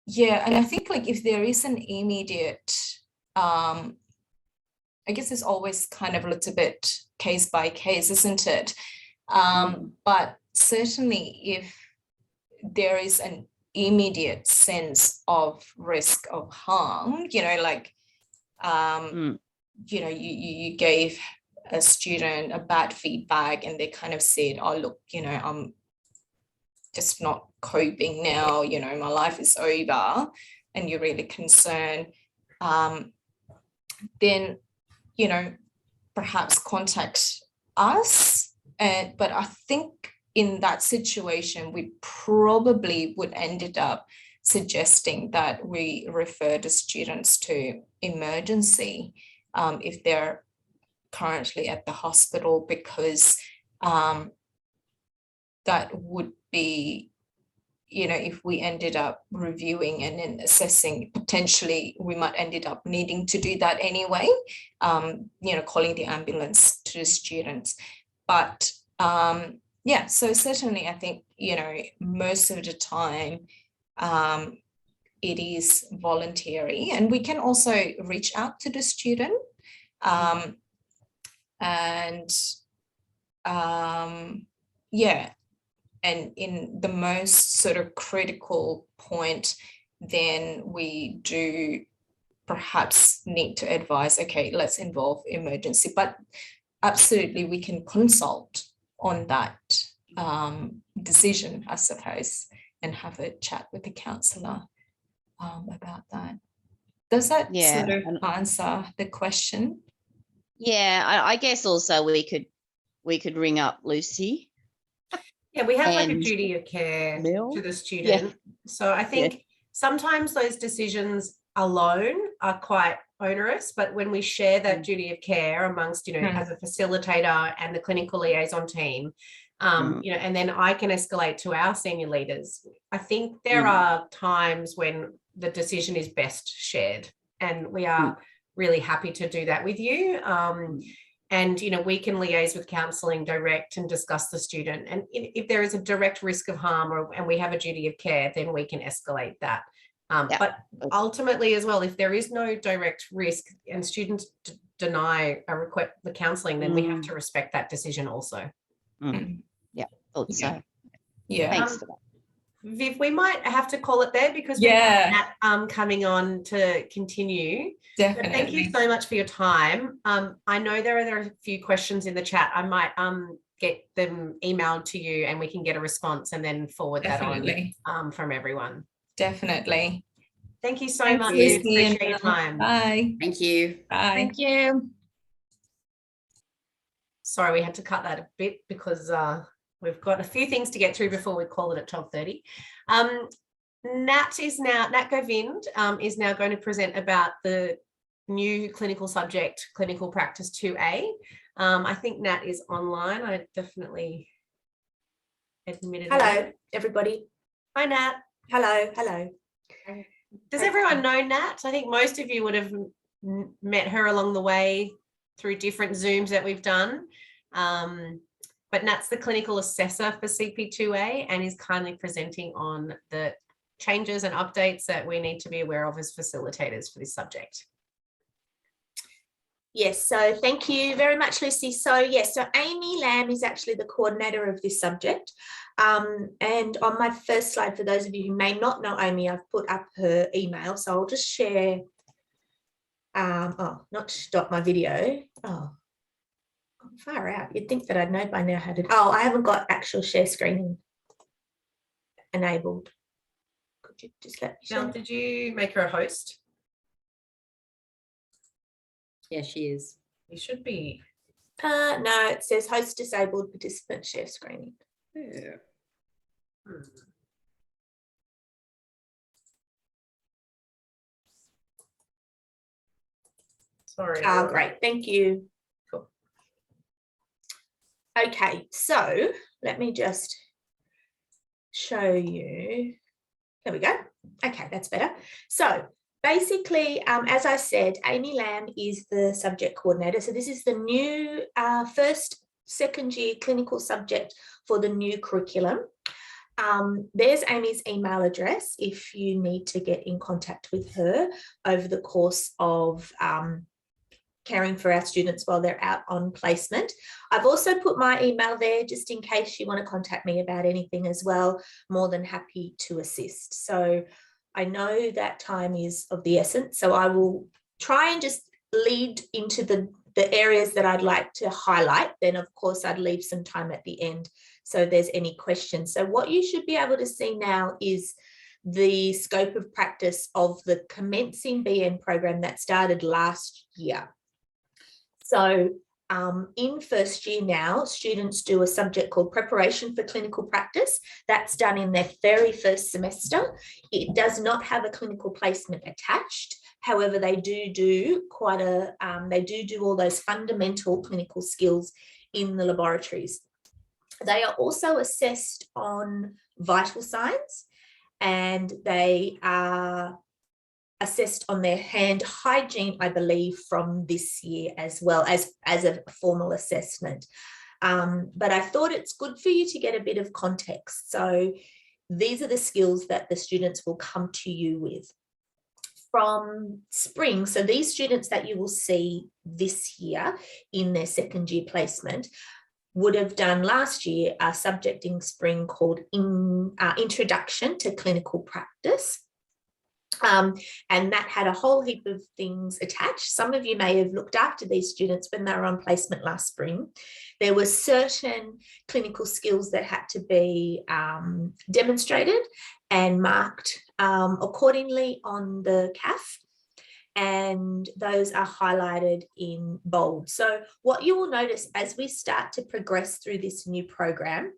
I think like if there is an immediate, I guess it's always kind of a little bit case by case, isn't it? But certainly if there is an immediate sense of risk of harm, you know, like, you know, you gave a student a bad feedback and they kind of said, oh, look, you know, I'm just not coping now, you know, my life is over, and you're really concerned, then, you know, perhaps contact us. But I think in that situation, we probably would ended up suggesting that we refer the students to emergency if they're currently at the hospital, because that would be, you know, if we ended up reviewing and then assessing, potentially we might ended up needing to do that anyway, you know, calling the ambulance to the students. But yeah, so certainly I think, you know, most of the time it is voluntary, and we can also reach out to the student yeah, and in the most sort of critical point, then we do perhaps need to advise, okay, let's involve emergency, but absolutely we can consult on that decision, I suppose, and have a chat with the counsellor about that. Does that sort of answer the question? Yeah, I guess also we could ring up Lucy. Yeah, we have like a duty of care to the student. So I think sometimes those decisions alone are quite onerous, but when we share that duty of care amongst, as a facilitator and the clinical liaison team, and then I can escalate to our senior leaders. I think there are times when the decision is best shared, and we are really happy to do that with you. And, we can liaise with counselling direct and discuss the student. And if there is a direct risk of harm and we have a duty of care, then we can escalate that. But ultimately as well, if there is no direct risk and students deny a request for counselling, then we have to respect that decision also. Yeah, thought so. Yeah. Thanks for that. Viv, we might have to call it there because we have Nat coming on to continue. Definitely. But thank you so much for your time. I know there are a few questions in the chat. I might get them emailed to you and we can get a response and then forward that on from everyone. Definitely. Thank you so much. Appreciate your time. Bye. Thank you. Bye. Thank you. Sorry, we had to cut that a bit because we've got a few things to get through before we call it at 12:30. Nat Govind is now going to present about the new clinical subject, Clinical Practice 2A. I think Nat is online. I definitely admitted. Hello, everybody. Hi, Nat. Hello. Does everyone know Nat? I think most of you would have met her along the way through different Zooms that we've done. But Nat's the clinical assessor for CP2A and is kindly presenting on the changes and updates that we need to be aware of as facilitators for this subject. Yes, so thank you very much, Lucy. So yes, so Amy Lamb is actually the coordinator of this subject. And on my first slide, for those of you who may not know Amy, I've put up her email. So I'll just share, not stop my video. Oh, I'm far out. You'd think that I'd know by now how to, I haven't got actual share screen enabled. Could you just let me share? Mel, did you make her a host? Yeah, she is. You should be. No, it says host disabled, participant share screening. Yeah. Sorry. Oh, great. Thank you. Cool. Okay, so let me just show you. There we go. Okay, that's better. So basically, as I said, Amy Lamb is the subject coordinator. So this is the new first second year clinical subject for the new curriculum. There's Amy's email address if you need to get in contact with her over the course of caring for our students while they're out on placement. I've also put my email there just in case you want to contact me about anything as well. More than happy to assist. So I know that time is of the essence, so I will try and just lead into the areas that I'd like to highlight. Then, of course, I'd leave some time at the end so if there's any questions. So what you should be able to see now is the scope of practice of the commencing BN program that started last year. So in first year now, students do a subject called Preparation for Clinical Practice. That's done in their very first semester. It does not have a clinical placement attached. However, they do all those fundamental clinical skills in the laboratories. They are also assessed on vital signs, and they are assessed on their hand hygiene, I believe, from this year as well as a formal assessment. But I thought it's good for you to get a bit of context. So these are the skills that the students will come to you with. From spring, so these students that you will see this year in their second year placement would have done last year a subject in spring called Introduction to Clinical Practice. And that had a whole heap of things attached. Some of you may have looked after these students when they were on placement last spring. There were certain clinical skills that had to be demonstrated and marked accordingly on the CAF, and those are highlighted in bold. So what you will notice as we start to progress through this new program,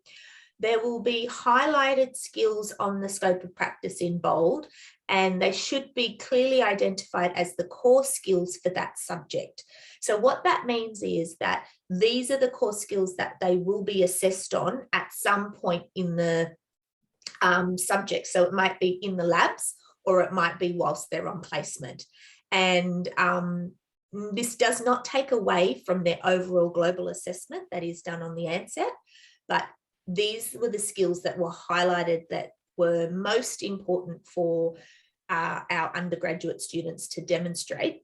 there will be highlighted skills on the scope of practice in bold, and they should be clearly identified as the core skills for that subject. So what that means is that these are the core skills that they will be assessed on at some point in the subject. So it might be in the labs, or it might be whilst they're on placement. And this does not take away from their overall global assessment that is done on the ANSET, but these were the skills that were highlighted that were most important for our undergraduate students to demonstrate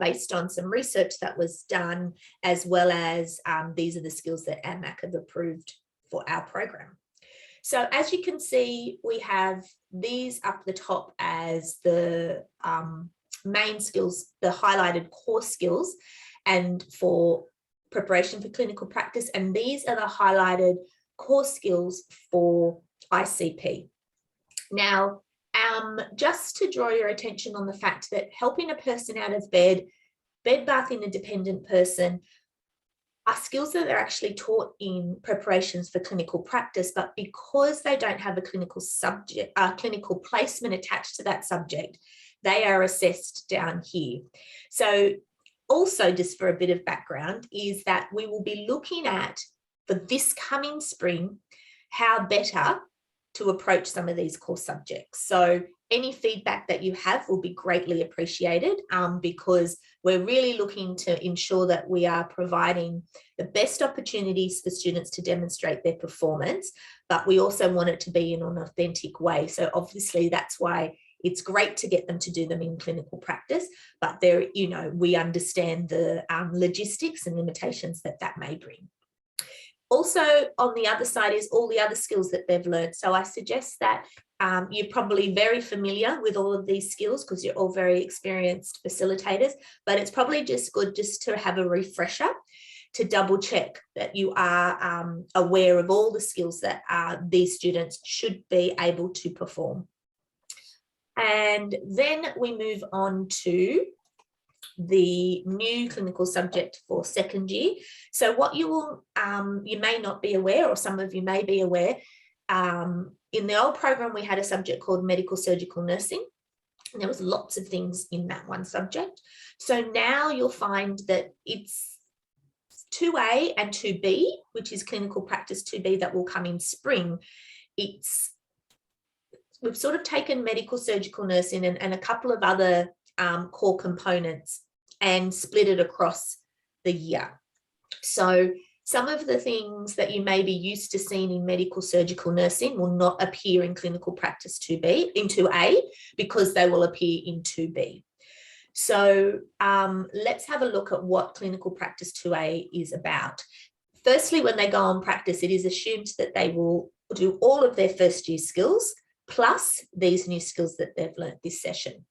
based on some research that was done, as well as these are the skills that AMAC have approved for our program. So as you can see, we have these up the top as the main skills, the highlighted core skills, and for preparation for clinical practice. And these are the highlighted core skills for ICP. Now, just to draw your attention on the fact that helping a person out of bed, bed bathing a dependent person, are skills that are actually taught in preparations for clinical practice, but because they don't have a clinical subject, clinical placement attached to that subject, they are assessed down here. So also, just for a bit of background, is that we will be looking at, for this coming spring, how better to approach some of these core subjects. So any feedback that you have will be greatly appreciated, because we're really looking to ensure that we are providing the best opportunities for students to demonstrate their performance, but we also want it to be in an authentic way. So obviously that's why it's great to get them to do them in clinical practice, but there, you know, we understand the logistics and limitations that that may bring. Also, on the other side is all the other skills that they've learned. So I suggest that you're probably very familiar with all of these skills because you're all very experienced facilitators, but it's probably just good just to have a refresher to double check that you are aware of all the skills that these students should be able to perform. And then we move on to the new clinical subject for second year. So what you will, you may not be aware, or some of you may be aware, in the old program, we had a subject called medical surgical nursing, and there was lots of things in that one subject. So now you'll find that it's 2A and 2B, which is clinical practice 2B that will come in spring. We've sort of taken medical surgical nursing and a couple of other core components and split it across the year. So some of the things that you may be used to seeing in medical surgical nursing will not appear in clinical practice 2B, in 2A, because they will appear in 2B. So let's have a look at what clinical practice 2A is about. Firstly, when they go on practice, it is assumed that they will do all of their first year skills, plus these new skills that they've learnt this session.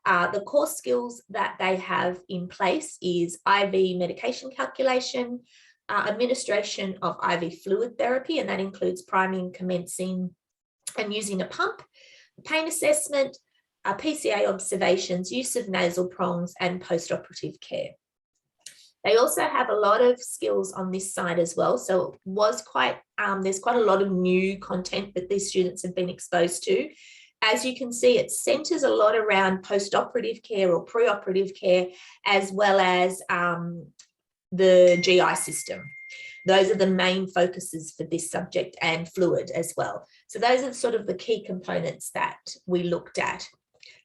The core skills that they have in place is IV medication calculation, administration of IV fluid therapy, and that includes priming, commencing, and using a pump, pain assessment, PCA observations, use of nasal prongs, and post-operative care. They also have a lot of skills on this side as well. So it was quite, there's quite a lot of new content that these students have been exposed to. As you can see, it centres a lot around post-operative care or pre-operative care, as well as the GI system. Those are the main focuses for this subject, and fluid as well. So those are sort of the key components that we looked at.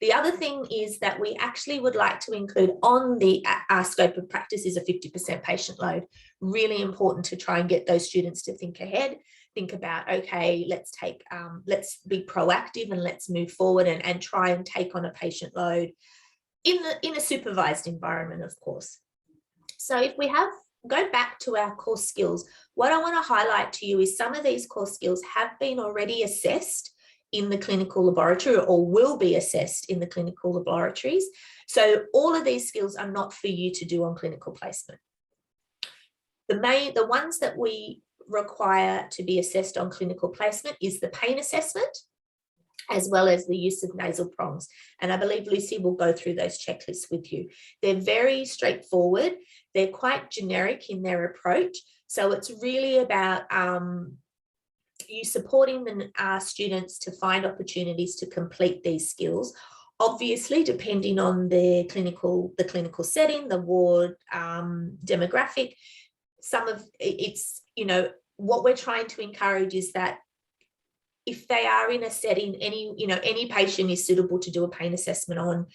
The other thing is that we actually would like to include on the scope of practice is a 50% patient load. Really important to try and get those students to think ahead, think about, okay, let's be proactive and let's move forward and try and take on a patient load in a supervised environment, of course. So if we go back to our core skills, what I want to highlight to you is some of these core skills have been already assessed in the clinical laboratory, or will be assessed in the clinical laboratories. So all of these skills are not for you to do on clinical placement. The ones that we require to be assessed on clinical placement is the pain assessment, as well as the use of nasal prongs. And I believe Lucy will go through those checklists with you. They're very straightforward. They're quite generic in their approach. So it's really about you supporting the students to find opportunities to complete these skills. Obviously, depending on the clinical setting, the ward demographic, some of it's, you know, what we're trying to encourage is that if they are in a setting, any patient is suitable to do a pain assessment on,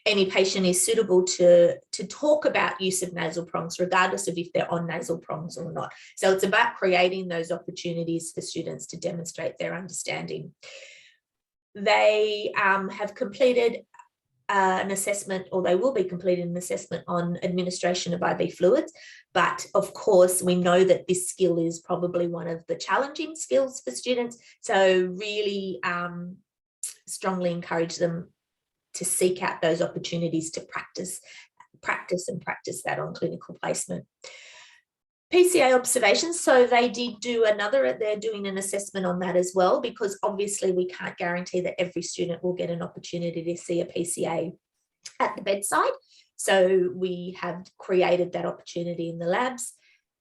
any patient is suitable to talk about use of nasal prongs, regardless of if they're on nasal prongs or not. So it's about creating those opportunities for students to demonstrate their understanding. They have completed an assessment, or they will be completing an assessment on administration of IV fluids. But of course, we know that this skill is probably one of the challenging skills for students. So really strongly encourage them to seek out those opportunities to practice that on clinical placement. PCA observations, so they did do they're doing an assessment on that as well, because obviously we can't guarantee that every student will get an opportunity to see a PCA at the bedside. So we have created that opportunity in the labs.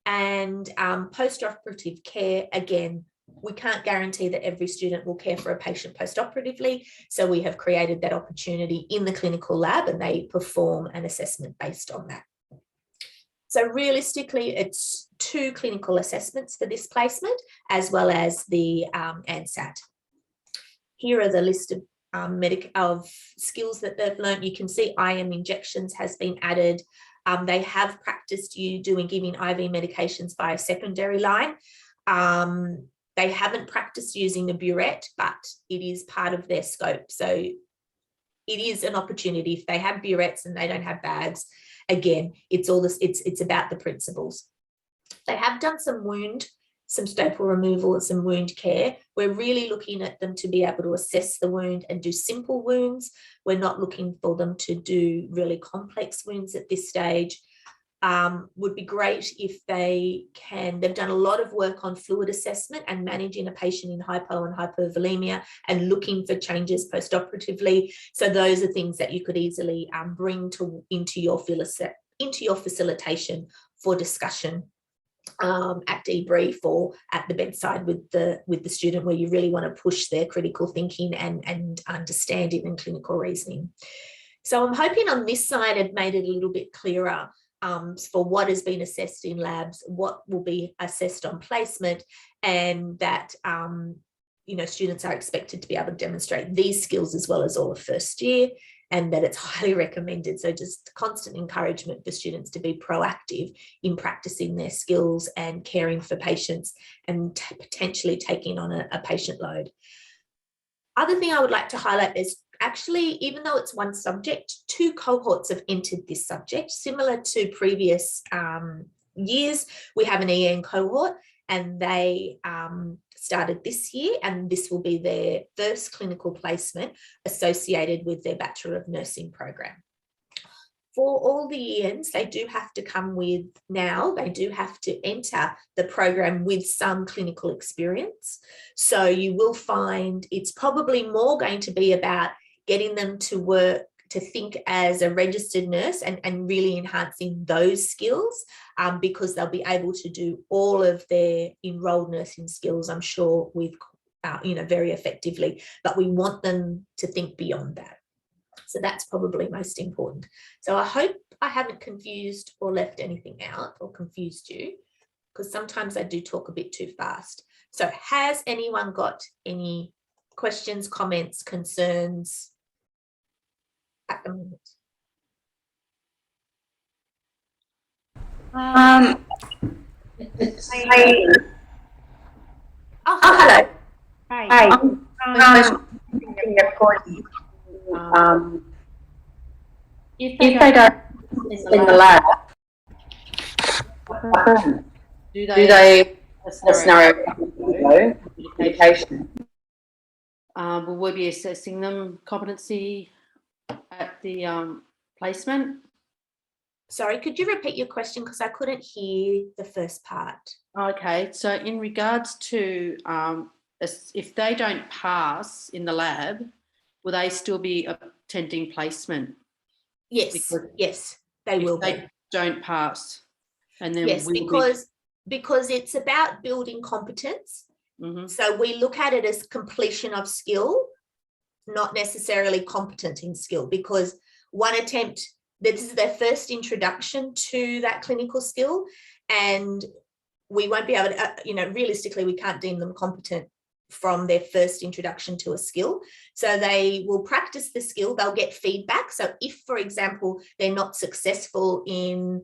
And post-operative care, again, we can't guarantee that every student will care for a patient post-operatively. So we have created that opportunity in the clinical lab, and they perform an assessment based on that. So realistically, it's 2 clinical assessments for this placement, as well as the ANSAT. Here are the list of skills that they've learned. You can see IM injections has been added. They have practiced giving IV medications via secondary line. They haven't practiced using a burette, but it is part of their scope. So it is an opportunity. If they have burettes and they don't have bags, again, it's about the principles. They have done some staple removal and some wound care. We're really looking at them to be able to assess the wound and do simple wounds. We're not looking for them to do really complex wounds at this stage. Would be great if they can. They've done a lot of work on fluid assessment and managing a patient in hypo and hypovolemia and looking for changes post-operatively. So those are things that you could easily bring into your facilitation for discussion at debrief or at the bedside with the student, where you really want to push their critical thinking and understanding and clinical reasoning. So I'm hoping on this side I've made it a little bit clearer for what has been assessed in labs, what will be assessed on placement, and that students are expected to be able to demonstrate these skills as well as all of first year, and that it's highly recommended. So just constant encouragement for students to be proactive in practicing their skills and caring for patients and potentially taking on a patient load. Other thing I would like to highlight is actually, even though it's one subject, 2 cohorts have entered this subject. Similar to previous years, we have an EN cohort, and they started this year, and this will be their first clinical placement associated with their Bachelor of Nursing program. For all the ENs, they do have to enter the program with some clinical experience. So you will find it's probably more going to be about getting them to work, to think as a registered nurse and really enhancing those skills, because they'll be able to do all of their enrolled nursing skills, I'm sure, with very effectively. But we want them to think beyond that. So that's probably most important. So I hope I haven't confused or left anything out or confused you, because sometimes I do talk a bit too fast. So has anyone got any questions, comments, concerns at the moment? Hello. Hi. If they don't in the lab, do they scenario education? Will we be assessing them competency at the placement? Sorry, could you repeat your question, because I couldn't hear the first part. Okay, so in regards to if they don't pass in the lab, will they still be attending placement? Yes, yes, they will be. They don't pass, and then yes, because it's about building competence So we look at it as completion of skill, not necessarily competent in skill, because one attempt, this is their first introduction to that clinical skill, and we won't be able to, realistically, we can't deem them competent from their first introduction to a skill. So they will practice the skill, they'll get feedback. So if, for example, they're not successful in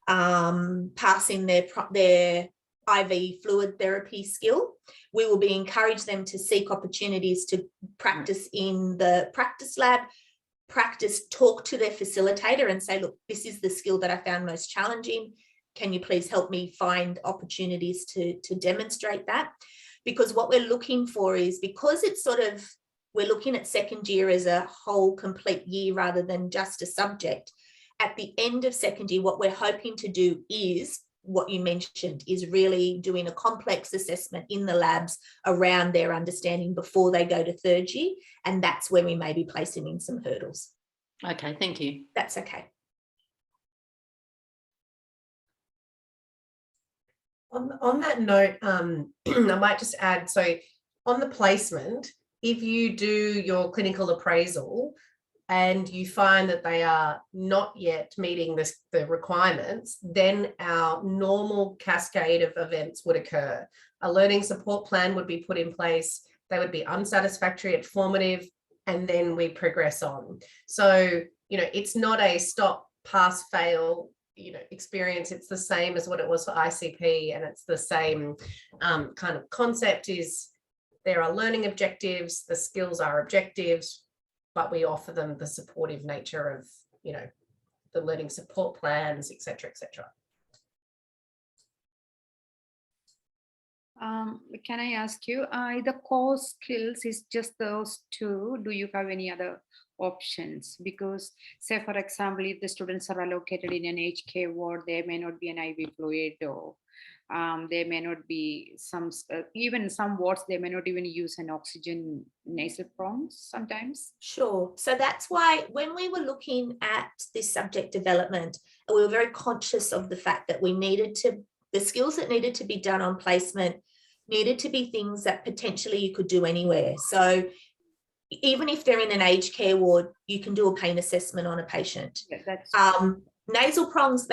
passing their IV fluid therapy skill, we will be encourage them to seek opportunities to practice in the practice lab, talk to their facilitator and say, look, this is the skill that I found most challenging. Can you please help me find opportunities to demonstrate that? Because what we're looking for is, because it's we're looking at second year as a whole complete year rather than just a subject. At the end of second year, what we're hoping to do is what you mentioned, is really doing a complex assessment in the labs around their understanding before they go to third year. And that's where we may be placing in some hurdles. Okay, thank you. That's okay. On that note, I might just add, so on the placement, if you do your clinical appraisal and you find that they are not yet meeting the requirements, then our normal cascade of events would occur. A learning support plan would be put in place. They would be unsatisfactory at formative, and then we progress on. So, it's not a stop, pass, fail experience. It's the same as what it was for ICP, and it's the same kind of concept. Is there are learning objectives, the skills are objectives, but we offer them the supportive nature of the learning support plans, etc., etc. Can I ask you, the core skills is just those two? Do you have any other options? Because, say, for example, if the students are allocated in an HK ward, there may not be an IV fluid, or there may not be even some wards, they may not even use an oxygen nasal prongs sometimes. Sure. So that's why when we were looking at this subject development, we were very conscious of the fact that the skills that needed to be done on placement needed to be things that potentially you could do anywhere. So even if they're in an aged care ward, you can do a pain assessment on a patient. Yeah, nasal prongs,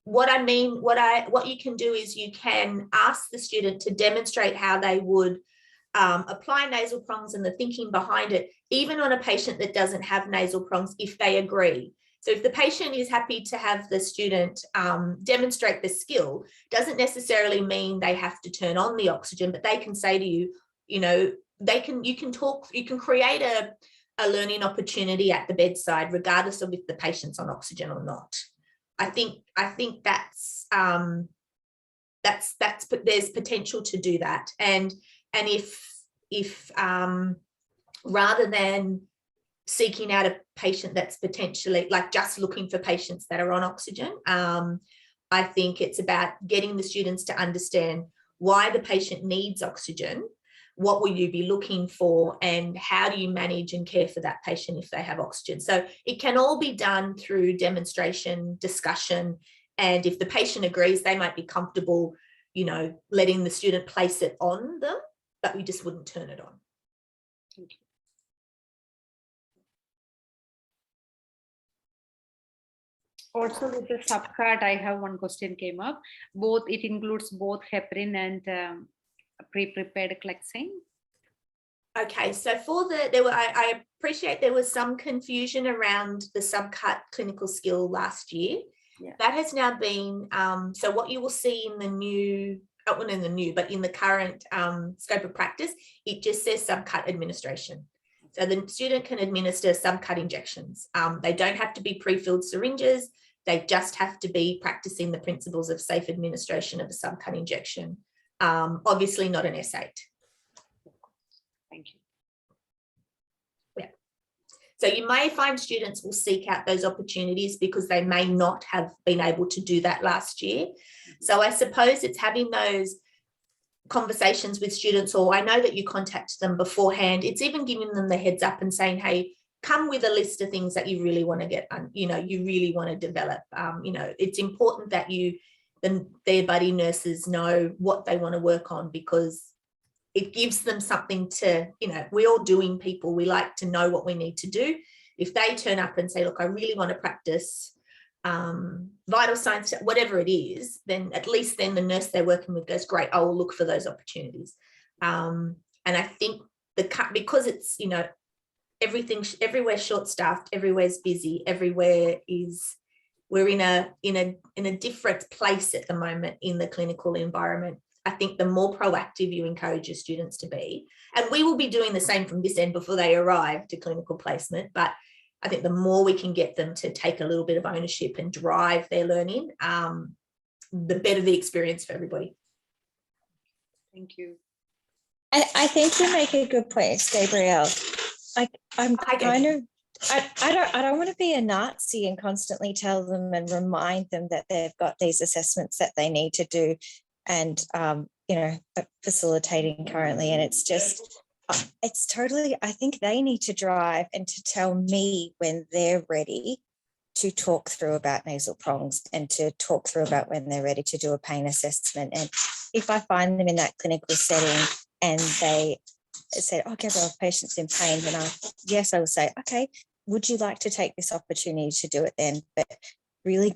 what you can do is you can ask the student to demonstrate how they would apply nasal prongs and the thinking behind it, even on a patient that doesn't have nasal prongs, if they agree. So if the patient is happy to have the student demonstrate the skill, doesn't necessarily mean they have to turn on the oxygen, but they can say to you, you can create a learning opportunity at the bedside, regardless of if the patient's on oxygen or not. I think that's there's potential to do that. And if rather than seeking out a patient that's potentially just looking for patients that are on oxygen, I think it's about getting the students to understand why the patient needs oxygen, what will you be looking for, and how do you manage and care for that patient if they have oxygen. So it can all be done through demonstration, discussion, and if the patient agrees, they might be comfortable, letting the student place it on them, but we just wouldn't turn it on. Thank you. Also, with the subcut, I have one question came up. It includes both heparin and pre-prepared Clexane. Okay, so I appreciate there was some confusion around the subcut clinical skill last year. Yeah. That has now been, so what you will see in the new, not in the new, but in the current scope of practice, it just says subcut administration. So the student can administer subcut injections. They don't have to be pre-filled syringes. They just have to be practicing the principles of safe administration of a subcut injection. Obviously not an S8. Thank you. Yeah. So you may find students will seek out those opportunities because they may not have been able to do that last year. So I suppose it's having those conversations with students, or I know that you contacted them beforehand. It's even giving them the heads up and saying, hey, come with a list of things that you really want to get, you really want to develop. It's important that their buddy nurses know what they want to work on, because it gives them something to, we're all doing people. We like to know what we need to do. If they turn up and say, look, I really want to practice vital signs, whatever it is, then at least then the nurse they're working with goes, great, I will look for those opportunities. And I think because it's, everywhere's short-staffed, everywhere's busy, we're in a different place at the moment in the clinical environment. I think the more proactive you encourage your students to be, and we will be doing the same from this end before they arrive to clinical placement, but I think the more we can get them to take a little bit of ownership and drive their learning, the better the experience for everybody. Thank you. I think you make a good point, Gabrielle. I'm kind of, I don't want to be a Nazi and constantly tell them and remind them that they've got these assessments that they need to do and, facilitating currently. And it's just, it's totally, I think they need to drive and to tell me when they're ready to talk through about nasal prongs and to talk through about when they're ready to do a pain assessment. And if I find them in that clinical setting and they said, oh, Gabrielle, patient's in pain, then I will say, okay, would you like to take this opportunity to do it then? But really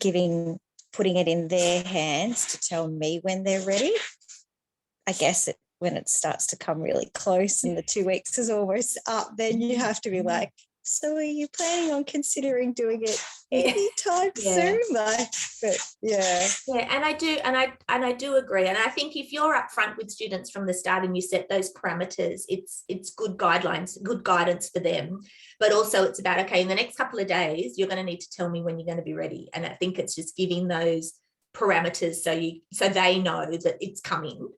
putting it in their hands to tell me when they're ready. I guess when it starts to come really close and the 2 weeks is almost up, then you have to be like, so are you planning on considering doing it anytime soon? And I do agree. And I think if you're upfront with students from the start and you set those parameters, it's good guidelines, good guidance for them. But also it's about, okay, in the next couple of days, you're going to need to tell me when you're going to be ready. And I think it's just giving those parameters so they know that it's coming.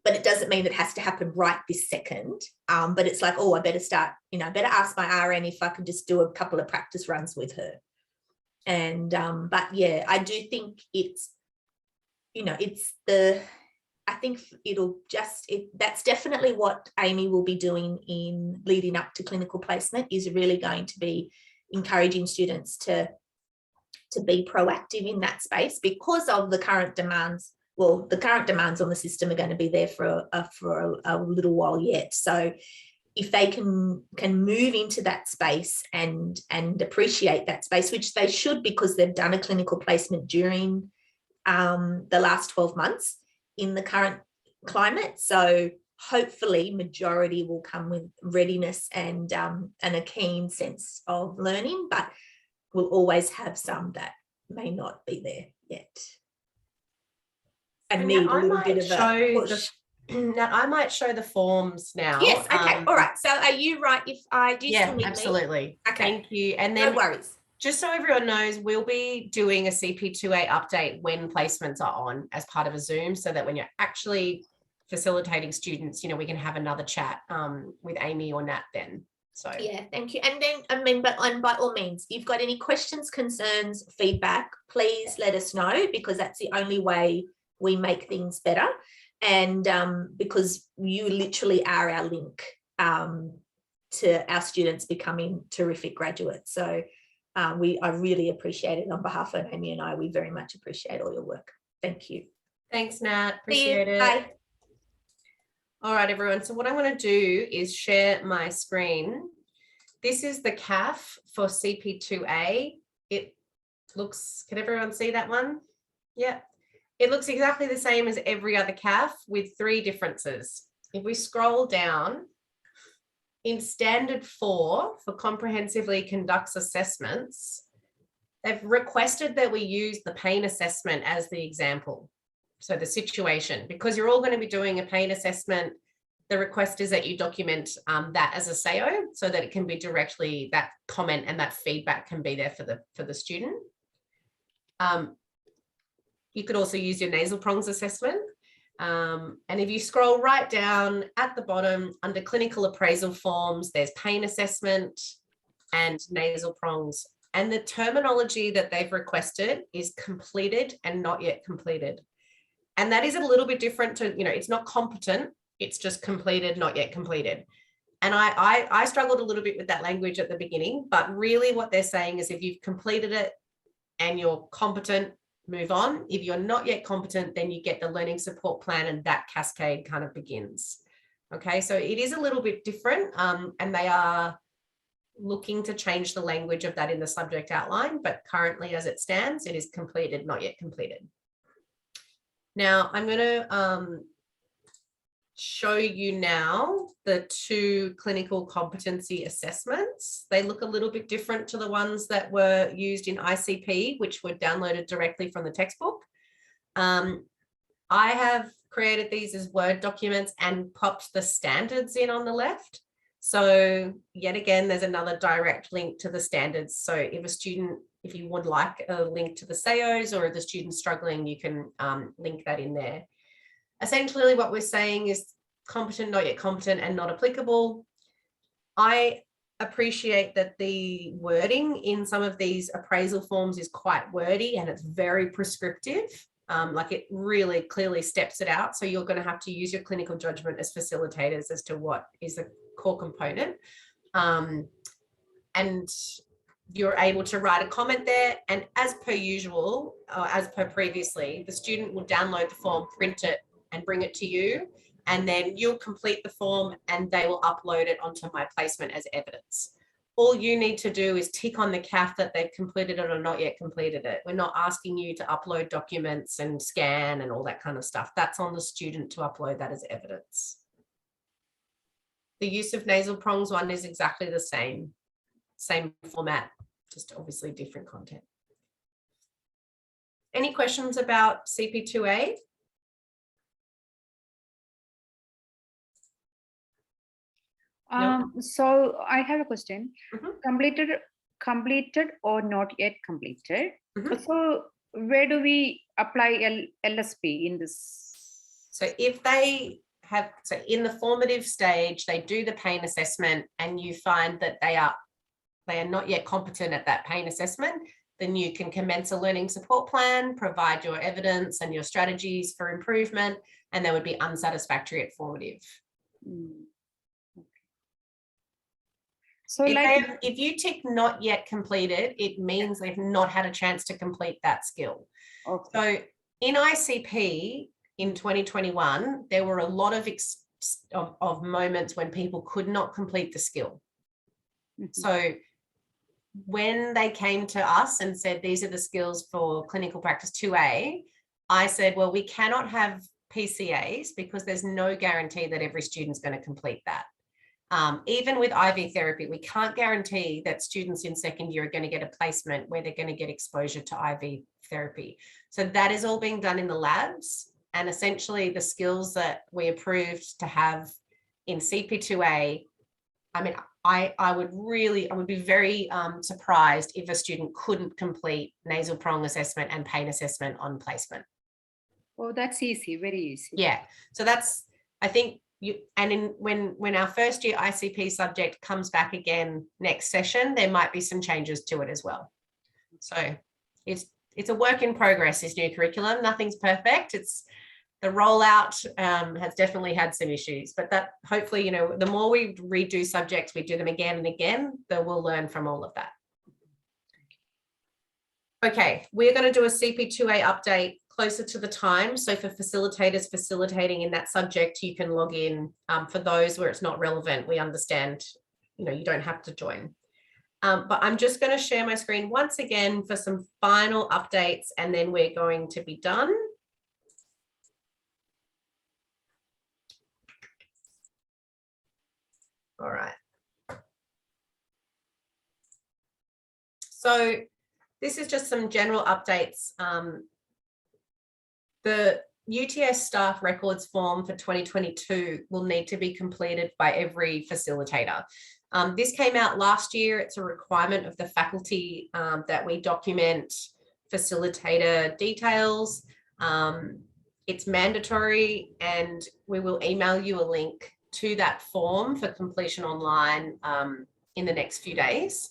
But it doesn't mean it has to happen right this second. But it's like, oh, I better start, I better ask my RN if I can just do a couple of practice runs with her. And, but yeah, I do think I think that's definitely what Amy will be doing in leading up to clinical placement, is really going to be encouraging students to be proactive in that space because of the current demands. Well, the current demands on the system are going to be there for a little while yet. So if they can move into that space and appreciate that space, which they should because they've done a clinical placement during the last 12 months in the current climate. So hopefully majority will come with readiness and a keen sense of learning, but we'll always have some that may not be there yet. And need a little bit of a push. Now I might show the forms now. Yes, okay, all right. So are you right if I do still need absolutely. Me? Okay. Thank you. And then no worries. Just so everyone knows, we'll be doing a CP2A update when placements are on as part of a Zoom, so that when you're actually facilitating students, we can have another chat with Amy or Nat then. So yeah, thank you. And then but by all means, if you've got any questions, concerns, feedback, please let us know, because that's the only way we make things better. And because you literally are our link to our students becoming terrific graduates. So I really appreciate it on behalf of Amy and I. We very much appreciate all your work. Thank you. Thanks, Nat. Appreciate it. Bye. All right, everyone. So what I'm going to do is share my screen. This is the CAF for CP2A. It looks, can everyone see that one? Yeah. It looks exactly the same as every other CAF with 3 differences. If we scroll down, in standard 4 for comprehensively conducts assessments, they've requested that we use the pain assessment as the example. So the situation, because you're all going to be doing a pain assessment, the request is that you document that as a SAO so that it can be directly, that comment and that feedback can be there for the student. You could also use your nasal prongs assessment. And if you scroll right down at the bottom under clinical appraisal forms, there's pain assessment and nasal prongs. And the terminology that they've requested is completed and not yet completed. And that is a little bit different to, it's not competent, it's just completed, not yet completed. And I struggled a little bit with that language at the beginning, but really what they're saying is if you've completed it and you're competent, move on. If you're not yet competent, then you get the learning support plan and that cascade kind of begins. Okay, so it is a little bit different, and they are looking to change the language of that in the subject outline, but currently as it stands, it is completed, not yet completed. Now I'm going to show you now the 2 clinical competency assessments. They look a little bit different to the ones that were used in ICP, which were downloaded directly from the textbook. I have created these as Word documents and popped the standards in on the left. So yet again, there's another direct link to the standards. So if you would like a link to the SAOs, or if the student's struggling, you can link that in there. Essentially what we're saying is competent, not yet competent, and not applicable. I appreciate that the wording in some of these appraisal forms is quite wordy and it's very prescriptive. Like it really clearly steps it out. So you're going to have to use your clinical judgment as facilitators as to what is the core component. And you're able to write a comment there. And as per usual, or as per previously, the student will download the form, print it, and bring it to you. And then you'll complete the form and they will upload it onto my placement as evidence. All you need to do is tick on the CAF that they've completed it or not yet completed it. We're not asking you to upload documents and scan and all that kind of stuff. That's on the student to upload that as evidence. The use of nasal prongs one is exactly the same format, just obviously different content. Any questions about CP2A? So I have a question. Completed or not yet completed. So where do we apply LSP in this? So if they have, so in the formative stage, they do the pain assessment and you find that they are not yet competent at that pain assessment, then you can commence a learning support plan, provide your evidence and your strategies for improvement, and they would be unsatisfactory at formative. So if you tick not yet completed, it means they've not had a chance to complete that skill. Okay. So in ICP in 2021, there were a lot of moments when people could not complete the skill. So when they came to us and said, these are the skills for clinical practice 2A, I said, well, we cannot have PCAs because there's no guarantee that every student's going to complete that. Even with IV therapy, we can't guarantee that students in second year are going to get a placement where they're going to get exposure to IV therapy. So that is all being done in the labs. And essentially the skills that we approved to have in CP2A, I mean, I would be very surprised if a student couldn't complete nasal prong assessment and pain assessment on placement. Oh, that's easy, very easy. Yeah, so that's, I think, when our first year ICP subject comes back again next session, there might be some changes to it as well. So it's a work in progress, this new curriculum. Nothing's perfect. It's the rollout has definitely had some issues, but that hopefully, the more we redo subjects, we do them again and again, then we'll learn from all of that. Okay, we're going to do a CP2A update closer to the time. So for facilitators facilitating in that subject, you can log in. For those where it's not relevant, we understand, you don't have to join. But I'm just going to share my screen once again for some final updates, and then we're going to be done. All right. So this is just some general updates. The UTS staff records form for 2022 will need to be completed by every facilitator. This came out last year. It's a requirement of the faculty that we document facilitator details. It's mandatory, and we will email you a link to that form for completion online in the next few days.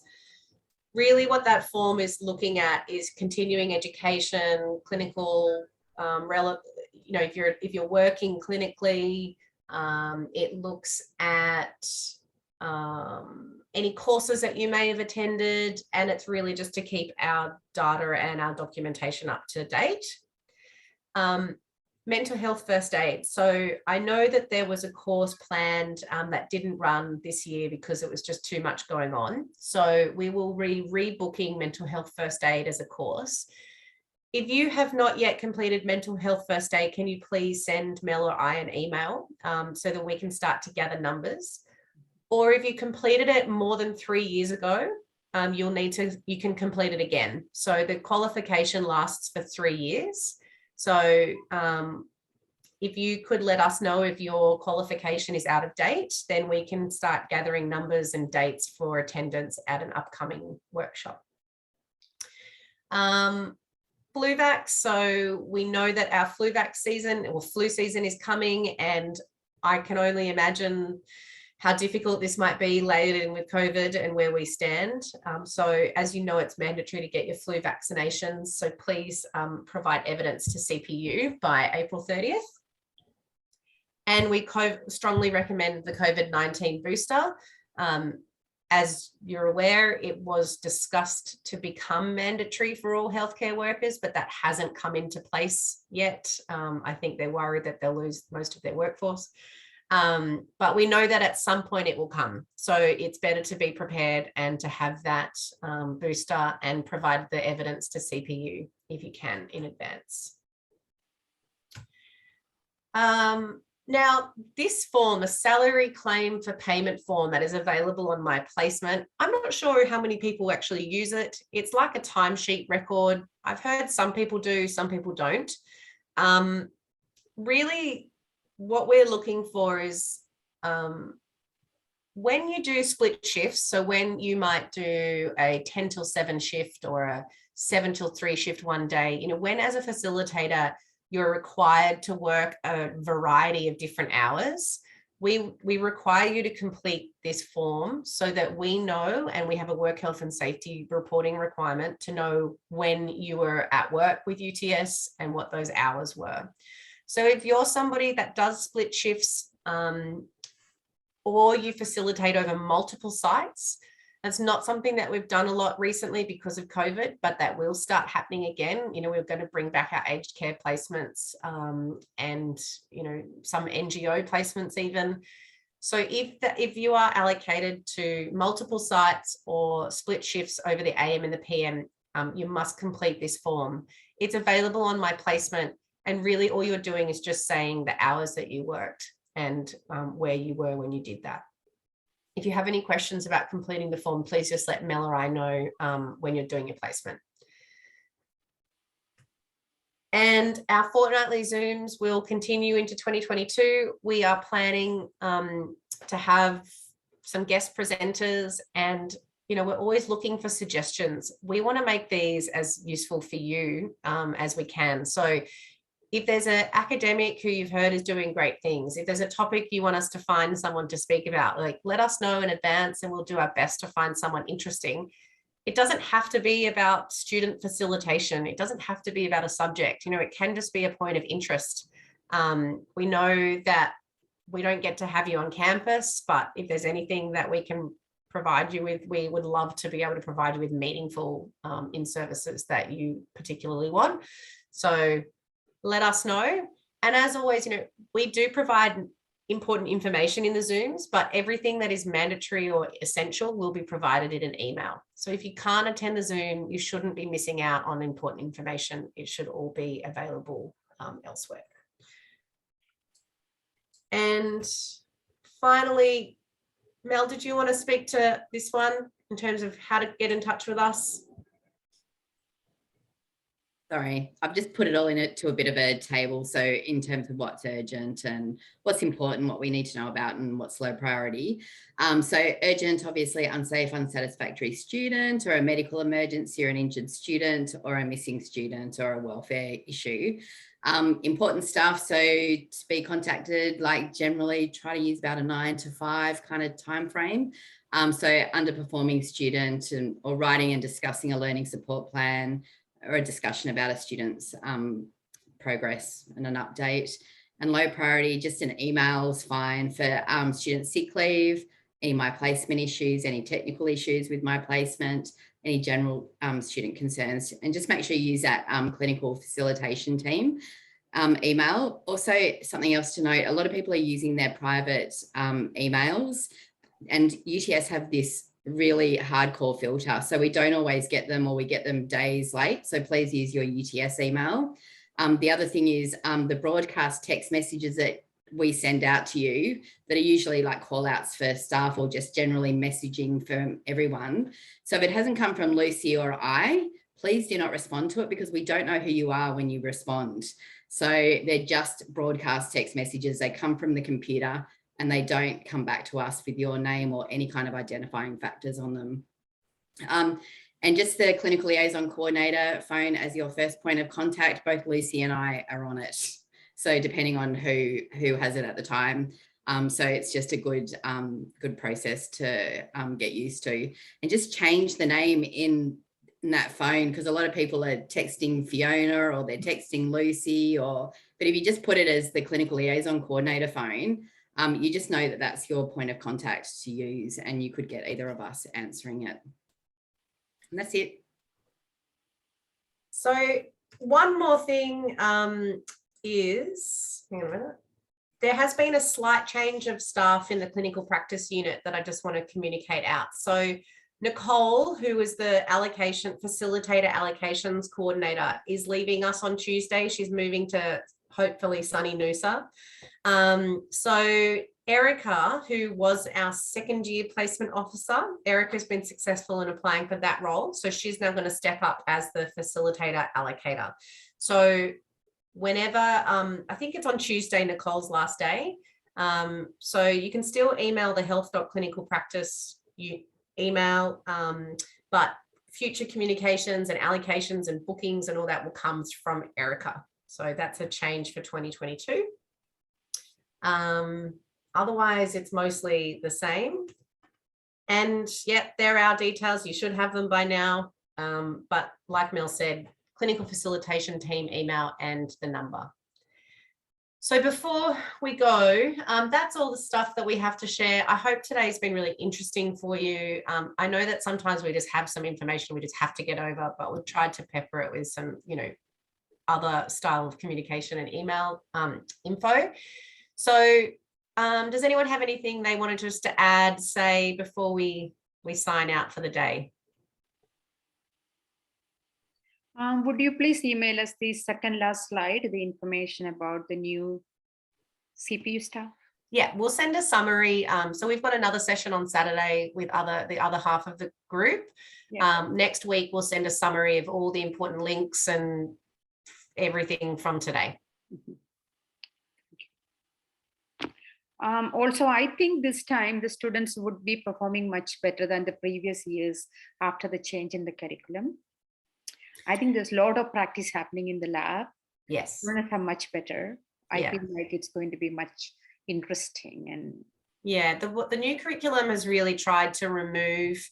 Really what that form is looking at is continuing education, clinical, if you're working clinically, it looks at any courses that you may have attended, and it's really just to keep our data and our documentation up to date. mental health first aid. So I know that there was a course planned that didn't run this year because it was just too much going on. So we will be rebooking mental health first aid as a course. If you have not yet completed mental health first aid, can you please send Mel or I an email so that we can start to gather numbers? Or if you completed it more than 3 years ago, you can complete it again. So the qualification lasts for 3 years. So if you could let us know if your qualification is out of date, then we can start gathering numbers and dates for attendance at an upcoming workshop. Flu vax. So we know that our flu vax season or flu season is coming, and I can only imagine how difficult this might be later in with COVID and where we stand. So as you know, it's mandatory to get your flu vaccinations. So please provide evidence to CPU by April 30th. And we strongly recommend the COVID-19 booster. As you're aware, it was discussed to become mandatory for all healthcare workers, but that hasn't come into place yet. I think they're worried that they'll lose most of their workforce. But we know that at some point it will come. So it's better to be prepared and to have that booster and provide the evidence to CPU if you can in advance. Now, this form, a salary claim for payment form that is available on my placement, I'm not sure how many people actually use it. It's like a timesheet record. I've heard some people do, some people don't. Really, what we're looking for is when you do split shifts, so when you might do a 10 till 7 shift or a 7 till 3 shift one day, you know, when as a facilitator, you're required to work a variety of different hours, we require you to complete this form so that we know, and we have a work health and safety reporting requirement to know when you were at work with UTS and what those hours were. So if you're somebody that does split shifts or you facilitate over multiple sites, that's not something that we've done a lot recently because of COVID, but that will start happening again. You know, we're going to bring back our aged care placements and, you know, some NGO placements even. So if you are allocated to multiple sites or split shifts over the AM and the PM, you must complete this form. It's available on my placement, and really all you're doing is just saying the hours that you worked and where you were when you did that. If you have any questions about completing the form, please just let Mel or I know when you're doing your placement. And our fortnightly Zooms will continue into 2022. We are planning to have some guest presenters, and you know, we're always looking for suggestions. We want to make these as useful for you as we can. So if there's an academic who you've heard is doing great things, if there's a topic you want us to find someone to speak about, like let us know in advance and we'll do our best to find someone interesting. It doesn't have to be about student facilitation. It doesn't have to be about a subject. You know, it can just be a point of interest. We know that we don't get to have you on campus, but if there's anything that we can provide you with, we would love to be able to provide you with meaningful in-services that you particularly want. So let us know. And as always, you know, we do provide important information in the Zooms, but everything that is mandatory or essential will be provided in an email. So if you can't attend the Zoom, you shouldn't be missing out on important information. It should all be available elsewhere. And finally, Mel, did you want to speak to this one in terms of how to get in touch with us? Sorry, I've just put it all in it to a bit of a table. So in terms of what's urgent and what's important, what we need to know about and what's low priority. So urgent, obviously unsafe, unsatisfactory student, or a medical emergency, or an injured student, or a missing student, or a welfare issue. Important stuff, so to be contacted, like generally try to use about a 9 to 5 kind of time frame. So underperforming student, or writing and discussing a learning support plan, or a discussion about a student's progress and an update. And low priority, just an email is fine for student sick leave, any my placement issues, any technical issues with my placement, any general student concerns, and just make sure you use that clinical facilitation team. email. Also, something else to note, a lot of people are using their private emails, and UTS have this really hardcore filter. So we don't always get them, or we get them days late. So please use your UTS email. The other thing is the broadcast text messages that we send out to you that are usually like call outs for staff or just generally messaging from everyone. So if it hasn't come from Lucy or I, please do not respond to it, because we don't know who you are when you respond. So they're just broadcast text messages. They come from the computer and they don't come back to us with your name or any kind of identifying factors on them. And just the clinical liaison coordinator phone as your first point of contact, both Lucy and I are on it. So depending on who has it at the time. So it's just a good process to get used to, and just change the name in that phone, because a lot of people are texting Fiona or they're texting Lucy, but if you just put it as the clinical liaison coordinator phone, you just know that that's your point of contact to use, and you could get either of us answering it. And that's it. So one more thing is, hang on a minute. There has been a slight change of staff in the clinical practice unit that I just want to communicate out. So Nicole, who is the facilitator allocations coordinator, is leaving us on Tuesday. She's moving to hopefully sunny Noosa. So Erica, who was our second year placement officer, Erica's been successful in applying for that role. So she's now going to step up as the facilitator allocator. So whenever, I think it's on Tuesday, Nicole's last day. So you can still email the health.clinicalpractice email, but future communications and allocations and bookings and all that will come from Erica. So that's a change for 2022. Otherwise, it's mostly the same. And yep, there are our details. You should have them by now. But like Mel said, clinical facilitation team email and the number. So before we go, that's all the stuff that we have to share. I hope today's been really interesting for you. I know that sometimes we just have some information we just have to get over, but we've tried to pepper it with some, other style of communication and email info. So does anyone have anything they wanted just to add, say, before we sign out for the day? Would you please email us the second last slide, the information about the new CPU stuff? Yeah, we'll send a summary. So we've got another session on Saturday with the other half of the group. Yeah. Next week, we'll send a summary of all the important links and everything from today. Also, I think this time the students would be performing much better than the previous years after the change in the curriculum. I think there's a lot of practice happening in the lab. Yes. Students are much better. I feel like it's going to be much interesting. And yeah, the new curriculum has really tried to remove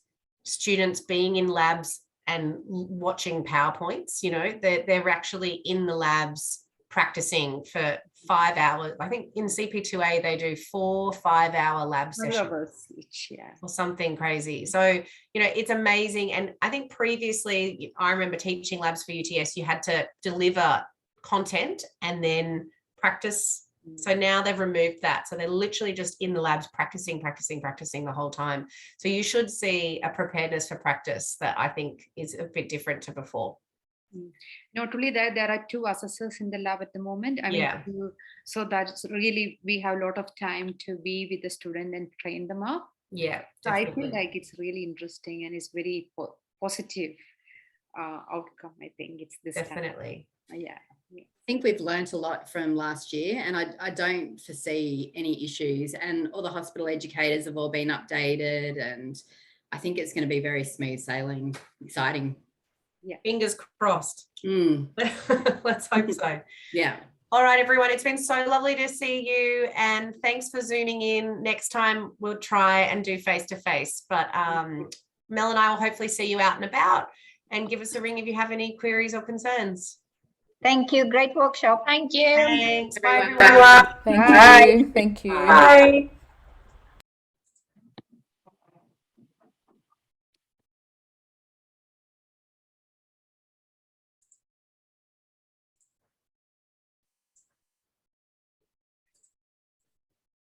students being in labs and watching PowerPoints. They're actually in the labs practicing for 5 hours. I think in CP2A they do 4 5-hour lab sessions each, or something crazy. So it's amazing. And I think previously, I remember teaching labs for UTS, you had to deliver content and then practice. So now they've removed that. So they're literally just in the labs practicing the whole time. So you should see a preparedness for practice that I think is a bit different to before. Not only that, there are 2 assessors in the lab at the moment. So that's really, we have a lot of time to be with the student and train them up. Yeah, so I feel like it's really interesting and it's very positive outcome. I think it's this definitely time. I think we've learned a lot from last year, and I don't foresee any issues, and all the hospital educators have all been updated, and I think it's going to be very smooth sailing, exciting. Yeah, fingers crossed. Let's hope so. Yeah. All right, everyone, it's been so lovely to see you, and thanks for zooming in. Next time we'll try and do face-to-face, but Mel and I will hopefully see you out and about, and give us a ring if you have any queries or concerns. Thank you. Great workshop. Thank you. Thanks. Bye, everyone. Thank you. Thank you. Bye.